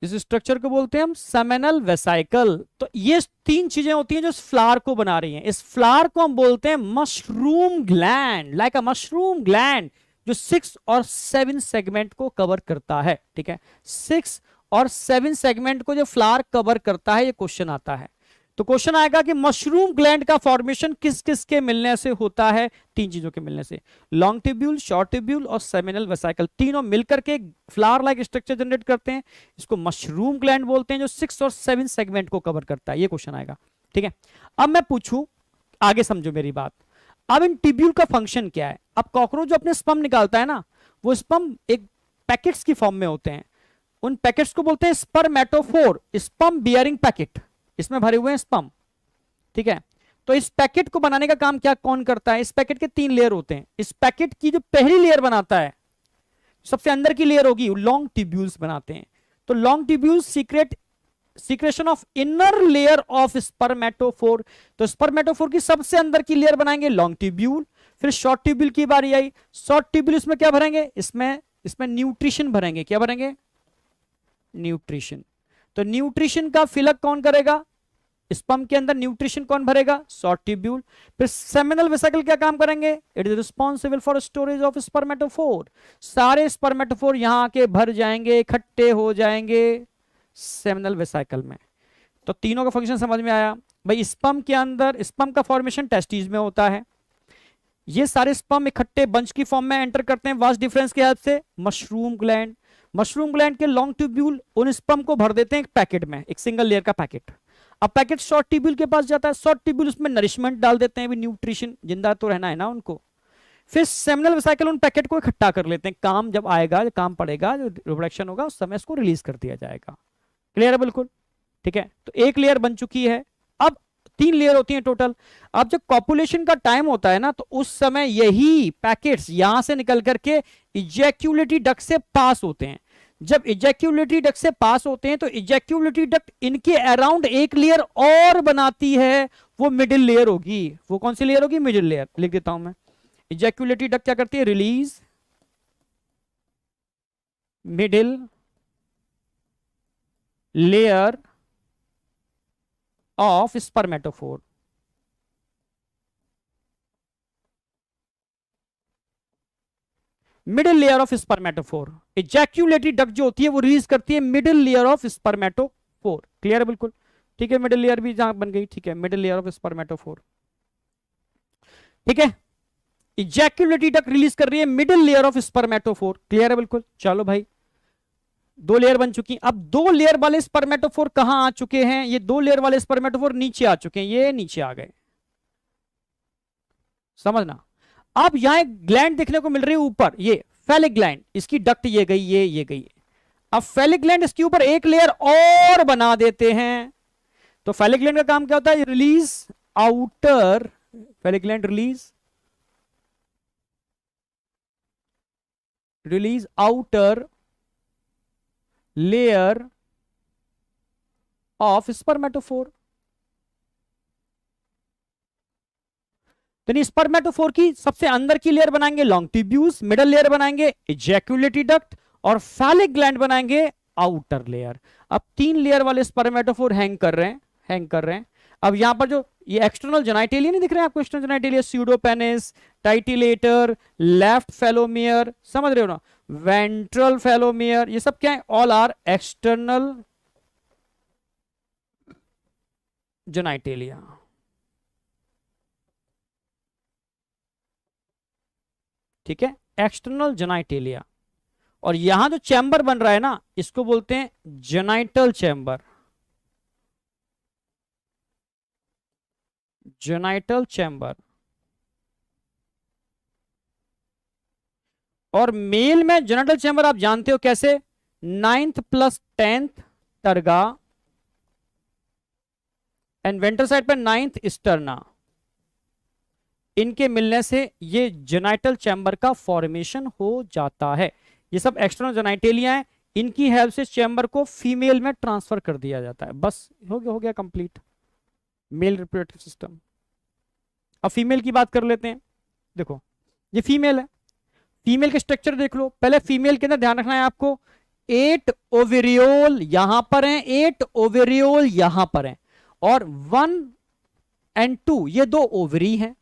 इस स्ट्रक्चर को बोलते हैं हम सेमिनल वेसाइकल। तो ये 3 चीजें होती हैं जो इस फ्लावर को बना रही हैं। इस फ्लावर को हम बोलते हैं मशरूम ग्लैंड, लाइक अ मशरूम ग्लैंड, जो 6 और 7 सेगमेंट को कवर करता है, ठीक है, 6 और 7 सेगमेंट को जो फ्लावर कवर करता है, ये क्वेश्चन आता है। तो क्वेश्चन आएगा कि मशरूम ग्लैंड का फॉर्मेशन किस किस के मिलने से होता है, 3 चीजों के मिलने से, लॉन्ग ट्यूब्यूल, शॉर्ट ट्यूब्यूल और सेमिनल वेसाइकल, तीनों मिलकर के फ्लावर लाइक स्ट्रक्चर जनरेट करते हैं। इसको मशरूम ग्लैंड बोलते हैं, जो 6 और 7 सेगमेंट को कवर करता है। ये क्वेश्चन आएगा, ठीक है। अब मैं पूछूं, आगे समझो मेरी बात, अब इन ट्यूब्यूल का फंक्शन क्या है। अब कॉकरोच जो अपने स्पर्म निकालता है ना, वो स्पर्म एक पैकेट्स की फॉर्म में होते हैं, उन पैकेट्स को बोलते हैं स्पर्मेटोफोर, स्पर्म बियरिंग पैकेट, इसमें भरे हुए हैं स्पर्म, ठीक है। तो इस पैकेट को बनाने का काम क्या कौन करता है, इस पैकेट के 3 लेयर होते हैं। इस पैकेट की जो पहली लेयर बनाता है, सबसे अंदर की लेयर होगी, लॉन्ग ट्यूब्यूल्स बनाते हैं। तो long tubules secretion of inner layer of spermatophore, तो स्पर्मेटोफोर की सबसे अंदर की लेयर बनाएंगे लॉन्ग ट्यूब्यूल। फिर शॉर्ट ट्यूब्यूल की बारी आई, शॉर्ट ट्यूब्यूल इसमें क्या भरेंगे, इसमें न्यूट्रिशन भरेंगे। क्या भरेंगे, न्यूट्रिशन। तो न्यूट्रिशन का फिलअप कौन करेगा, स्पर्म के अंदर न्यूट्रिशन कौन भरेगा, शॉर्ट ट्यूब्यूल। फिर सेमिनल वेसिकल क्या काम करेंगे, it is responsible for storage of spermatophore. सारे स्पर्मेटोफोर यहां आके भर जाएंगे, इकट्ठे हो जाएंगे सेमिनल वेसिकल में। तो तीनों का फंक्शन समझ में आया भाई। स्पर्म के अंदर, स्पर्म का फॉर्मेशन टेस्टिस में होता है, ये सारे स्पर्म इकट्ठे बंच की फॉर्म में एंटर करते हैं वास्ट डिफरेंस के हेल्प से मशरूम ग्लैंड। मशरूम ग्लैंड के लॉन्ग ट्यूब्यूल उन स्पर्म को भर देते हैं एक पैकेट में, एक सिंगल लेयर का पैकेट। अब पैकेट शॉर्ट ट्यूब्यूल के पास जाता है, शॉर्ट ट्यूब्यूल उसमें नरिशमेंट डाल देते हैं, भी न्यूट्रिशन, जिंदा तो रहना है ना उनको। फिर सेमिनल वेसिकल उन पैकेट को इकट्ठा कर लेते हैं, काम जब आएगा, काम पड़ेगा, जो रिप्रोडक्शन होगा उस समय इसको रिलीज कर दिया जाएगा। क्लियर है बिल्कुल, ठीक है। तो एक लेयर बन चुकी है, अब 3 लेयर होती हैं टोटल। अब जब कॉपुलेशन का टाइम होता है ना, तो उस समय यही पैकेट्स यहां से निकल करके इजैक्यूलेटरी डक्ट से पास होते हैं। जब इजैक्यूलेटरी डक्ट से पास होते हैं तो इजैक्यूलेटरी डक्ट इनके अराउंड एक लेयर और बनाती है, वो मिडिल लेयर होगी। वो कौन सी लेयर होगी, मिडिल लेयर। लिख देता हूं मैं, इजैक्यूलेटरी डक्ट क्या करती है, release middle layer of spermatophore. Middle layer of spermatophore. Ejaculatory duct जो होती है वो रिलीज करती है middle layer of spermatophore. Clear है बिल्कुल? ठीक है, मिडिल लेयर भी जहां बन गई, ठीक है, मिडिल लेयर ऑफ स्पर्मेटोफोर। ठीक है, इजैक्यूलेटरी डक्ट रिलीज कर रही है middle layer of spermatophore. Clear है बिल्कुल? चलो भाई, दो लेयर बन चुकी। अब दो लेयर वाले स्पर्मेटोफोर कहां आ चुके हैं? ये दो लेयर वाले स्पर्मेटोफोर नीचे आ चुके हैं, ये नीचे आ गए, समझना। अब यहां एक ग्लैंड देखने को मिल रही है ऊपर, ये फेलिक ग्लैंड, इसकी डक्ट ये गई, ये गई। अब फेलिक ग्लैंड इसके ऊपर एक लेयर और बना देते हैं। तो फेलिक ग्लैंड का काम क्या होता है? Release outer, phallic gland release outer layer of spermatophore. तो स्पर्मेटोफोर की सबसे अंदर की लेयर बनाएंगे लॉन्गिट्यूब्यूल्स, मिडल लेयर बनाएंगे इजैक्यूलेटरी डक्ट, और फैलिक ग्लैंड बनाएंगे आउटर लेयर। अब तीन लेयर वाले स्पर्मेटोफोर हैंग कर रहे हैं। अब यहां पर जो ये एक्सटर्नल जेनाइटेलिया नहीं दिख रहे हैं आपको? एक्सटर्नल जेनाइटेलिया, स्यूडोपेनिस, टाइटिलेटर, लेफ्ट फेलोमियर, समझ रहे हो ना, वेंट्रल फेलोमियर, ये सब क्या है? All are external genitalia. ठीक है, एक्सटर्नल जेनाइटेलिया। और यहां जो चैम्बर बन रहा है ना, इसको बोलते हैं जेनाइटल चैम्बर, जेनाइटल चैम्बर। और मेल में जेनाइटल चैम्बर आप जानते हो कैसे? 9th + 10th टर्गा and ventral side पर 9th स्टर्ना, इनके मिलने से ये जेनाइटल चैम्बर का फॉर्मेशन हो जाता है। ये सब एक्सटर्नल जेनाइटेलिया है, इनकी हेल्प से चैम्बर को फीमेल में ट्रांसफर कर दिया जाता है। बस हो गया कंप्लीट मेल रिप्रोडक्टिव सिस्टम। अब फीमेल की बात कर लेते हैं। देखो ये फीमेल है, फीमेल के स्ट्रक्चर देख लो। पहले फीमेल के अंदर ध्यान रखना है आपको, 8 ओवेरियोल यहां पर हैं, 8 ओवेरियोल यहां पर हैं, और 1 और 2 ये दो ओवरी हैं।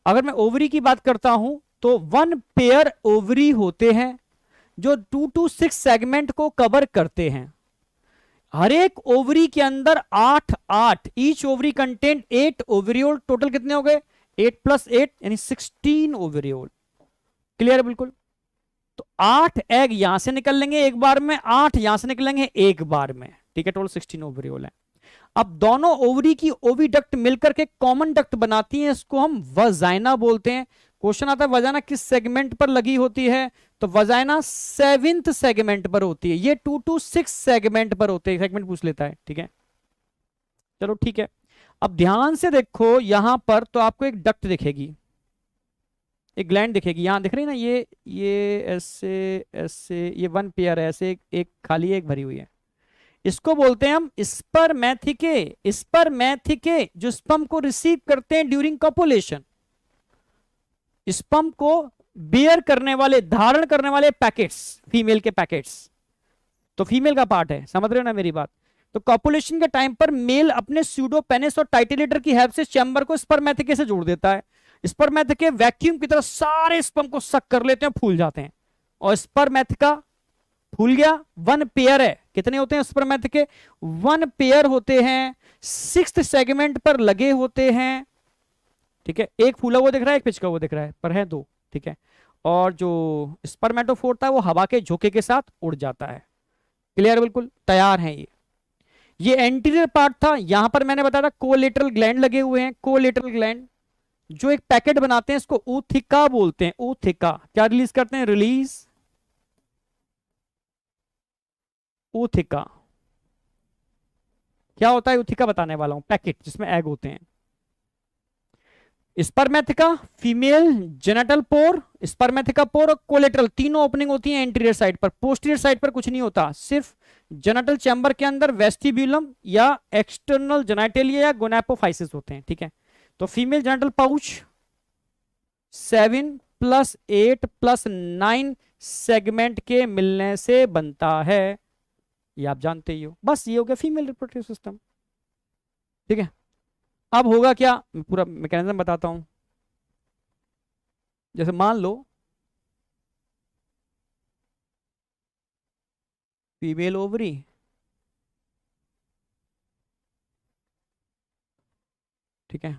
अगर मैं ओवरी की बात करता हूं तो 1 पेयर ओवरी होते हैं जो 2 to 6 सेगमेंट को कवर करते हैं। हर एक ओवरी के अंदर 8 ईच ओवरी कंटेंट 8 ओवरियोल। टोटल कितने हो गए? 8 + 8 यानी 16 ओवरियोल। क्लियर है बिल्कुल? तो 8 एग यहां से निकल लेंगे एक बार में, 8 यहां से निकलेंगे एक बार में। ठीक है, टोटल 16 ओवरियोल है। अब दोनों ओवरी की ओविडक्ट मिलकर के कॉमन डक्ट बनाती हैं, इसको हम वजाइना बोलते हैं। क्वेश्चन आता है वजाइना किस सेगमेंट पर लगी होती है? तो वजाइना 7th सेगमेंट पर होती है। ये 2 to 6 सेगमेंट पर होते हैं, सेगमेंट पूछ लेता है। ठीक है, चलो ठीक है। अब ध्यान से देखो यहां पर, तो आपको एक डक्ट दिखेगी, एक ग्लैंड दिखेगी, यहां दिख रही है ना, ये ऐसे ऐसे, ये 1 पेयर है, ऐसे एक खाली एक भरी हुई है। इसको बोलते हैं हम स्पर्मेथिके। स्पर्मेथिके जो स्पर्म को रिसीव करते हैं ड्यूरिंग कॉपुलेशन, स्पर्म को बियर करने वाले, धारण करने वाले पैकेट्स, फीमेल के पैकेट्स, तो फीमेल का पार्ट है। समझ रहे हो ना मेरी बात? तो कॉपुलेशन के टाइम पर मेल अपने स्यूडोपेनिस और टाइटिलेटर की हेल्प से चैम्बर को स्पर्मेथिके से जोड़ देता है। स्पर्मेथिके वैक्यूम की तरह सारे स्पर्म को सक कर लेते हैं, फूल जाते हैं, और स्पर्मेथिका फूल गया। 1 पेयर है, कितने होते हैं स्पर्मेथिके? 1 पेयर होते हैं, 6th सेगमेंट पर लगे होते हैं। ठीक है, एक फूला हुआ दिख रहा है, एक पिचका हुआ दिख रहा है, पर है 2। ठीक है, और जो स्पर्मेटोफोर था वो हवा के झोंके के साथ उड़ जाता है। क्लियर? बिल्कुल तैयार है। ये एंटीरियर पार्ट था। यहां पर मैंने बताया था कोलेटरल ग्लैंड लगे हुए हैं। कोलेटरल ग्लैंड जो एक पैकेट बनाते हैं, इसको ऊथिका बोलते हैं। ऊथिका क्या रिलीज करते हैं? रिलीज ऊथिका। क्या होता है ऊथिका? बताने वाला हूं। पैकेट जिसमें एग होते हैं। स्पर्मेथिका फीमेल जेनेटल पोर, स्पर्मेथिका पोर और कोलेटरल, तीनों ओपनिंग होती हैं एंटीरियर साइड पर। पोस्टीरियर साइड पर कुछ नहीं होता, सिर्फ जेनेटल चैम्बर के अंदर वेस्टिब्यूलम या एक्सटर्नल जेनाइटेलिया या गोनापोफाइसिस होते हैं। ठीक है, तो फीमेल जेनेटल पाउच 7 + 8 + 9 सेगमेंट के मिलने से बनता है, ये आप जानते ही हो। बस ये हो गया फीमेल रिप्रोडक्टिव सिस्टम। ठीक है, अब होगा क्या, मैं पूरा मैकेनिज्म बताता हूं। जैसे मान लो फीमेल ओवरी, ठीक है।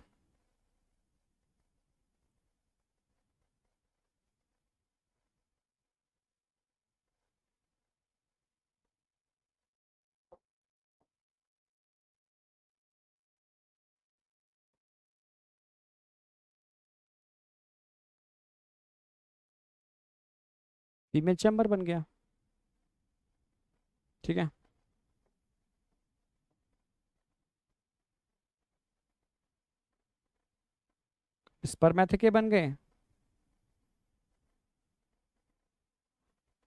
फीमेल चैम्बर बन गया, ठीक है। स्पर्मेथिके बन गए,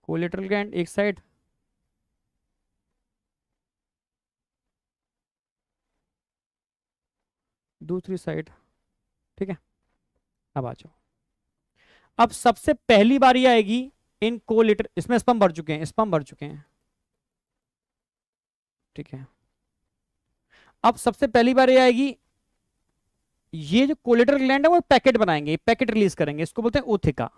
कोलेटरल ग्लैंड एक साइड, दूसरी साइड, ठीक है। अब आ जाओ, अब सबसे पहली बारी आएगी इन कोलेटर, इसमें स्पर्म भर चुके हैं, स्पर्म भर चुके हैं, ठीक है। अब सबसे पहली बारी आएगी, ये जो कोलेटरल ग्लैंड है वो पैकेट बनाएंगे, पैकेट रिलीज करेंगे, इसको बोलते हैं ऊथिका।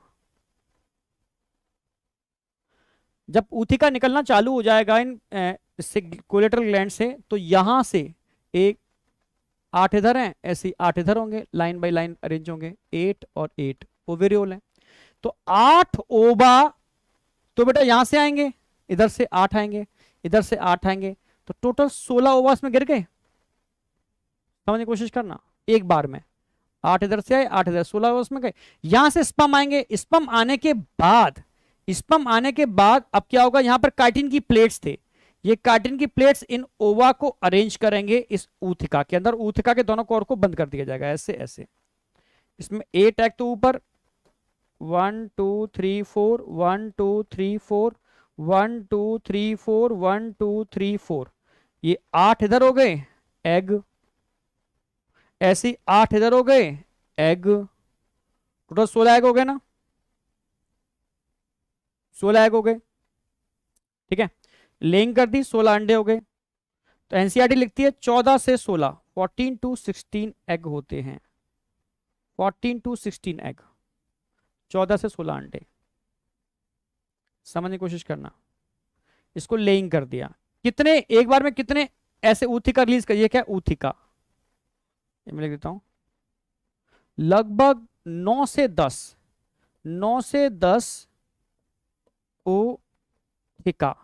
जब ऊथिका निकलना चालू हो जाएगा इन इससे कोलेटरल ग्लैंड से, तो यहां से एक 8 इधर हैं, ऐसे 8 इधर होंगे, लाइन बाय लाइन अरेंज होंगे, 8 और 8 ओवेरियोल है। तो 8 ओवा, तो बेटा यहां से आएंगे, इधर से 8 आएंगे, इधर से 8 आएंगे, तो टोटल 16 ओवास में गिर गए। समझने की कोशिश करना, एक बार में 8 इधर से आए, 8 इधर, 16 ओवास में गए। यहां से स्पर्म आएंगे, स्पर्म आने के बाद, स्पर्म आने के बाद अब क्या होगा, यहां पर काइटिन की प्लेट्स थे, ये काइटिन की प्लेट्स इन ओवा को अरेंज करेंगे इस ऊथिका के अंदर, ऊथिका के दोनों कोर को बंद कर दिया जाएगा ऐसे ऐसे। इसमें 8 टैग तो ऊपर 1 2 3 4 1 2 3 4 1 2 3 4 1 2 3 4, ये 8 इधर हो गए एग, ऐसे 8 इधर हो गए एग, टोटल 16 एग हो गए ना, 16 एग हो गए, ठीक है। लेइंग कर दी, 16 अंडे हो गए। तो एनसीईआरटी लिखती है 14 से 16, 14 टू 16 एग होते हैं, 14 टू 16 एग, 14 से 16 अंडे। समझने की कोशिश करना, इसको लेइंग कर दिया, कितने एक बार में कितने ऐसे ऊथिका रिलीज करिए, क्या ऊथिका, ये मैं लिख देता हूं, लगभग 9 से 10, 9 से 10 ऊथिका,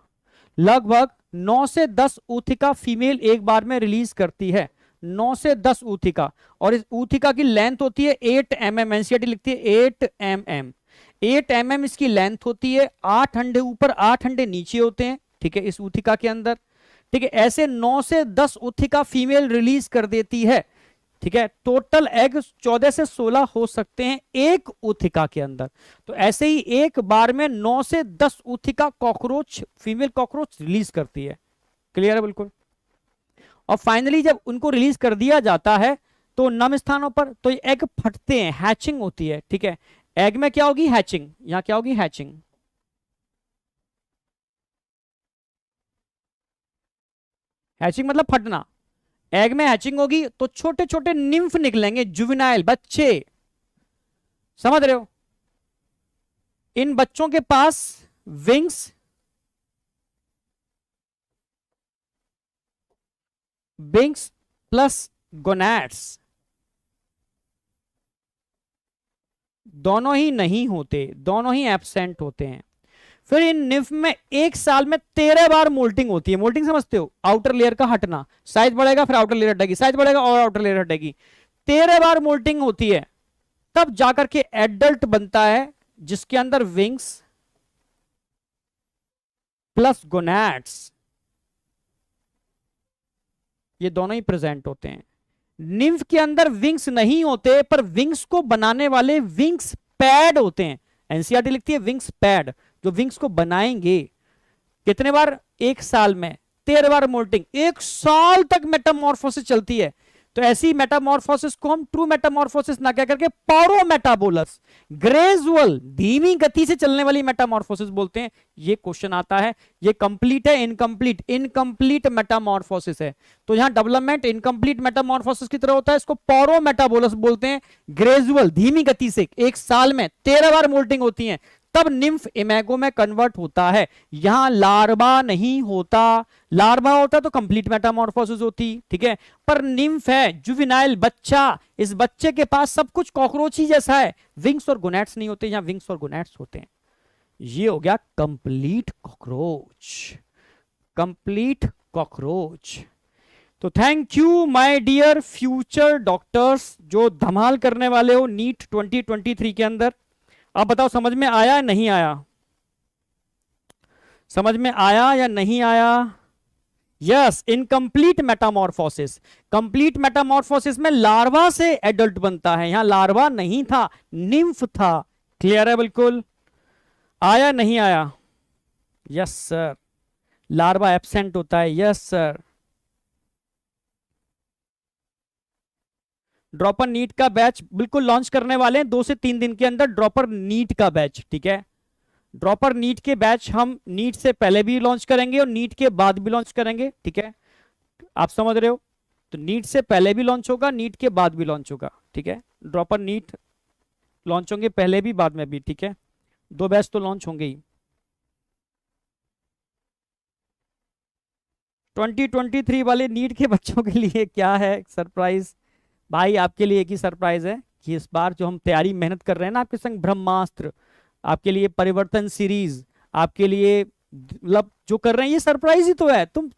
लगभग 9 से 10 ऊथिका फीमेल एक बार में रिलीज करती है, 9 से 10 ऊथिका। और इस ऊथिका की लेंथ होती है 8 mm, एनसीईआरटी लिखती है 8 mm, 8 mm इसकी लेंथ होती है, 8 अंडे ऊपर 8 अंडे नीचे होते हैं, ठीक है, इस ऊथिका के अंदर, ठीक है। ऐसे 9 से 10 ऊथिका फीमेल रिलीज कर देती है, ठीक है। टोटल एग 14 से 16 हो सकते हैं एक ऊथिका के अंदर। तो ऐसे ही एक बार में 9 से 10 ऊथिका कॉकरोच, फीमेल कॉकरोच रिलीज करती है, क्लियर है बिल्कुल। और फाइनली जब उनको रिलीज कर दिया जाता है तो नम स्थानों पर, तो ये एग फटते हैं, हैचिंग होती है, ठीक है। एग में क्या होगी, हैचिंग, यहां क्या होगी, हैचिंग, हैचिंग मतलब फटना। एग में हैचिंग होगी तो छोटे छोटे निम्फ निकलेंगे, जुवेनाइल बच्चे, समझ रहे हो। इन बच्चों के पास विंग्स, विंग्स प्लस गोनैड्स दोनों ही नहीं होते, दोनों ही एब्सेंट होते हैं। फिर इन निम्फ में एक साल में 13 बार मोल्टिंग होती है, मोल्टिंग समझते हो, आउटर लेयर का हटना, साइज बढ़ेगा फिर आउटर लेयर हटेगी, साइज बढ़ेगा और आउटर लेयर हटेगी, 13 बार मोल्टिंग होती है, तब जाकर के एडल्ट बनता है जिसके अंदर विंग्स प्लस गोनैड्स ये दोनों ही प्रेजेंट होते हैं। निम्फ के अंदर विंग्स नहीं होते, पर विंग्स को बनाने वाले विंग्स पैड होते हैं, एनसीईआरटी लिखती है विंग्स पैड, जो विंग्स को बनाएंगे। कितने बार, एक साल में 13 बार मोल्टिंग, एक साल तक मेटामॉर्फोसिस चलती है। तो ऐसी मेटामॉर्फोसिस को हम ट्रू मेटामॉर्फोसिस ना कह करके पारोमेटाबोलस, ग्रेजुअल धीमी गति से चलने वाली मेटामॉर्फोसिस बोलते हैं। ये क्वेश्चन आता है, ये कंप्लीट है इनकम्प्लीट, इनकम्प्लीट मेटामॉर्फोसिस है, तो यहां डेवलपमेंट इनकम्प्लीट मेटामॉर्फोसिस की तरह होता है, इसको पारोमेटाबोलस बोलते हैं। ग्रेजुअल धीमी गति से एक साल में 13 बार मोल्टिंग होती है, तब निम्फ इमेगो में कन्वर्ट होता है। यहां लार्वा नहीं होता, लार्वा होता तो कंप्लीट मेटामॉर्फोसिस होती, ठीक है, पर निम्फ है, जुवेनाइल बच्चा, इस बच्चे के पास सब कुछ कॉकरोच ही जैसा है, विंग्स और गोनैड्स नहीं होते, यहां विंग्स और गोनैड्स होते हैं। ये हो गया कंप्लीट कॉकरोच, कंप्लीट कॉकरोच। तो thank you my dear future doctors जो धमाल करने वाले हो नीट 2023 के अंदर। अब बताओ समझ में आया या नहीं आया, समझ में आया या नहीं आया? Yes, incomplete Metamorphosis, complete Metamorphosis में लार्वा से एडल्ट बनता है, यहां लार्वा नहीं था, निम्फ था। क्लियर है बिल्कुल? आया नहीं आया? यस सर, लार्वा एब्सेंट होता है, यस सर। ड्रॉपर नीट का बैच बिल्कुल लॉन्च करने वाले हैं 2 से 3 दिन के अंदर, ड्रॉपर नीट का बैच, ठीक है। ड्रॉपर नीट के बैच हम नीट से पहले भी लॉन्च करेंगे और नीट के बाद भी लॉन्च करेंगे, ठीक है, आप समझ रहे हो? तो नीट से पहले भी लॉन्च होगा, नीट के बाद भी लॉन्च होगा, ठीक है। ड्रॉपर नीट लॉन्च होंगे पहले भी बाद में भी, ठीक है, 2 बैच तो लॉन्च होंगे ही। 2023 वाले नीट के बच्चों के लिए क्या है सरप्राइज? भाई आपके लिए एक ही सरप्राइज है कि इस बार जो हम तैयारी मेहनत कर रहे हैं ना आपके संग, ब्रह्मास्त्र, आपके लिए परिवर्तन सीरीज, आपके लिए मतलब जो कर रहे हैं ये सरप्राइज ही तो है। तुम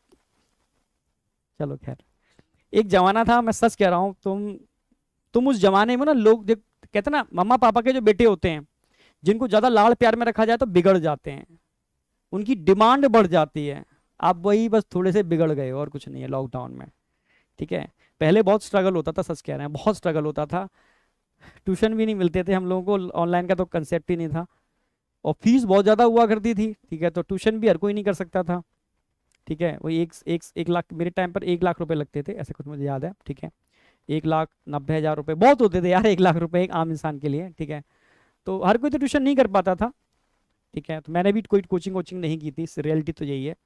चलो खैर, एक जमाना था, मैं सच कह रहा हूं, तुम उस जमाने में ना, लोग कहते ना मम्मा पापा के जो बेटे होते हैं जिनको ज्यादा लाड़ प्यार में रखा जाए तो बिगड़ जाते हैं, उनकी डिमांड बढ़ जाती है। आप वही बस थोड़े से बिगड़ गए और कुछ नहीं है लॉकडाउन में, ठीक है। पहले बहुत स्ट्रगल होता था, सच कह रहे हैं, बहुत स्ट्रगल होता था, ट्यूशन भी नहीं मिलते थे हम लोगों को, ऑनलाइन का तो कंसेप्ट ही नहीं था, और फीस बहुत ज़्यादा हुआ करती थी, ठीक है, तो ट्यूशन भी हर कोई नहीं कर सकता था, ठीक है। वही एक लाख, मेरे टाइम पर 1 लाख रुपए लगते थे, ऐसे कुछ मुझे याद है, ठीक है। 1,90,000 रुपये बहुत होते थे यार, 1 लाख रुपए एक आम इंसान के लिए, ठीक है। तो हर कोई तो ट्यूशन नहीं कर पाता था, ठीक है। तो मैंने भी कोई कोचिंग वोचिंग नहीं की थी, रियलिटी तो यही है,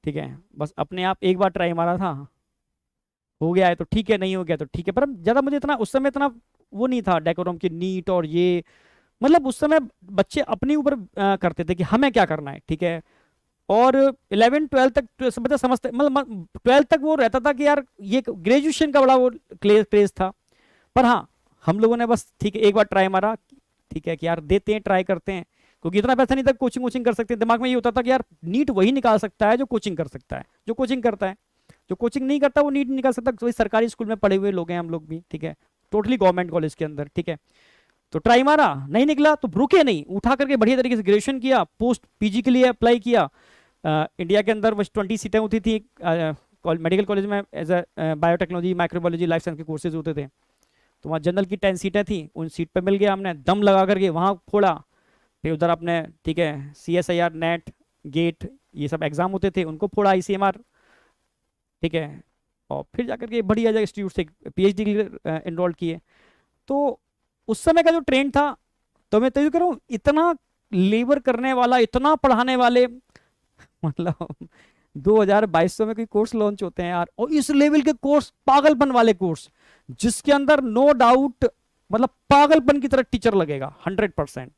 ठीक है। बस अपने आप एक बार ट्राई मारा था, हो गया है तो ठीक है, नहीं हो गया तो ठीक है, पर ज़्यादा मुझे इतना उस समय इतना वो नहीं था डेकोरम की नीट और ये, मतलब उस समय बच्चे अपने ऊपर करते थे कि हमें क्या करना है, ठीक है। और 11-12 तक बच्चा समझते, मतलब 12 तक वो रहता था कि यार ये ग्रेजुएशन का बड़ा वो क्रेज था। पर हाँ, हम लोगों ने बस ठीक है एक बार ट्राई मारा, ठीक है, कि यार देते हैं, ट्राई करते हैं, क्योंकि इतना पैसा नहीं था कोचिंग वोचिंग कर सकते हैं। दिमाग में ये होता था कि यार नीट वही निकाल सकता है जो कोचिंग कर सकता है, जो कोचिंग करता है, जो कोचिंग नहीं करता वो नीट नहीं निकाल सकता। वही सरकारी स्कूल में पढ़े हुए लोग हैं हम लोग भी, ठीक है, टोटली गवर्नमेंट कॉलेज के अंदर, ठीक है। तो ट्राई मारा, नहीं निकला तो रुके नहीं, उठा करके बढ़िया तरीके से ग्रेजुएशन किया, पोस्ट पीजी के लिए अप्लाई किया। इंडिया के अंदर बस 20 सीटें होती थी मेडिकल कॉलेज में, as a biotechnology, microbiology, life science के कोर्सेज होते थे। तो वहाँ जनरल की 10 सीटें थी, उन सीट पे मिल गया, हमने दम लगा करके वहाँ फोड़ा। फिर उधर अपने, ठीक है, CSIR, नेट, गेट, ये सब एग्जाम होते थे, उनको फोड़ा, ICMR, ठीक है। और फिर जाकर के बढ़िया जगह इंस्टीट्यूट से PhD के लिए एनरोल किए। तो उस समय का जो ट्रेंड था, तो मैं तय करूँ, इतना लेबर करने वाला, इतना पढ़ाने वाले, मतलब 2022 में कोई कोर्स लॉन्च होते हैं यार, और इस लेवल के कोर्स, पागलपन वाले कोर्स, जिसके अंदर नो डाउट मतलब पागलपन की तरह टीचर लगेगा 100%।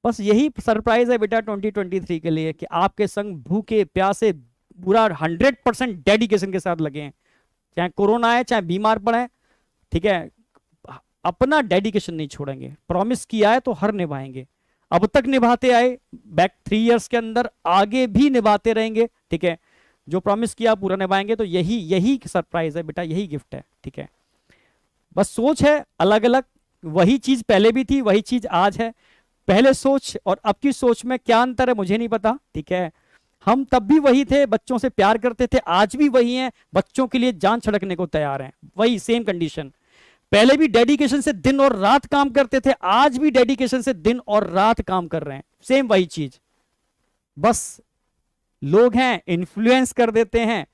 बस यही सरप्राइज है बेटा 2023 के लिए, कि आपके संग भूखे प्यासे पूरा 100% डेडिकेशन के साथ लगे हैं, चाहे कोरोना है, चाहे बीमार पड़े, ठीक है, अपना डेडिकेशन नहीं छोड़ेंगे, प्रॉमिस किया है तो हर निभाएंगे, अब तक निभाते आए, बैक 3 इयर्स के अंदर आगे भी निभाते रहेंगे, ठीक है। जो प्रॉमिस किया पूरा निभाएंगे, तो यही सरप्राइज है बेटा, यही गिफ्ट है, ठीक है। बस सोच है अलग अलग, वही चीज पहले भी थी, वही चीज आज है। पहले सोच और अब की सोच में क्या अंतर है मुझे नहीं पता, ठीक है। हम तब भी वही थे, बच्चों से प्यार करते थे, आज भी वही हैं, बच्चों के लिए जान छिड़कने को तैयार हैं, वही सेम कंडीशन। पहले भी डेडिकेशन से दिन और रात काम करते थे, आज भी डेडिकेशन से दिन और रात काम कर रहे हैं, सेम वही चीज। बस लोग हैं, इन्फ्लुएंस कर देते हैं,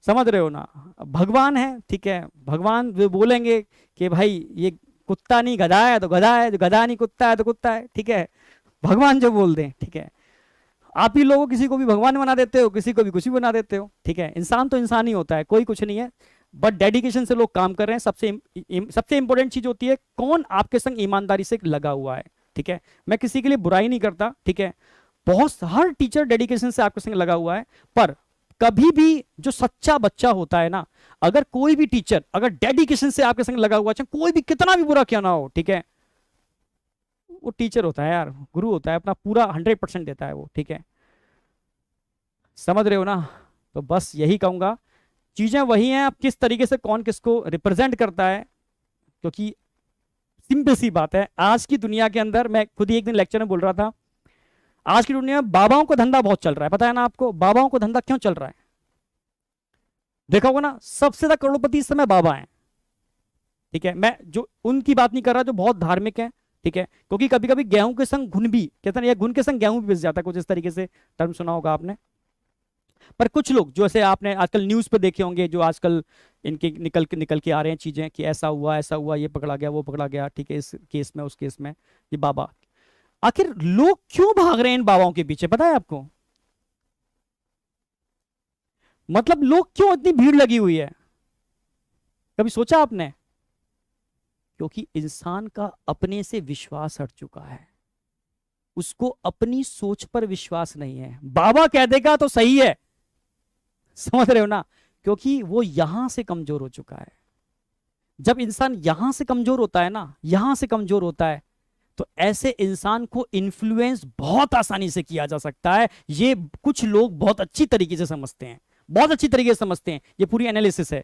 समझ रहे हो ना। भगवान है, ठीक है, भगवान वे बोलेंगे कि भाई ये कुत्ता नहीं गधा है तो गधा है, गधा नहीं कुत्ता है तो कुत्ता है, ठीक है, भगवान जो बोल दें, ठीक है। आप ही लोगों किसी को भी भगवान बना देते हो, किसी को भी कुछ भी बना देते हो, ठीक है। इंसान तो इंसान ही होता है, कोई कुछ नहीं है, बट डेडिकेशन से लोग काम कर रहे हैं। सबसे इंपॉर्टेंट चीज होती है कौन आपके संग ईमानदारी से लगा हुआ है, ठीक है, मैं किसी के लिए बुराई नहीं करता, ठीक है, बहुत हर टीचर डेडिकेशन से आपके संग लगा हुआ है, पर कभी भी जो सच्चा बच्चा होता है ना, अगर कोई भी टीचर अगर डेडिकेशन से आपके संग लगा हुआ है, चाहे कोई भी कितना भी बुरा क्यों ना हो, ठीक है, वो टीचर होता है यार, गुरु होता है, अपना पूरा 100% देता है वो, ठीक है, समझ रहे हो ना। तो बस यही कहूंगा, चीजें वही हैं, अब किस तरीके से कौन किसको रिप्रेजेंट करता है, क्योंकि सिंपल सी बात है, आज की दुनिया के अंदर, मैं खुद ही एक दिन लेक्चर में बोल रहा था, आज की दुनिया में बाबाओं का धंधा बहुत चल रहा है, पता है ना आपको, बाबाओं का धंधा क्यों चल रहा है, देखा होगा ना, सबसे ज्यादा करोड़पति इस समय बाबा हैं, ठीक है, मैं जो उनकी बात नहीं कर रहा जो बहुत धार्मिक है, ठीक है, क्योंकि कभी कभी गेहूं के संग घुन भी, कहते हैं घुन के संग गेहूं भी पिस जाता है, कुछ इस तरीके से टर्म सुना होगा आपने। पर कुछ लोग जो ऐसे आपने आजकल न्यूज पे देखे होंगे, जो आजकल इनके निकल के आ रहे हैं चीजें कि ऐसा हुआ, ये पकड़ा गया, वो पकड़ा गया, ठीक है, इस केस में उस केस में, ये बाबा, आखिर लोग क्यों भाग रहे हैं इन बाबाओं के पीछे, पता है आपको, मतलब लोग क्यों इतनी भीड़ लगी हुई है, कभी सोचा आपने, क्योंकि इंसान का अपने से विश्वास हट चुका है, उसको अपनी सोच पर विश्वास नहीं है, बाबा कह देगा तो सही है, समझ रहे हो ना, क्योंकि वो यहां से कमजोर हो चुका है। जब इंसान यहां से कमजोर होता है ना, यहां से कमजोर होता है, तो ऐसे इंसान को इन्फ्लुएंस बहुत आसानी से किया जा सकता है, ये कुछ लोग बहुत अच्छी तरीके से समझते हैं, बहुत अच्छी तरीके से समझते हैं, ये पूरी एनालिसिस है,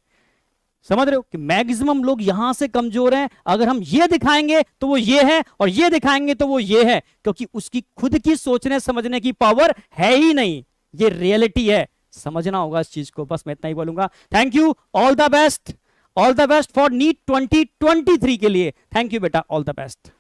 समझ रहे हो कि मैक्सिमम लोग यहां से कमजोर हैं, अगर हम ये दिखाएंगे तो वो ये है, और ये दिखाएंगे तो वो ये है, क्योंकि उसकी खुद की सोचने समझने की पावर है ही नहीं, ये रियलिटी है, समझना होगा इस चीज को, बस मैं इतना ही बोलूंगा। Thank you, all the best, all the best for NEET 2023 के लिए, थैंक यू बेटा, ऑल द बेस्ट।